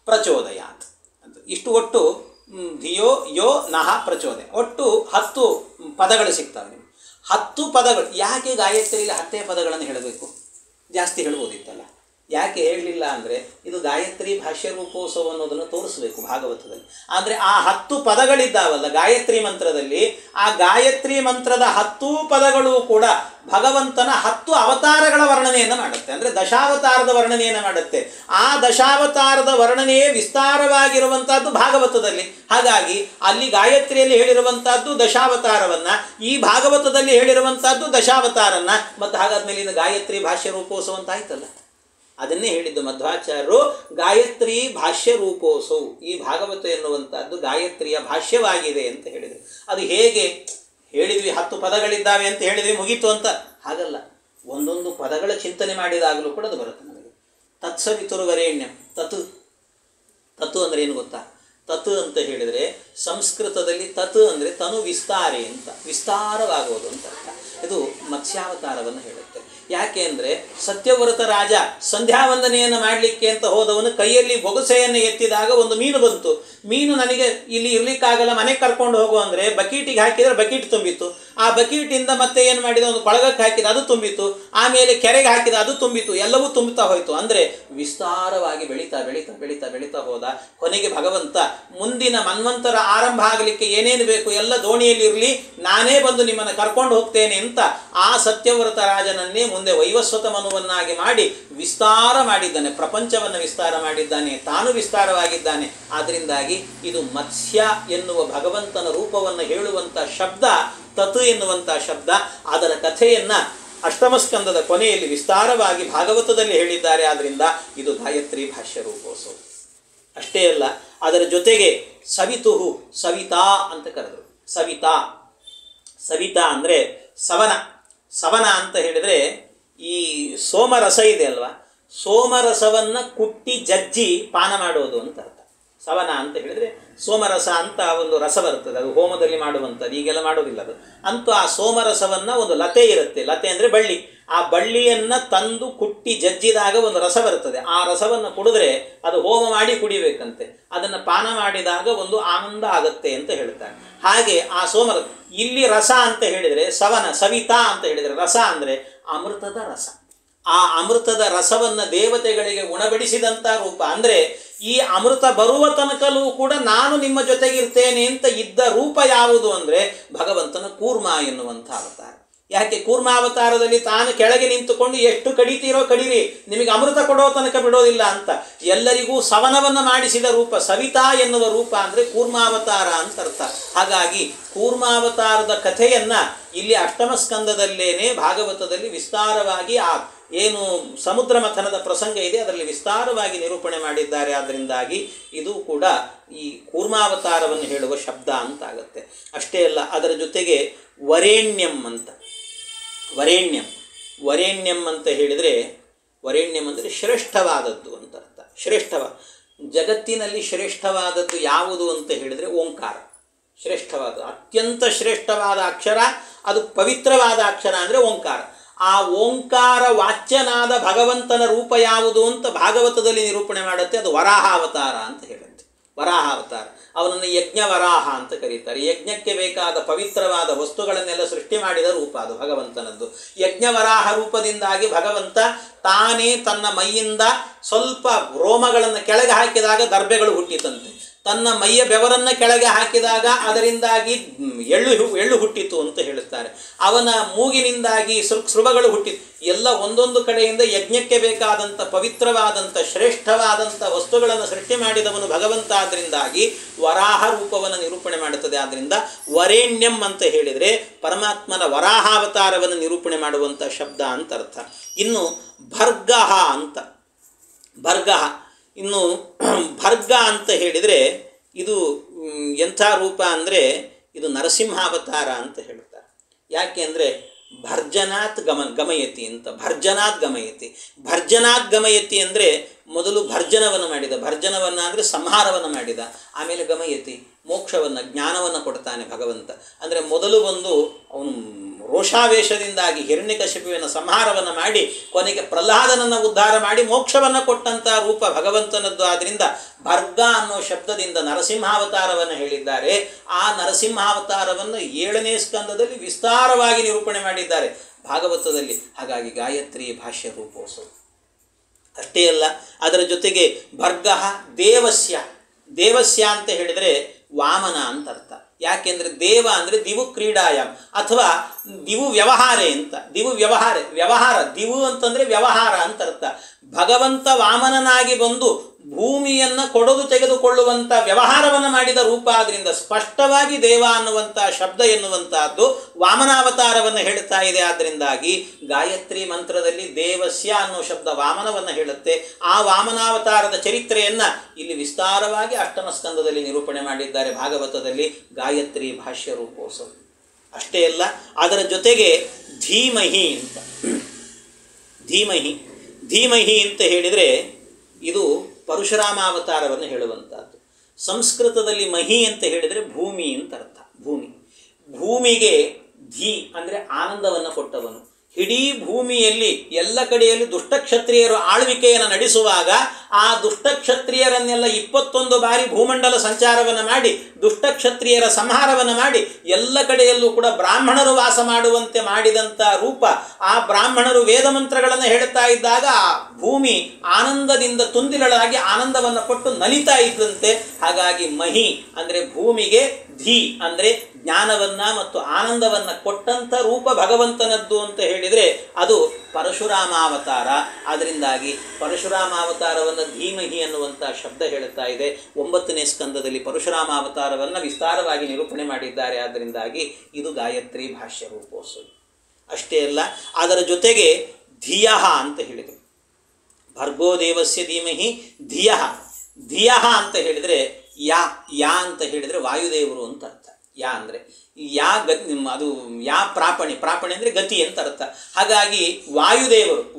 ಪ್ರಚೋದಯಾತ್ ಅಂತ. ಇಷ್ಟು ಒಟ್ಟು ಧಿಯೋ ಯೋ ನಃ ಪ್ರಚೋದಯ, ಒಟ್ಟು 10 ಪದಗಳು ಸಿಗ್ತವೆ ನಿಮಗೆ. 10 ಪದಗಳು. ಯಾಕೆ ಗಾಯತ್ರಿಯಲ್ಲಿ 10 ಪದಗಳನ್ನು ಹೇಳಬೇಕು? ಜಾಸ್ತಿ ಹೇಳ್ಬೋದಿತ್ತಲ್ಲ. ಯಾಕೆ ಹೇಳಲಿಲ್ಲ ಅಂದರೆ ಇದು ಗಾಯತ್ರಿ ಭಾಷ್ಯ ರೂಪೋತ್ಸವ ಅನ್ನೋದನ್ನು ತೋರಿಸಬೇಕು ಭಾಗವತದಲ್ಲಿ. ಆದರೆ ಆ 10 ಪದಗಳಿದ್ದಾವಲ್ಲ ಗಾಯತ್ರಿ ಮಂತ್ರದಲ್ಲಿ, ಆ ಗಾಯತ್ರಿ ಮಂತ್ರದ 10 ಪದಗಳು ಕೂಡ ಭಗವಂತನ 10 ಅವತಾರಗಳ ವರ್ಣನೆಯನ್ನು ಮಾಡುತ್ತೆ. ಅಂದರೆ ದಶಾವತಾರದ ವರ್ಣನೆಯನ್ನು ಮಾಡುತ್ತೆ. ಆ ದಶಾವತಾರದ ವರ್ಣನೆಯೇ ವಿಸ್ತಾರವಾಗಿರುವಂಥದ್ದು ಭಾಗವತದಲ್ಲಿ. ಹಾಗಾಗಿ ಅಲ್ಲಿ ಗಾಯತ್ರಿಯಲ್ಲಿ ಹೇಳಿರುವಂಥದ್ದು ದಶಾವತಾರವನ್ನು, ಈ ಭಾಗವತದಲ್ಲಿ ಹೇಳಿರುವಂಥದ್ದು ದಶಾವತಾರನ್ನು. ಮತ್ತು ಹಾಗಾದ್ಮೇಲೆ ಇದು ಗಾಯತ್ರಿ ಭಾಷ್ಯ ರೂಪೋತ್ಸವ ಅಂತ ಆಯ್ತಲ್ಲ. ಅದನ್ನೇ ಹೇಳಿದ್ದು ಮಧ್ವಾಚಾರ್ಯರು, ಗಾಯತ್ರಿ ಭಾಷ್ಯ ರೂಪೋತ್ಸವ. ಈ ಭಾಗವತ ಎನ್ನುವಂಥದ್ದು ಗಾಯತ್ರಿಯ ಭಾಷ್ಯವಾಗಿದೆ ಅಂತ ಹೇಳಿದರು. ಅದು ಹೇಗೆ ಹೇಳಿದ್ವಿ? 10 ಪದಗಳಿದ್ದಾವೆ ಅಂತ ಹೇಳಿದ್ವಿ, ಮುಗೀತು ಅಂತ. ಹಾಗಲ್ಲ, ಒಂದೊಂದು ಪದಗಳ ಚಿಂತನೆ ಮಾಡಿದಾಗಲೂ ಕೂಡ ಅದು ಬರುತ್ತೆ ನಮಗೆ. ತತ್ಸವಿತುರ್ವರೇಣ್ಯ. ತತ್ ಅಂದರೆ ಏನು ಗೊತ್ತಾ? ತತ್ ಅಂತ ಹೇಳಿದರೆ ಸಂಸ್ಕೃತದಲ್ಲಿ ತತ್ ಅಂದರೆ ತನು ವಿಸ್ತಾರೆ ಅಂತ, ವಿಸ್ತಾರವಾಗೋದು ಅಂತ ಅರ್ಥ. ಇದು ಮತ್ಸ್ಯಾವತಾರವನ್ನು ಹೇಳುತ್ತೆ. ಯಾಕೆ ಅಂದರೆ ಸತ್ಯವ್ರತ ರಾಜ ಸಂಧ್ಯಾವಂದನೆಯನ್ನು ಮಾಡಲಿಕ್ಕೆ ಅಂತ ಹೋದವನು ಕೈಯಲ್ಲಿ ಬೊಗಸೆಯನ್ನು ಎತ್ತಿದಾಗ ಒಂದು ಮೀನು ಬಂತು. ಮೀನು ನನಗೆ ಇಲ್ಲಿ ಇರ್ಲಿಕ್ಕಾಗಲ್ಲ, ಮನೆಗೆ ಕರ್ಕೊಂಡು ಹೋಗು ಅಂದರೆ ಬಕೀಟಿಗೆ ಹಾಕಿದರೆ ಬಕೀಟ್ ತುಂಬಿತ್ತು. ಆ ಬಕೀಟಿಂದ ಮತ್ತೆ ಏನು ಮಾಡಿದ, ಒಂದು ಕೊಳಗಕ್ಕೆ ಹಾಕಿದ, ಅದು ತುಂಬಿತ್ತು. ಆಮೇಲೆ ಕೆರೆಗೆ ಹಾಕಿದ, ಅದು ತುಂಬಿತ್ತು. ಎಲ್ಲವೂ ತುಂಬುತ್ತಾ ಹೋಯಿತು. ಅಂದರೆ ವಿಸ್ತಾರವಾಗಿ ಬೆಳೀತಾ ಬೆಳೀತಾ ಬೆಳೀತಾ ಬೆಳೀತಾ ಹೋದ. ಕೊನೆಗೆ ಭಗವಂತ ಮುಂದಿನ ಮನ್ವಂತರ ಆರಂಭ ಆಗಲಿಕ್ಕೆ ಏನೇನು ಬೇಕು ಎಲ್ಲ ದೋಣಿಯಲ್ಲಿ ಇರಲಿ, ನಾನೇ ಬಂದು ನಿಮ್ಮನ್ನು ಕರ್ಕೊಂಡು ಹೋಗ್ತೇನೆ ಅಂತ ಆ ಸತ್ಯವ್ರತ ರಾಜನನ್ನೇ ಮುಂದೆ ವೈವಸ್ವತ ಮನುವನ್ನಾಗಿ ಮಾಡಿ ವಿಸ್ತಾರ ಮಾಡಿದ್ದಾನೆ. ಪ್ರಪಂಚವನ್ನು ವಿಸ್ತಾರ ಮಾಡಿದ್ದಾನೆ, ತಾನು ವಿಸ್ತಾರವಾಗಿದ್ದಾನೆ. ಆದ್ದರಿಂದಾಗಿ ಇದು ಮತ್ಸ್ಯ ಎನ್ನುವ ಭಗವಂತನ ರೂಪವನ್ನು ಹೇಳುವಂಥ ಶಬ್ದ ತತ್ ಎನ್ನುವಂಥ ಶಬ್ದ. ಅದರ ಕಥೆಯನ್ನು ಅಷ್ಟಮಸ್ಕಂದದ ಕೊನೆಯಲ್ಲಿ ವಿಸ್ತಾರವಾಗಿ ಭಾಗವತದಲ್ಲಿ ಹೇಳಿದ್ದಾರೆ. ಆದ್ದರಿಂದ ಇದು ಗಾಯತ್ರಿ ಭಾಷ್ಯ ರೂಪೋತ್ಸವ. ಅಷ್ಟೇ ಅಲ್ಲ, ಅದರ ಜೊತೆಗೆ ಸವಿತುಹು, ಸವಿತಾ ಅಂತ ಕರೆದರು. ಸವಿತಾ, ಸವಿತಾ ಅಂದರೆ ಸವನ. ಸವನ ಅಂತ ಹೇಳಿದರೆ ಈ ಸೋಮರಸ ಇದೆ ಅಲ್ವಾ, ಸೋಮರಸವನ್ನು ಕುಟ್ಟಿ ಜಜ್ಜಿ ಪಾನ ಮಾಡೋದು ಅಂತ ಅರ್ಥ. ಸವನ ಅಂತ ಹೇಳಿದರೆ ಸೋಮರಸ ಅಂತ ಒಂದು ರಸ ಬರ್ತದೆ, ಅದು ಹೋಮದಲ್ಲಿ ಮಾಡುವಂಥದ್ದು, ಈಗೆಲ್ಲ ಮಾಡೋದಿಲ್ಲ ಅದು. ಅಂತೂ ಆ ಸೋಮರಸವನ್ನು ಒಂದು ಲತೆ ಇರುತ್ತೆ, ಲತೆ ಅಂದರೆ ಬಳ್ಳಿ, ಆ ಬಳ್ಳಿಯನ್ನು ತಂದು ಕುಟ್ಟಿ ಜಜ್ಜಿದಾಗ ಒಂದು ರಸ ಬರ್ತದೆ. ಆ ರಸವನ್ನು ಕುಡಿದ್ರೆ ಅದು ಹೋಮ ಮಾಡಿ ಕುಡಿಬೇಕಂತೆ, ಅದನ್ನು ಪಾನ ಮಾಡಿದಾಗ ಒಂದು ಆನಂದ ಆಗುತ್ತೆ ಅಂತ ಹೇಳ್ತಾರೆ. ಹಾಗೆ ಆ ಸೋಮರಸ, ಇಲ್ಲಿ ರಸ ಅಂತ ಹೇಳಿದರೆ ಸವನ, ಸವಿತಾ ಅಂತ ಹೇಳಿದರೆ ರಸ ಅಂದರೆ ಅಮೃತದ ರಸ. ಆ ಅಮೃತದ ರಸವನ್ನು ದೇವತೆಗಳಿಗೆ ಉಣಬಡಿಸಿದಂಥ ರೂಪ. ಅಂದರೆ ಈ ಅಮೃತ ಬರುವ ತನಕಲೂ ಕೂಡ ನಾನು ನಿಮ್ಮ ಜೊತೆಗಿರ್ತೇನೆ ಅಂತ ಇದ್ದ ರೂಪ ಯಾವುದು ಅಂದರೆ ಭಗವಂತನ ಕೂರ್ಮ ಎನ್ನುವಂಥ ಅವತಾರ. ಯಾಕೆ ಕೂರ್ಮಾವತಾರದಲ್ಲಿ ತಾನು ಕೆಳಗೆ ನಿಂತುಕೊಂಡು ಎಷ್ಟು ಕಡಿತೀರೋ ಕಡೀರಿ, ನಿಮಗೆ ಅಮೃತ ಕೊಡೋ ತನಕ ಬಿಡೋದಿಲ್ಲ ಅಂತ ಎಲ್ಲರಿಗೂ ಸವನವನ್ನು ಮಾಡಿಸಿದ ರೂಪ. ಸವಿತಾ ಎನ್ನುವ ರೂಪ ಅಂದರೆ ಕೂರ್ಮಾವತಾರ ಅಂತ ಅರ್ಥ. ಹಾಗಾಗಿ ಕೂರ್ಮಾವತಾರದ ಕಥೆಯನ್ನು ಇಲ್ಲಿ ಅಷ್ಟಮ ಸ್ಕಂದದಲ್ಲೇನೆ ಭಾಗವತದಲ್ಲಿ ವಿಸ್ತಾರವಾಗಿ ಆ ಏನು ಸಮುದ್ರ ಮಥನದ ಪ್ರಸಂಗ ಇದೆ ಅದರಲ್ಲಿ ವಿಸ್ತಾರವಾಗಿ ನಿರೂಪಣೆ ಮಾಡಿದ್ದಾರೆ. ಆದ್ದರಿಂದಾಗಿ ಇದು ಕೂಡ ಈ ಕೂರ್ಮಾವತಾರವನ್ನು ಹೇಳುವ ಶಬ್ದ ಅಂತಾಗುತ್ತೆ. ಅಷ್ಟೇ ಅಲ್ಲ, ಅದರ ಜೊತೆಗೆ ವರೇಣ್ಯಂ ಅಂತ, ವರೇಣ್ಯಂ, ವರೇಣ್ಯಂ ಅಂತ ಹೇಳಿದರೆ, ವರೇಣ್ಯಂ ಅಂದರೆ ಶ್ರೇಷ್ಠವಾದದ್ದು ಅಂತ ಅರ್ಥ. ಶ್ರೇಷ್ಠವಾದ, ಜಗತ್ತಿನಲ್ಲಿ ಶ್ರೇಷ್ಠವಾದದ್ದು ಯಾವುದು ಅಂತ ಹೇಳಿದರೆ ಓಂಕಾರ. ಶ್ರೇಷ್ಠವಾದ, ಅತ್ಯಂತ ಶ್ರೇಷ್ಠವಾದ ಅಕ್ಷರ, ಅದು ಪವಿತ್ರವಾದ ಅಕ್ಷರ ಅಂದರೆ ಓಂಕಾರ. ಆ ಓಂಕಾರ ವಾಚ್ಯನಾದ ಭಗವಂತನ ರೂಪ ಯಾವುದು ಅಂತ ಭಾಗವತದಲ್ಲಿ ನಿರೂಪಣೆ ಮಾಡುತ್ತೆ, ಅದು ವರಾಹಾವತಾರ ಅಂತ ಹೇಳುತ್ತೆ. ವರಾಹಾವತಾರ, ಅವನನ್ನು ಯಜ್ಞವರಾಹ ಅಂತ ಕರೀತಾರೆ. ಯಜ್ಞಕ್ಕೆ ಬೇಕಾದ ಪವಿತ್ರವಾದ ವಸ್ತುಗಳನ್ನೆಲ್ಲ ಸೃಷ್ಟಿ ಮಾಡಿದ ರೂಪ ಅದು ಭಗವಂತನದ್ದು. ಯಜ್ಞವರಾಹ ರೂಪದಿಂದಾಗಿ ಭಗವಂತ ತಾನೇ ತನ್ನ ಮೈಯಿಂದ ಸ್ವಲ್ಪ ರೋಮಗಳನ್ನು ಕೆಳಗೆ ಹಾಕಿದಾಗ ದರ್ಬೆಗಳು ಹುಟ್ಟಿತಂತೆ, ತನ್ನ ಮೈಯ ಬೆವರನ್ನು ಕೆಳಗೆ ಹಾಕಿದಾಗ ಅದರಿಂದಾಗಿ ಎಳ್ಳು ಹುಟ್ಟಿತು ಅಂತ ಹೇಳುತ್ತಾರೆ. ಅವನ ಮೂಗಿನಿಂದಾಗಿ ಸೃಭಗಳು ಹುಟ್ಟಿತು. ಎಲ್ಲ ಒಂದೊಂದು ಕಡೆಯಿಂದ ಯಜ್ಞಕ್ಕೆ ಬೇಕಾದಂಥ ಪವಿತ್ರವಾದಂಥ ಶ್ರೇಷ್ಠವಾದಂಥ ವಸ್ತುಗಳನ್ನು ಸೃಷ್ಟಿ ಮಾಡಿದವನು ಭಗವಂತ. ಆದ್ದರಿಂದಾಗಿ ವರಾಹ ರೂಪವನ್ನು ನಿರೂಪಣೆ ಮಾಡುತ್ತದೆ. ಆದ್ದರಿಂದ ವರೇಣ್ಯಂ ಅಂತ ಹೇಳಿದರೆ ಪರಮಾತ್ಮನ ವರಾಹಾವತಾರವನ್ನು ನಿರೂಪಣೆ ಮಾಡುವಂಥ ಶಬ್ದ ಅಂತ ಅರ್ಥ. ಇನ್ನು ಭರ್ಗಃ ಅಂತ, ಭರ್ಗಃ, ಇನ್ನು ಭರ್ಗ ಅಂತ ಹೇಳಿದರೆ ಇದು ಎಂಥ ರೂಪ ಅಂದರೆ ಇದು ನರಸಿಂಹಾವತಾರ ಅಂತ ಹೇಳ್ತಾರೆ. ಯಾಕೆ ಅಂದರೆ ಭರ್ಜನಾತ್ ಗಮಯತಿ ಅಂತ, ಭರ್ಜನಾತ್ ಗಮಯತಿ. ಭರ್ಜನಾತ್ ಗಮಯತಿ ಅಂದರೆ ಮೊದಲು ಭರ್ಜನವನ್ನು ಮಾಡಿದ, ಭರ್ಜನವನ್ನು ಅಂದರೆ ಸಂಹಾರವನ್ನು ಮಾಡಿದ, ಆಮೇಲೆ ಗಮಯತಿ ಮೋಕ್ಷವನ್ನು ಜ್ಞಾನವನ್ನು ಕೊಡ್ತಾನೆ ಭಗವಂತ. ಅಂದರೆ ಮೊದಲು ಒಂದು ಅವನು ರೋಷಾವೇಶದಿಂದಾಗಿ ಹಿರಣ್ಯಕಶಿಪುವಿನ ಸಂಹಾರವನ್ನು ಮಾಡಿ ಕೊನೆಗೆ ಪ್ರಹ್ಲಾದನನ್ನು ಉದ್ಧಾರ ಮಾಡಿ ಮೋಕ್ಷವನ್ನು ಕೊಟ್ಟಂಥ ರೂಪ ಭಗವಂತನದ್ದು. ಆದ್ದರಿಂದ ಭರ್ಗ ಅನ್ನೋ ಶಬ್ದದಿಂದ ನರಸಿಂಹಾವತಾರವನ್ನು ಹೇಳಿದ್ದಾರೆ. ಆ ನರಸಿಂಹಾವತಾರವನ್ನು 7ನೇ ಸ್ಕಂದದಲ್ಲಿ ವಿಸ್ತಾರವಾಗಿ ನಿರೂಪಣೆ ಮಾಡಿದ್ದಾರೆ ಭಾಗವತದಲ್ಲಿ. ಹಾಗಾಗಿ ಗಾಯತ್ರಿ ಭಾಷ್ಯ ರೂಪೋತ್ಸವ. ಅಷ್ಟೇ ಅಲ್ಲ, ಅದರ ಜೊತೆಗೆ ಭರ್ಗಃ ದೇವಸ್ಯ, ದೇವಸ್ಯ ಅಂತ ಹೇಳಿದರೆ ವಾಮನ ಅಂತ ಅರ್ಥ. ಯಾಕೆಂದರೆ ದೇವ ಅಂದರೆ ದಿವು ಕ್ರೀಡಾಯಾಮ್ ಅಥವಾ ದಿವು ವ್ಯವಹಾರೆ ಅಂತ. ದಿವು ವ್ಯವಹಾರ, ವ್ಯವಹಾರ, ದಿವು ಅಂತಂದರೆ ವ್ಯವಹಾರ ಅಂತ ಅರ್ಥ. ಭಗವಂತ ವಾಮನನಾಗಿ ಬಂದು ಭೂಮಿಯನ್ನು ಕೊಡೋದು ತೆಗೆದುಕೊಳ್ಳುವಂಥ ವ್ಯವಹಾರವನ್ನು ಮಾಡಿದ ರೂಪ. ಆದ್ದರಿಂದ ಸ್ಪಷ್ಟವಾಗಿ ದೇವ ಅನ್ನುವಂಥ ಶಬ್ದ ಎನ್ನುವಂತಹದ್ದು ವಾಮನಾವತಾರವನ್ನು ಹೇಳ್ತಾ ಇದೆ. ಆದ್ದರಿಂದಾಗಿ ಗಾಯತ್ರಿ ಮಂತ್ರದಲ್ಲಿ ದೇವಸ್ಯ ಅನ್ನೋ ಶಬ್ದ ವಾಮನವನ್ನು ಹೇಳುತ್ತೆ. ಆ ವಾಮನಾವತಾರದ ಚರಿತ್ರೆಯನ್ನು ಇಲ್ಲಿ ವಿಸ್ತಾರವಾಗಿ ಅಷ್ಟಮ ಸ್ಕಂದದಲ್ಲಿ ನಿರೂಪಣೆ ಮಾಡಿದ್ದಾರೆ ಭಾಗವತದಲ್ಲಿ ಗಾಯತ್ರಿ ಭಾಷ್ಯ ರೂಪೋತ್ಸವ. ಅಷ್ಟೇ ಅಲ್ಲ, ಅದರ ಜೊತೆಗೆ ಧೀಮಹಿ ಅಂತ, ಧೀಮಹಿ, ಧೀಮಹಿ ಅಂತ ಹೇಳಿದರೆ ಇದು ಪರಶುರಾಮಾವತಾರವನ್ನು ಹೇಳುವಂಥದ್ದು. ಸಂಸ್ಕೃತದಲ್ಲಿ ಮಹಿ ಅಂತ ಹೇಳಿದರೆ ಭೂಮಿ ಅಂತ ಅರ್ಥ. ಭೂಮಿ, ಭೂಮಿಗೆ ಧೀ ಅಂದರೆ ಆನಂದವನ್ನು ಕೊಟ್ಟವನು. ಇಡೀ ಭೂಮಿಯಲ್ಲಿ ಎಲ್ಲ ಕಡೆಯಲ್ಲಿ ದುಷ್ಟಕ್ಷತ್ರಿಯರು ಆಳ್ವಿಕೆಯನ್ನು ನಡೆಸುವಾಗ ಆ ದುಷ್ಟಕ್ಷತ್ರಿಯರನ್ನೆಲ್ಲ 21 ಬಾರಿ ಭೂಮಂಡಲ ಸಂಚಾರವನ್ನು ಮಾಡಿ ದುಷ್ಟಕ್ಷತ್ರಿಯರ ಸಂಹಾರವನ್ನು ಮಾಡಿ ಎಲ್ಲ ಕಡೆಯಲ್ಲೂ ಕೂಡ ಬ್ರಾಹ್ಮಣರು ವಾಸ ಮಾಡುವಂತೆ ಮಾಡಿದಂಥ ರೂಪ. ಆ ಬ್ರಾಹ್ಮಣರು ವೇದ ಮಂತ್ರಗಳನ್ನು ಹೇಳ್ತಾ ಇದ್ದಾಗ ಆ ಭೂಮಿ ಆನಂದದಿಂದ ತುಂದಿರಳಾಗಿ ಆನಂದವನ್ನು ಕೊಟ್ಟು ನಲಿತಾ ಇದ್ದಂತೆ. ಹಾಗಾಗಿ ಮಹಿ ಅಂದರೆ ಭೂಮಿಗೆ, ಧೀ ಅಂದರೆ ಜ್ಞಾನವನ್ನು ಮತ್ತು ಆನಂದವನ್ನು ಕೊಟ್ಟಂಥ ರೂಪ ಭಗವಂತನದ್ದು ಅಂತ ಹೇಳಿದರೆ ಅದು ಪರಶುರಾಮಾವತಾರ. ಅದರಿಂದಾಗಿ ಪರಶುರಾಮಾವತಾರವನ್ನು ಧೀಮಹಿ ಅನ್ನುವಂಥ ಶಬ್ದ ಹೇಳುತ್ತಾ ಇದೆ. 9ನೇ ಸ್ಕಂದದಲ್ಲಿ ಪರಶುರಾಮಾವತಾರವನ್ನು ವಿಸ್ತಾರವಾಗಿ ನಿರೂಪಣೆ ಮಾಡಿದ್ದಾರೆ. ಅದರಿಂದಾಗಿ ಇದು ಗಾಯತ್ರಿ ಭಾಷ್ಯ ರೂಪೋತ್ಸವ. ಅಷ್ಟೇ ಅಲ್ಲ, ಅದರ ಜೊತೆಗೆ ಧಿಯಃ ಅಂತ ಹೇಳಿದರು. ಭರ್ಗೋ ದೇವಸ್ಯ ಧೀಮಹಿ ಧಿಯಃ, ಧಿಯಃ ಅಂತ ಹೇಳಿದರೆ ಯಾ ಯಾ ಅಂತ ಹೇಳಿದರೆ ವಾಯುದೇವರು ಅಂತ ಅರ್ಥ. ಯಾ ಅಂದರೆ ಯಾ ಗತಿ, ಅದು ಯಾ ಪ್ರಾಪಣೆ, ಪ್ರಾಪಣೆ ಅಂದರೆ ಗತಿ ಅಂತ ಅರ್ಥ. ಹಾಗಾಗಿ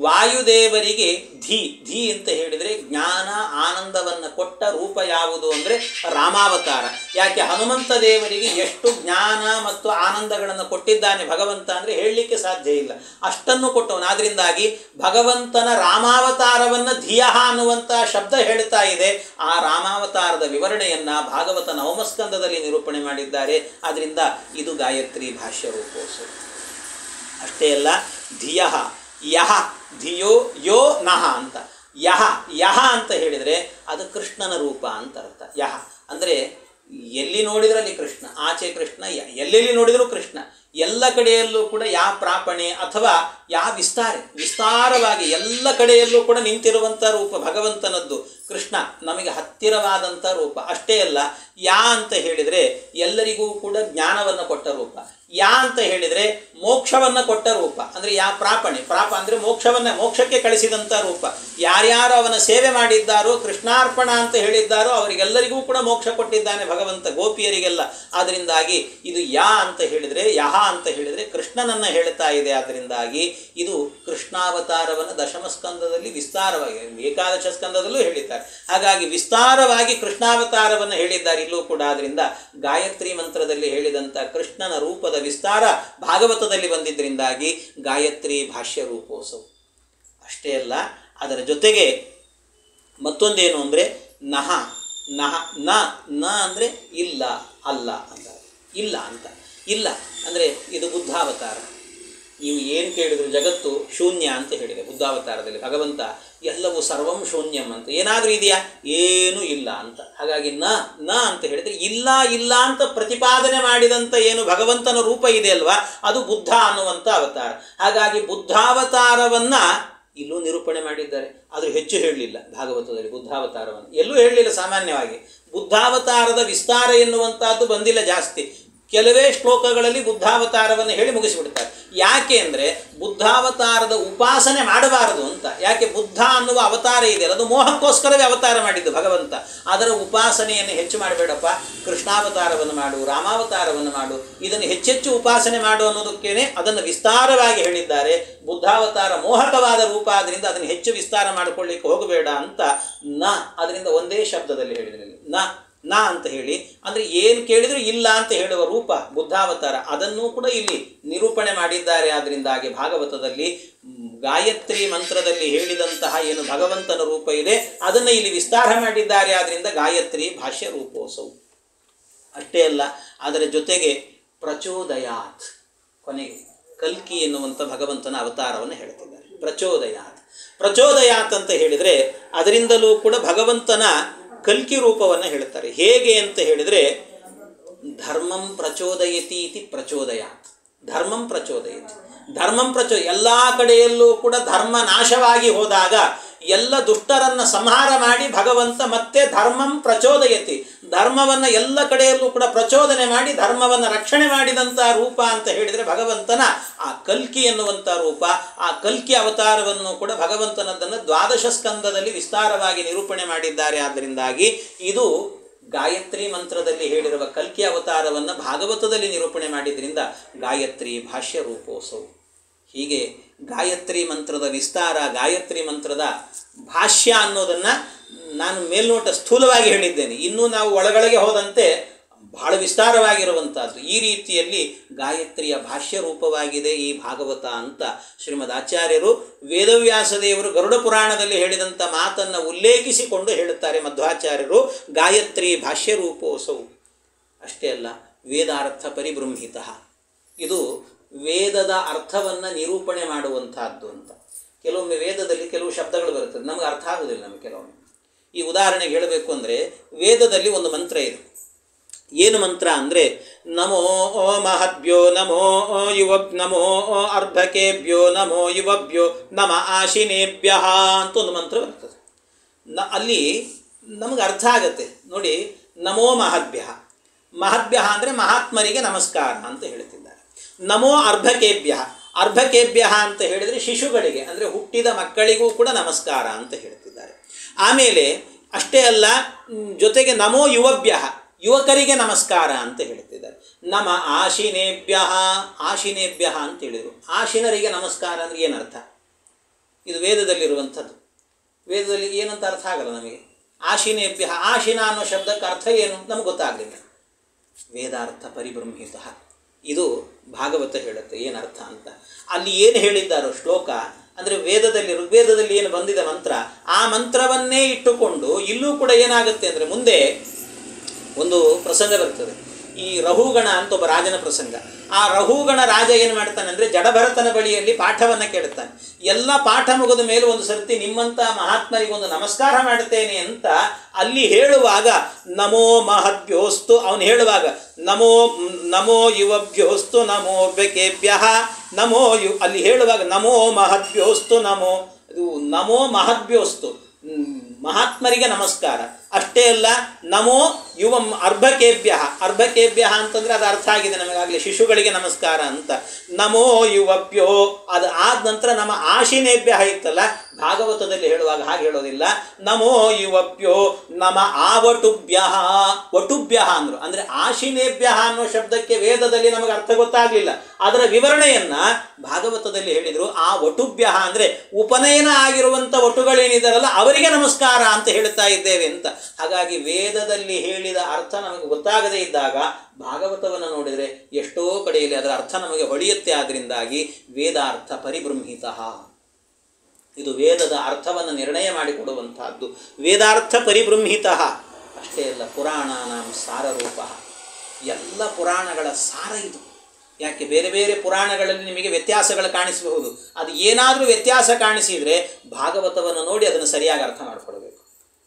ವಾಯುದೇವರಿಗೆ ಧಿ ಅಂತ ಹೇಳಿದರೆ ಜ್ಞಾನ ಆನಂದವನ್ನು ಕೊಟ್ಟ ರೂಪ ಯಾವುದು ಅಂದರೆ ರಾಮಾವತಾರ. ಯಾಕೆ ಹನುಮಂತ ದೇವರಿಗೆ ಎಷ್ಟು ಜ್ಞಾನ ಮತ್ತು ಆನಂದಗಳನ್ನು ಕೊಟ್ಟಿದ್ದಾನೆ ಭಗವಂತ ಅಂದರೆ ಹೇಳಲಿಕ್ಕೆ ಸಾಧ್ಯ ಇಲ್ಲ, ಅಷ್ಟನ್ನು ಕೊಟ್ಟವನು. ಆದ್ದರಿಂದಾಗಿ ಭಗವಂತನ ರಾಮಾವತಾರವನ್ನು ಧಿಯಃ ಅನ್ನುವಂಥ ಶಬ್ದ ಹೇಳ್ತಾ ಇದೆ. ಆ ರಾಮಾವತಾರದ ವಿವರಣೆಯನ್ನು ಭಾಗವತ ನವಮಸ್ಕಂದದಲ್ಲಿ ನಿರೂಪಣೆ ಮಾಡಿದ್ದಾರೆ. ಆದ್ದರಿಂದ ಇದು ಗಾಯತ್ರಿ ಭಾಷ್ಯ ರೂಪೋತ್ಸವ. ಅಷ್ಟೇ ಅಲ್ಲ, ಧಿಯಃ ಯಹ, ಧಿಯೋ ಯೋ ನಹ ಅಂತ. ಯಹ ಅಂತ ಹೇಳಿದರೆ ಅದು ಕೃಷ್ಣನ ರೂಪ ಅಂತ ಅರ್ಥ. ಯಹ ಅಂದರೆ ಎಲ್ಲಿ ನೋಡಿದ್ರಲ್ಲಿ ಕೃಷ್ಣ, ಆಚೆ ಕೃಷ್ಣ, ಎಲ್ಲೆಲ್ಲಿ ನೋಡಿದರೂ ಕೃಷ್ಣ, ಎಲ್ಲ ಕಡೆಯಲ್ಲೂ ಕೂಡ ಯಾ ಪ್ರಾಪಣೆ ಅಥವಾ ಯಾ ವಿಸ್ತಾರವಾಗಿ ಎಲ್ಲ ಕಡೆಯಲ್ಲೂ ಕೂಡ ನಿಂತಿರುವಂಥ ರೂಪ ಭಗವಂತನದ್ದು. ಕೃಷ್ಣ ನಮಗೆ ಹತ್ತಿರವಾದಂಥ ರೂಪ. ಅಷ್ಟೇ ಅಲ್ಲ, ಯಾ ಅಂತ ಹೇಳಿದರೆ ಎಲ್ಲರಿಗೂ ಕೂಡ ಜ್ಞಾನವನ್ನು ಕೊಟ್ಟ ರೂಪ. ಯಾ ಅಂತ ಹೇಳಿದರೆ ಮೋಕ್ಷವನ್ನು ಕೊಟ್ಟ ರೂಪ. ಅಂದರೆ ಯಾ ಪ್ರಾಪಣೆ, ಅಂದರೆ ಮೋಕ್ಷಕ್ಕೆ ಕಳಿಸಿದಂಥ ರೂಪ. ಯಾರ್ಯಾರು ಅವನ ಸೇವೆ ಮಾಡಿದ್ದಾರೋ, ಕೃಷ್ಣಾರ್ಪಣ ಅಂತ ಹೇಳಿದ್ದಾರೋ ಅವರಿಗೆಲ್ಲರಿಗೂ ಕೂಡ ಮೋಕ್ಷ ಕೊಟ್ಟಿದ್ದಾನೆ ಭಗವಂತ, ಗೋಪಿಯರಿಗೆಲ್ಲ. ಆದ್ದರಿಂದಾಗಿ ಇದು ಯಾ ಅಂತ ಹೇಳಿದರೆ, ಯಹ ಅಂತ ಹೇಳಿದರೆ ಕೃಷ್ಣನನ್ನು ಹೇಳ್ತಾ ಇದೆ. ಆದ್ದರಿಂದಾಗಿ ಇದು ಕೃಷ್ಣಾವತಾರವನ್ನು ದಶಮ ಸ್ಕಂದದಲ್ಲಿ ವಿಸ್ತಾರವಾಗಿ, ಏಕಾದಶ ಸ್ಕಂದದಲ್ಲೂ ಹೇಳಿದ್ದಾರೆ. ಹಾಗಾಗಿ ವಿಸ್ತಾರವಾಗಿ ಕೃಷ್ಣಾವತಾರವನ್ನು ಹೇಳಿದ್ದಾರೆ ಇಲ್ಲೂ ಕೂಡ. ಆದ್ದರಿಂದ ಗಾಯತ್ರಿ ಮಂತ್ರದಲ್ಲಿ ಹೇಳಿದಂಥ ಕೃಷ್ಣನ ರೂಪದ ವಿಸ್ತಾರ ಭಾಗವತದಲ್ಲಿ ಬಂದಿದ್ದರಿಂದಾಗಿ ಗಾಯತ್ರಿ ಭಾಷ್ಯ ರೂಪೋತ್ಸವ. ಅಷ್ಟೇ ಅಲ್ಲ, ಅದರ ಜೊತೆಗೆ ಮತ್ತೊಂದೇನು ಅಂದರೆ ನಹ ನ ಅಂದರೆ ಇಲ್ಲ, ಅಲ್ಲ ಅಂತ. ಇಲ್ಲ ಅಂದರೆ ಇದು ಬುದ್ಧಾವತಾರ. ನೀವು ಏನು ಕೇಳಿದ್ರು ಜಗತ್ತು ಶೂನ್ಯ ಅಂತ ಹೇಳಿದೆ ಬುದ್ಧಾವತಾರದಲ್ಲಿ. ಭಗವಂತ ಎಲ್ಲವೂ ಸರ್ವಂ ಶೂನ್ಯಂ ಅಂತ. ಏನಾದರೂ ಇದೆಯಾ? ಏನೂ ಇಲ್ಲ ಅಂತ. ಹಾಗಾಗಿ ನ ಅಂತ ಹೇಳಿದರೆ ಇಲ್ಲ ಅಂತ ಪ್ರತಿಪಾದನೆ ಮಾಡಿದಂಥ ಏನು ಭಗವಂತನ ರೂಪ ಇದೆ ಅಲ್ವಾ, ಅದು ಬುದ್ಧ ಅನ್ನುವಂಥ ಅವತಾರ. ಹಾಗಾಗಿ ಬುದ್ಧಾವತಾರವನ್ನು ಇಲ್ಲೂ ನಿರೂಪಣೆ ಮಾಡಿದ್ದಾರೆ. ಆದರೂ ಹೆಚ್ಚು ಹೇಳಲಿಲ್ಲ ಭಾಗವತದಲ್ಲಿ ಬುದ್ಧಾವತಾರವನ್ನು, ಎಲ್ಲೂ ಹೇಳಲಿಲ್ಲ. ಸಾಮಾನ್ಯವಾಗಿ ಬುದ್ಧಾವತಾರದ ವಿಸ್ತಾರ ಎನ್ನುವಂಥದ್ದು ಬಂದಿಲ್ಲ ಜಾಸ್ತಿ. ಕೆಲವೇ ಶ್ಲೋಕಗಳಲ್ಲಿ ಬುದ್ಧಾವತಾರವನ್ನು ಹೇಳಿ ಮುಗಿಸಿಬಿಡ್ತಾರೆ. ಯಾಕೆ ಅಂದರೆ ಬುದ್ಧಾವತಾರದ ಉಪಾಸನೆ ಮಾಡಬಾರದು ಅಂತ. ಯಾಕೆ? ಬುದ್ಧ ಅನ್ನುವ ಅವತಾರ ಇದೆಯಲ್ಲ, ಅದು ಮೋಹಕ್ಕೋಸ್ಕರವೇ ಅವತಾರ ಮಾಡಿದ್ದು ಭಗವಂತ. ಅದರ ಉಪಾಸನೆಯನ್ನು ಹೆಚ್ಚು ಮಾಡಬೇಡಪ್ಪ, ಕೃಷ್ಣಾವತಾರವನ್ನು ಮಾಡು, ರಾಮಾವತಾರವನ್ನು ಮಾಡು, ಇದನ್ನು ಹೆಚ್ಚೆಚ್ಚು ಉಪಾಸನೆ ಮಾಡು ಅನ್ನೋದಕ್ಕೇನೆ ಅದನ್ನು ವಿಸ್ತಾರವಾಗಿ ಹೇಳಿದ್ದಾರೆ. ಬುದ್ಧಾವತಾರ ಮೋಹಕವಾದ ರೂಪ, ಆದ್ದರಿಂದ ಅದನ್ನು ಹೆಚ್ಚು ವಿಸ್ತಾರ ಮಾಡಿಕೊಳ್ಳಿಕ್ಕೆ ಹೋಗಬೇಡ ಅಂತ ಅದರಿಂದ ಒಂದೇ ಶಬ್ದದಲ್ಲಿ ಹೇಳಿದರೆ ನ ಅಂತ ಹೇಳಿ, ಅಂದರೆ ಏನು ಕೇಳಿದರೂ ಇಲ್ಲ ಅಂತ ಹೇಳುವ ರೂಪ ಬುದ್ಧಾವತಾರ, ಅದನ್ನೂ ಕೂಡ ಇಲ್ಲಿ ನಿರೂಪಣೆ ಮಾಡಿದ್ದಾರೆ. ಆದ್ದರಿಂದಾಗಿ ಭಾಗವತದಲ್ಲಿ ಗಾಯತ್ರಿ ಮಂತ್ರದಲ್ಲಿ ಹೇಳಿದಂತಹ ಏನು ಭಗವಂತನ ರೂಪ ಇದೆ ಅದನ್ನು ಇಲ್ಲಿ ವಿಸ್ತಾರ ಮಾಡಿದ್ದಾರೆ. ಆದ್ದರಿಂದ ಗಾಯತ್ರಿ ಭಾಷ್ಯ ರೂಪೋತ್ಸವ. ಅಷ್ಟೇ ಅಲ್ಲ, ಅದರ ಜೊತೆಗೆ ಪ್ರಚೋದಯಾತ್, ಕೊನೆಗೆ ಕಲ್ಕಿ ಎನ್ನುವಂಥ ಭಗವಂತನ ಅವತಾರವನ್ನು ಹೇಳ್ತಿದ್ದಾರೆ. ಪ್ರಚೋದಯಾತ್ ಅಂತ ಹೇಳಿದರೆ ಅದರಿಂದಲೂ ಕೂಡ ಭಗವಂತನ ಕಲ್ಕಿ ರೂಪವನ್ನು ಹೇಳ್ತಾರೆ. ಹೇಗೆ ಅಂತ ಹೇಳಿದರೆ ಧರ್ಮಂ ಪ್ರಚೋದಯತಿ ಇತಿ ಪ್ರಚೋದಯಾತ್. ಎಲ್ಲ ಕಡೆಯಲ್ಲೂ ಕೂಡ ಧರ್ಮ ನಾಶವಾಗಿ ಹೋದಾಗ ಎಲ್ಲ ದುಷ್ಟರನ್ನು ಸಂಹಾರ ಮಾಡಿ ಭಗವಂತ ಮತ್ತೆ ಧರ್ಮಂ ಪ್ರಚೋದಯತಿ, ಧರ್ಮವನ್ನು ಎಲ್ಲ ಕಡೆಯಲ್ಲೂ ಕೂಡ ಪ್ರಚೋದನೆ ಮಾಡಿ ಧರ್ಮವನ್ನು ರಕ್ಷಣೆ ಮಾಡಿದಂಥ ರೂಪ ಅಂತ ಹೇಳಿದರೆ ಭಗವಂತನ ಆ ಕಲ್ಕಿ ಎನ್ನುವಂಥ ರೂಪ. ಆ ಕಲ್ಕಿ ಅವತಾರವನ್ನು ಕೂಡ ಭಗವಂತನದನ್ನು ದ್ವಾದಶ ಸ್ಕಂದದಲ್ಲಿ ವಿಸ್ತಾರವಾಗಿ ನಿರೂಪಣೆ ಮಾಡಿದ್ದಾರೆ. ಆದ್ದರಿಂದಾಗಿ ಇದು ಗಾಯತ್ರಿ ಮಂತ್ರದಲ್ಲಿ ಹೇಳಿರುವ ಕಲ್ಕಿ ಅವತಾರವನ್ನು ಭಾಗವತದಲ್ಲಿ ನಿರೂಪಣೆ ಮಾಡಿದ್ರಿಂದ ಗಾಯತ್ರಿ ಭಾಷ್ಯ ರೂಪೋತ್ಸವ. ಹೀಗೆ ಗಾಯತ್ರಿ ಮಂತ್ರದ ವಿಸ್ತಾರ, ಗಾಯತ್ರಿ ಮಂತ್ರದ ಭಾಷ್ಯ ಅನ್ನೋದನ್ನು ನಾನು ಮೇಲ್ನೋಟ ಸ್ಥೂಲವಾಗಿ ಹೇಳಿದ್ದೇನೆ. ಇನ್ನೂ ನಾವು ಒಳಗೊಳಗೆ ಹೋದಂತೆ ಬಹಳ ವಿಸ್ತಾರವಾಗಿರುವಂಥದ್ದು. ಈ ರೀತಿಯಲ್ಲಿ ಗಾಯತ್ರಿಯ ಭಾಷ್ಯ ರೂಪವಾಗಿದೆ ಈ ಭಾಗವತ ಅಂತ ಶ್ರೀಮದ್ ಆಚಾರ್ಯರು ವೇದವ್ಯಾಸದೇವರು ಗರುಡ ಪುರಾಣದಲ್ಲಿ ಹೇಳಿದಂಥ ಮಾತನ್ನು ಉಲ್ಲೇಖಿಸಿಕೊಂಡು ಹೇಳುತ್ತಾರೆ ಮಧ್ವಾಚಾರ್ಯರು. ಗಾಯತ್ರಿ ಭಾಷ್ಯ ರೂಪೋತ್ಸವ. ಅಷ್ಟೇ ಅಲ್ಲ, ವೇದಾರ್ಥ ಪರಿಬೃಂಹಿತ, ಇದು ವೇದದ ಅರ್ಥವನ್ನು ನಿರೂಪಣೆ ಮಾಡುವಂತಹದ್ದು ಅಂತ. ಕೆಲವೊಮ್ಮೆ ವೇದದಲ್ಲಿ ಕೆಲವು ಶಬ್ದಗಳು ಬರುತ್ತದೆ, ನಮಗೆ ಅರ್ಥ ಆಗುವುದಿಲ್ಲ ನಮಗೆ ಕೆಲವೊಮ್ಮೆ. ಈ ಉದಾಹರಣೆಗೆ ಹೇಳಬೇಕು ಅಂದರೆ, ವೇದದಲ್ಲಿ ಒಂದು ಮಂತ್ರ ಇದೆ. ಏನು ಮಂತ್ರ ಅಂದರೆ ನಮೋ ಮಹದ್ಭ್ಯೋ ನಮೋ ನಮೋ ಅರ್ಧಕೇಭ್ಯೋ ನಮೋ ಯುವಭ್ಯೋ ನಮ ಆಶಿನೇಭ್ಯ ಅಂತ ಒಂದು ಮಂತ್ರ ಬರ್ತದೆ. ಅಲ್ಲಿ ನಮಗೆ ಅರ್ಥ ಆಗತ್ತೆ ನೋಡಿ. ನಮೋ ಮಹದ್ಭ್ಯ ಅಂದರೆ ಮಹಾತ್ಮರಿಗೆ ನಮಸ್ಕಾರ ಅಂತ ಹೇಳ್ತಿದ್ದಾರೆ. ನಮೋ ಅರ್ಧಕೇಭ್ಯ ಅಂತ ಹೇಳಿದರೆ ಶಿಶುಗಳಿಗೆ, ಅಂದರೆ ಹುಟ್ಟಿದ ಮಕ್ಕಳಿಗೂ ಕೂಡ ನಮಸ್ಕಾರ ಅಂತ ಹೇಳ್ತಿದ್ದಾರೆ. ಆಮೇಲೆ ಅಷ್ಟೇ ಅಲ್ಲ, ಜೊತೆಗೆ ನಮೋ ಯುವಭ್ಯ, ಯುವಕರಿಗೆ ನಮಸ್ಕಾರ ಅಂತ ಹೇಳ್ತಿದ್ದಾರೆ. ನಮ ಆಶಿನೇಭ್ಯ, ಆಶಿನೇಭ್ಯ ಅಂತ ಹೇಳಿದರು. ಆಶಿನರಿಗೆ ನಮಸ್ಕಾರ ಅಂದರೆ ಏನರ್ಥ? ಇದು ವೇದದಲ್ಲಿರುವಂಥದ್ದು. ವೇದದಲ್ಲಿ ಏನಂತ ಅರ್ಥ ಆಗಲ್ಲ ನಮಗೆ. ಆಶಿನೇಭ್ಯ, ಆಶಿನ ಅನ್ನೋ ಶಬ್ದಕ್ಕೆ ಅರ್ಥ ಏನು ನಮಗೆ ಗೊತ್ತಾಗಲಿಲ್ಲ. ವೇದಾರ್ಥ ಪರಿಬ್ರಹ್ಮಿತ, ಇದು ಭಾಗವತ ಹೇಳುತ್ತೆ ಏನರ್ಥ ಅಂತ. ಅಲ್ಲಿ ಏನು ಹೇಳಿದ್ದಾರೋ ಶ್ಲೋಕ ಅಂದರೆ ವೇದದಲ್ಲಿ ಏನು ಬಂದಿದೆ ಮಂತ್ರ, ಆ ಮಂತ್ರವನ್ನೇ ಇಟ್ಟುಕೊಂಡು ಇಲ್ಲೂ ಕೂಡ ಏನಾಗುತ್ತೆ ಅಂದರೆ ಮುಂದೆ ಒಂದು ಪ್ರಸಂಗ ಬರ್ತದೆ. ಈ ರಹುಗಣ ಅಂತ ಒಬ್ಬ ರಾಜನ ಪ್ರಸಂಗ. ಆ ರಹುಗಣ ರಾಜ ಏನು ಮಾಡ್ತಾನೆ ಅಂದರೆ ಜಡಭರತನ ಬಳಿಯಲ್ಲಿ ಪಾಠವನ್ನು ಕೇಳುತ್ತಾನೆ. ಎಲ್ಲ ಪಾಠ ಮುಗಿದ ಮೇಲೆ ಒಂದು ಸರ್ತಿ ನಿಮ್ಮಂಥ ಮಹಾತ್ಮರಿಗೆ ಒಂದು ನಮಸ್ಕಾರ ಮಾಡುತ್ತೇನೆ ಅಂತ ಅಲ್ಲಿ ಹೇಳುವಾಗ, ನಮೋ ಮಹದ್ಭ್ಯೋಸ್ತು, ಅವನು ಹೇಳುವಾಗ ನಮೋ ಯುವಭ್ಯೋಸ್ತು ನಮೋ ವ್ಯಕೇಭ್ಯ ನಮೋ ಅಲ್ಲಿ ಹೇಳುವಾಗ ನಮೋ ಮಹದ್ಭ್ಯೋಸ್ತು ನಮೋ ಮಹದ್ಭ್ಯೋಸ್ತು, ಮಹಾತ್ಮರಿಗೆ ನಮಸ್ಕಾರ. ಅಷ್ಟೇ ಅಲ್ಲ, ನಮೋ ಯುವಂ ಅರ್ಭಕೇಭ್ಯ ಅಂತಂದರೆ ಅದು ಅರ್ಥ ಆಗಿದೆ ನಮಗಾಗಲೇ, ಶಿಶುಗಳಿಗೆ ನಮಸ್ಕಾರ ಅಂತ. ನಮೋ ಯುವಭ್ಯೋ, ಅದು ಆದ ನಂತರ ನಮ್ಮ ಆಶಿನೇಭ್ಯ ಇತ್ತಲ್ಲ, ಭಾಗವತದಲ್ಲಿ ಹೇಳುವಾಗ ಹಾಗೆ ಹೇಳೋದಿಲ್ಲ. ನಮೋ ಯುವಭ್ಯೋ ನಮ ಆವಟುಭ್ಯ, ವಟುಭ್ಯ ಅಂದರು. ಅಂದರೆ ಆಶಿನೇಭ್ಯ ಅನ್ನೋ ಶಬ್ದಕ್ಕೆ ವೇದದಲ್ಲಿ ನಮಗೆ ಅರ್ಥ ಗೊತ್ತಾಗಲಿಲ್ಲ, ಅದರ ವಿವರಣೆಯನ್ನು ಭಾಗವತದಲ್ಲಿ ಹೇಳಿದರು. ಆ ವಟುಭ್ಯ ಅಂದರೆ ಉಪನಯನ ಆಗಿರುವಂಥ ವಟುಗಳೇನಿದ್ದಾರಲ್ಲ ಅವರಿಗೆ ನಮಸ್ಕಾರ ಅಂತ ಹೇಳ್ತಾ ಇದ್ದೇವೆ ಅಂತ. ಹಾಗಾಗಿ ವೇದದಲ್ಲಿ ಹೇಳಿದ ಅರ್ಥ ನಮಗೆ ಗೊತ್ತಾಗದೇ ಇದ್ದಾಗ ಭಾಗವತವನ್ನು ನೋಡಿದರೆ ಎಷ್ಟೋ ಕಡೆಯಲ್ಲಿ ಅದರ ಅರ್ಥ ನಮಗೆ ಹೊಳೆಯುತ್ತೆ. ಆದ್ದರಿಂದಾಗಿ ವೇದಾರ್ಥ ಪರಿಬ್ರಹ್ಮಿತ, ಇದು ವೇದದ ಅರ್ಥವನ್ನು ನಿರ್ಣಯ ಮಾಡಿಕೊಡುವಂತಹದ್ದು. ವೇದಾರ್ಥ ಪರಿಬ್ರಹ್ಮಿತ ಅಷ್ಟೇ ಅಲ್ಲ, ಪುರಾಣಾನಾಂ ಸಾರರೂಪ, ಎಲ್ಲ ಪುರಾಣಗಳ ಸಾರ ಇದು. ಯಾಕೆ ಬೇರೆ ಬೇರೆ ಪುರಾಣಗಳಲ್ಲಿ ನಿಮಗೆ ವ್ಯತ್ಯಾಸಗಳು ಕಾಣಿಸಬಹುದು, ಅದು ಏನಾದರೂ ವ್ಯತ್ಯಾಸ ಕಾಣಿಸಿದರೆ ಭಾಗವತವನ್ನು ನೋಡಿ ಅದನ್ನು ಸರಿಯಾಗಿ ಅರ್ಥ ಮಾಡಿಕೊಳ್ಬೇಕು.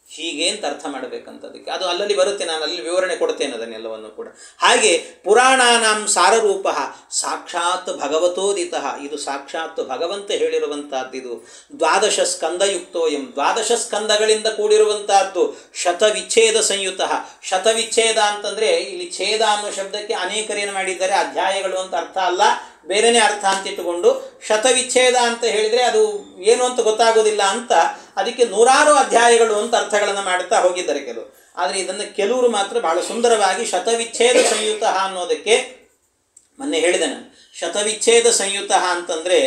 ಹೀಗೆ ಅಂತ ಅರ್ಥ ಮಾಡಬೇಕಂತದಕ್ಕೆ ಅದು ಅಲ್ಲಲ್ಲಿ ಬರುತ್ತೆ, ನಾನು ಅಲ್ಲಿ ವಿವರಣೆ ಕೊಡ್ತೇನೆ ಅದನ್ನೆಲ್ಲವನ್ನು ಕೂಡ. ಹಾಗೆ ಪುರಾಣಾನಾಂ ಸಾರರೂಪ ಸಾಕ್ಷಾತ್ ಭಗವತೋದಿತ, ಇದು ಸಾಕ್ಷಾತ್ ಭಗವಂತ ಹೇಳಿರುವಂತಹದ್ದು. ಇದು ದ್ವಾದಶ ಸ್ಕಂದಯುಕ್ತೋಯಂ, ದ್ವಾದಶ ಸ್ಕಂದಗಳಿಂದ ಕೂಡಿರುವಂತಹದ್ದು. ಶತವಿಚ್ಛೇದ ಸಂಯುತ, ಶತವಿಚ್ಛೇದ ಅಂತಂದರೆ ಇಲ್ಲಿ ಛೇದ ಅನ್ನೋ ಶಬ್ದಕ್ಕೆ ಅನೇಕರೇನು ಮಾಡಿದ್ದಾರೆ ಅಧ್ಯಾಯಗಳು ಅಂತ ಅರ್ಥ ಅಲ್ಲ, ಬೇರೆಯೇ ಅರ್ಥ ಅಂತ ಇಟ್ಟುಕೊಂಡು ಶತವಿಚ್ಛೇದ ಅಂತ ಹೇಳಿದರೆ ಅದು ಏನು ಅಂತ ಗೊತ್ತಾಗೋದಿಲ್ಲ ಅಂತ ಅದಕ್ಕೆ ನೂರಾರು ಅಧ್ಯಾಯಗಳು ಅಂತ ಅರ್ಥಗಳನ್ನು ಮಾಡ್ತಾ ಹೋಗಿದ್ದಾರೆ ಕೆಲವು. ಆದರೆ ಇದನ್ನು ಕೆಲವರು ಮಾತ್ರ ಬಹಳ ಸುಂದರವಾಗಿ ಶತವಿಚ್ಛೇದ ಸಂಯುತ ಅನ್ನೋದಕ್ಕೆ ಮೊನ್ನೆ ಹೇಳಿದೆ ನಾನು. ಶತವಿಚ್ಛೇದ ಸಂಯುತ ಅಂತಂದರೆ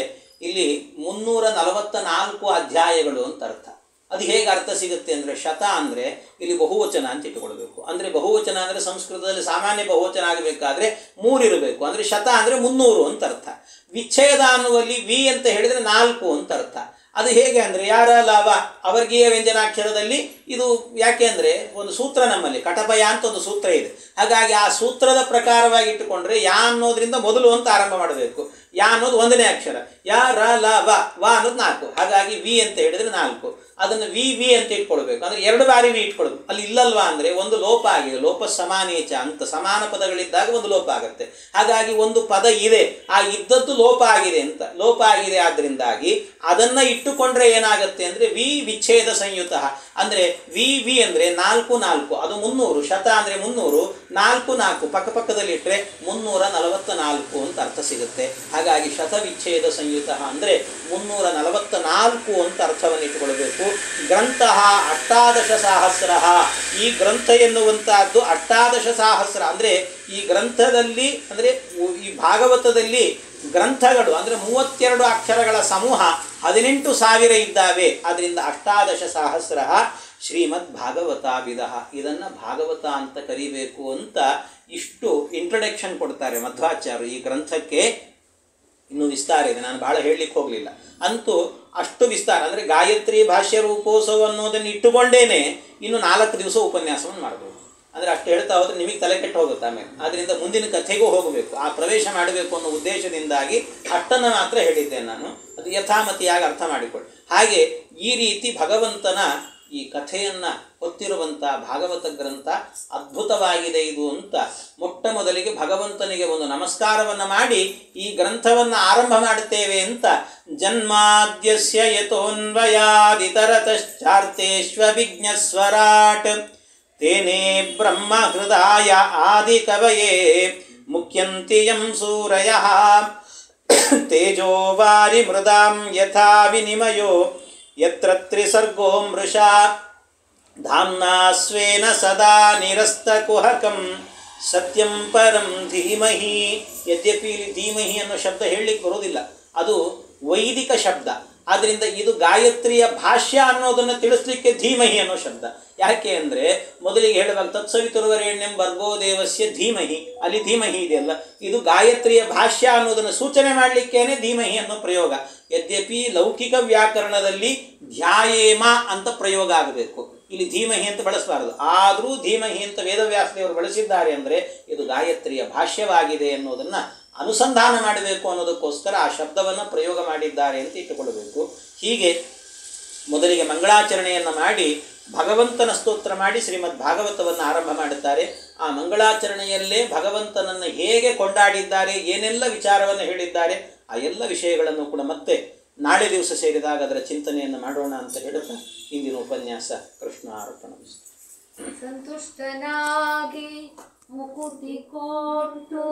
ಇಲ್ಲಿ 344 ಅಧ್ಯಾಯಗಳು ಅಂತ ಅರ್ಥ. ಅದು ಹೇಗೆ ಅರ್ಥ ಸಿಗುತ್ತೆ ಅಂದರೆ, ಶತ ಅಂದರೆ ಇಲ್ಲಿ ಬಹುವಚನ ಅಂತ ಇಟ್ಟುಕೊಳ್ಬೇಕು. ಅಂದರೆ ಬಹುವಚನ ಅಂದರೆ ಸಂಸ್ಕೃತದಲ್ಲಿ ಸಾಮಾನ್ಯ ಬಹುವಚನ ಆಗಬೇಕಾದ್ರೆ 3 ಇರಬೇಕು. ಅಂದರೆ ಶತ ಅಂದರೆ 300 ಅಂತ ಅರ್ಥ. ವಿಚ್ಛೇದ ಅನ್ನುವಲ್ಲಿ ವಿ ಅಂತ ಹೇಳಿದರೆ 4 ಅಂತ ಅರ್ಥ. ಅದು ಹೇಗೆ ಅಂದರೆ ಯಾರ ಲಾಭ ಅವರ್ಗೀಯ ವ್ಯಂಜನಾಕ್ಷರದಲ್ಲಿ ಇದು ಯಾಕೆ ಅಂದರೆ ಒಂದು ಸೂತ್ರ ನಮ್ಮಲ್ಲಿ ಕಟಪಯ ಅಂತ ಒಂದು ಸೂತ್ರ ಇದೆ. ಹಾಗಾಗಿ ಆ ಸೂತ್ರದ ಪ್ರಕಾರವಾಗಿ ಇಟ್ಟುಕೊಂಡ್ರೆ ಯಾ ಅನ್ನೋದ್ರಿಂದ ಮೊದಲು ಅಂತ ಆರಂಭ ಮಾಡಬೇಕು. ಯಾ ಅನ್ನೋದು 1ನೇ ಅಕ್ಷರ, ಯಾ ರ ಲ ವ ಅನ್ನೋದು 4. ಹಾಗಾಗಿ ವಿ ಅಂತ ಹೇಳಿದರೆ 4. ಅದನ್ನು ವಿ ಅಂತ ಇಟ್ಕೊಳ್ಬೇಕು. ಅಂದರೆ 2 ಬಾರಿ ವಿ ಇಟ್ಕೊಳ್ಬೇಕು. ಅಲ್ಲಿ ಇಲ್ಲಲ್ವಾ ಅಂದರೆ ಒಂದು ಲೋಪ ಆಗಿದೆ, ಲೋಪ ಸಮಾನೇಚ ಅಂತ ಸಮಾನ ಪದಗಳಿದ್ದಾಗ ಒಂದು ಲೋಪ ಆಗುತ್ತೆ. ಹಾಗಾಗಿ ಒಂದು ಪದ ಇದೆ, ಆ ಇದ್ದದ್ದು ಲೋಪ ಆಗಿದೆ ಅಂತ, ಲೋಪ ಆಗಿದೆ. ಆದ್ದರಿಂದಾಗಿ ಅದನ್ನು ಇಟ್ಟುಕೊಂಡ್ರೆ ಏನಾಗುತ್ತೆ ಅಂದರೆ ವಿ ವಿಚ್ಛೇದ ಸಂಯುತ. ಅಂದರೆ ವಿ ಅಂದರೆ 4 ಅದು 300. ಶತ ಅಂದರೆ 300, 4 ಪಕ್ಕದಲ್ಲಿ ಇಟ್ಟರೆ 344 ಅಂತ ಅರ್ಥ ಸಿಗುತ್ತೆ. ಹಾಗಾಗಿ ಶತವಿಚ್ಛೇದ ಸಂಯುತ ಅಂದರೆ 344 ಅಂತ ಅರ್ಥವನ್ನು ಇಟ್ಟುಕೊಳ್ಬೇಕು. ಗ್ರಂಥ ಅಷ್ಟಾದಶ ಸಹಸ್ರ, ಈ ಗ್ರಂಥ ಎನ್ನುವಂತಹದ್ದು ಅಷ್ಟಾದಶ ಸಹಸ್ರ. ಅಂದರೆ ಈ ಗ್ರಂಥದಲ್ಲಿ ಅಂದರೆ ಈ ಭಾಗವತದಲ್ಲಿ ಗ್ರಂಥಗಳು ಅಂದರೆ 32 ಅಕ್ಷರಗಳ ಸಮೂಹ 18,000 ಇದ್ದಾವೆ. ಅದರಿಂದ ಅಷ್ಟಾದಶ ಸಹಸ್ರ ಶ್ರೀಮದ್ ಭಾಗವತಾಭಿಧ, ಇದನ್ನು ಭಾಗವತ ಅಂತ ಕರಿಬೇಕು ಅಂತ ಇಷ್ಟು ಇಂಟ್ರಡಕ್ಷನ್ ಕೊಡ್ತಾರೆ ಮಧ್ವಾಚಾರ್ಯರು. ಈ ಗ್ರಂಥಕ್ಕೆ ಇನ್ನೂ ವಿಸ್ತಾರ ಇದೆ, ನಾನು ಭಾಳ ಹೇಳಲಿಕ್ಕೆ ಹೋಗಲಿಲ್ಲ. ಅಂತೂ ಅಷ್ಟು ವಿಸ್ತಾರ ಅಂದರೆ ಗಾಯತ್ರಿ ಭಾಷ್ಯ ರೂಪೋತ್ಸವ ಅನ್ನೋದನ್ನು ಇಟ್ಟುಕೊಂಡೇನೆ ಇನ್ನು 4 ದಿವಸ ಉಪನ್ಯಾಸವನ್ನು ಮಾಡ್ಬೋದು. ಅಂದರೆ ಅಷ್ಟು ಹೇಳ್ತಾ ಹೋದರೆ ನಿಮಗೆ ತಲೆ ಕೆಟ್ಟು ಹೋಗುತ್ತೆ ಆಮೇಲೆ. ಆದ್ದರಿಂದ ಮುಂದಿನ ಕಥೆಗೂ ಹೋಗಬೇಕು, ಆ ಪ್ರವೇಶ ಮಾಡಬೇಕು ಅನ್ನೋ ಉದ್ದೇಶದಿಂದಾಗಿ ಅಷ್ಟನ್ನು ಮಾತ್ರ ಹೇಳಿದ್ದೇನೆ ನಾನು. ಅದು ಯಥಾಮತಿಯಾಗಿ ಅರ್ಥ ಮಾಡಿಕೊಳ್ಳಿ. ಹಾಗೆ ಈ ರೀತಿ ಭಗವಂತನ ಈ ಕಥೆಯನ್ನು ಹೊತ್ತಿರುವಂಥ ಭಾಗವತ ಗ್ರಂಥ ಅದ್ಭುತವಾಗಿದೆ ಇದು ಅಂತ ಮೊಟ್ಟ ಮೊದಲಿಗೆ ಭಗವಂತನಿಗೆ ಒಂದು ನಮಸ್ಕಾರವನ್ನು ಮಾಡಿ ಈ ಗ್ರಂಥವನ್ನು ಆರಂಭ ಮಾಡುತ್ತೇವೆ ಅಂತ. ಜನ್ಮಾದ್ಯಸ್ಯ ಯತೋನ್ವಯಾದಿತರತಶ್ಚಾರ್ತೇಷ್ವಭಿಜ್ಞಸ್ವರಾಟ್ ತೇನೇ ಬ್ರಹ್ಮ ಹೃದಯ ಆದಿ ಕವಯೇ ಮುಖ್ಯಂತಿ ಯಂ ಸೂರಯಃ ತೇಜೋ ವಾರಿ ಮೃದಾಂ ಯಥಾ ವಿನಿಮಯೋ ಯತ್ರ ತ್ರಿಸರ್ಗೋ ಮೃಷಾ ಧಾಮ್ನಾ ಸ್ವೇನ ಸದಾ ನಿರಸ್ತಕುಹಕಂ ಸತ್ಯಂ ಪರಂ ಧೀಮಹಿ. ಯದ್ಯಪಿ ಇಲ್ಲಿ ಧೀಮಹಿ ಅನ್ನೋ ಶಬ್ದ ಹೇಳಲಿಕ್ಕೆ ಬರೋದಿಲ್ಲ, ಅದು ವೈದಿಕ ಶಬ್ದ. ಆದ್ದರಿಂದ ಇದು ಗಾಯತ್ರಿಯ ಭಾಷ್ಯ ಅನ್ನೋದನ್ನು ತಿಳಿಸ್ಲಿಕ್ಕೆ ಧೀಮಹಿ ಅನ್ನೋ ಶಬ್ದ. ಯಾಕೆ ಅಂದರೆ ಮೊದಲಿಗೆ ಹೇಳುವಾಗ ತತ್ಸವಿತುರ್ವರೆಣ್ಯಂ ಭರ್ಗೋ ದೇವಸ್ಯ ಧೀಮಹಿ, ಅಲ್ಲಿ ಧೀಮಹಿ ಇದೆಯಲ್ಲ, ಇದು ಗಾಯತ್ರಿಯ ಭಾಷ್ಯ ಅನ್ನೋದನ್ನು ಸೂಚನೆ ಮಾಡಲಿಕ್ಕೇನೆ ಧೀಮಹಿ ಅನ್ನೋ ಪ್ರಯೋಗ. ಯದ್ಯಪಿ ಲೌಕಿಕ ವ್ಯಾಕರಣದಲ್ಲಿ ಧ್ಯಾಯೇಮ ಅಂತ ಪ್ರಯೋಗ ಆಗಬೇಕು, ಇಲ್ಲಿ ಧೀಮಹಿ ಅಂತ ಬಳಸಬಾರದು. ಆದರೂ ಧೀಮಹಿ ಅಂತ ವೇದವ್ಯಾಸದೇವರು ಬಳಸಿದ್ದಾರೆ ಅಂದರೆ ಇದು ಗಾಯತ್ರಿಯ ಭಾಷ್ಯವಾಗಿದೆ ಅನ್ನೋದನ್ನು ಅನುಸಂಧಾನ ಮಾಡಬೇಕು ಅನ್ನೋದಕ್ಕೋಸ್ಕರ ಆ ಶಬ್ದವನ್ನು ಪ್ರಯೋಗ ಮಾಡಿದ್ದಾರೆ ಅಂತ ಇಟ್ಟುಕೊಳ್ಳಬೇಕು. ಹೀಗೆ ಮೊದಲಿಗೆ ಮಂಗಳಾಚರಣೆಯನ್ನು ಮಾಡಿ ಭಗವಂತನ ಸ್ತೋತ್ರ ಮಾಡಿ ಶ್ರೀಮದ್ ಭಾಗವತವನ್ನು ಆರಂಭ ಮಾಡುತ್ತಾರೆ. ಆ ಮಂಗಳಾಚರಣೆಯಲ್ಲೇ ಭಗವಂತನನ್ನು ಹೇಗೆ ಕೊಂಡಾಡಿದ್ದಾರೆ, ಏನೆಲ್ಲ ವಿಚಾರವನ್ನು ಹೇಳಿದ್ದಾರೆ, ಆ ಎಲ್ಲ ವಿಷಯಗಳನ್ನು ಕೂಡ ಮತ್ತೆ ನಾಳೆ ದಿವಸ ಸೇರಿದಾಗ ಅದರ ಚಿಂತನೆಯನ್ನು ಮಾಡೋಣ ಅಂತ ಹೇಳುತ್ತಾ ಇಂದಿನ ಉಪನ್ಯಾಸ ಕೃಷ್ಣಾರ್ಪಣಮಸ್ತು. ಸಂತುಷ್ಟನಾಗಿ ಮುಕುತಿ ಕೊಟ್ಟು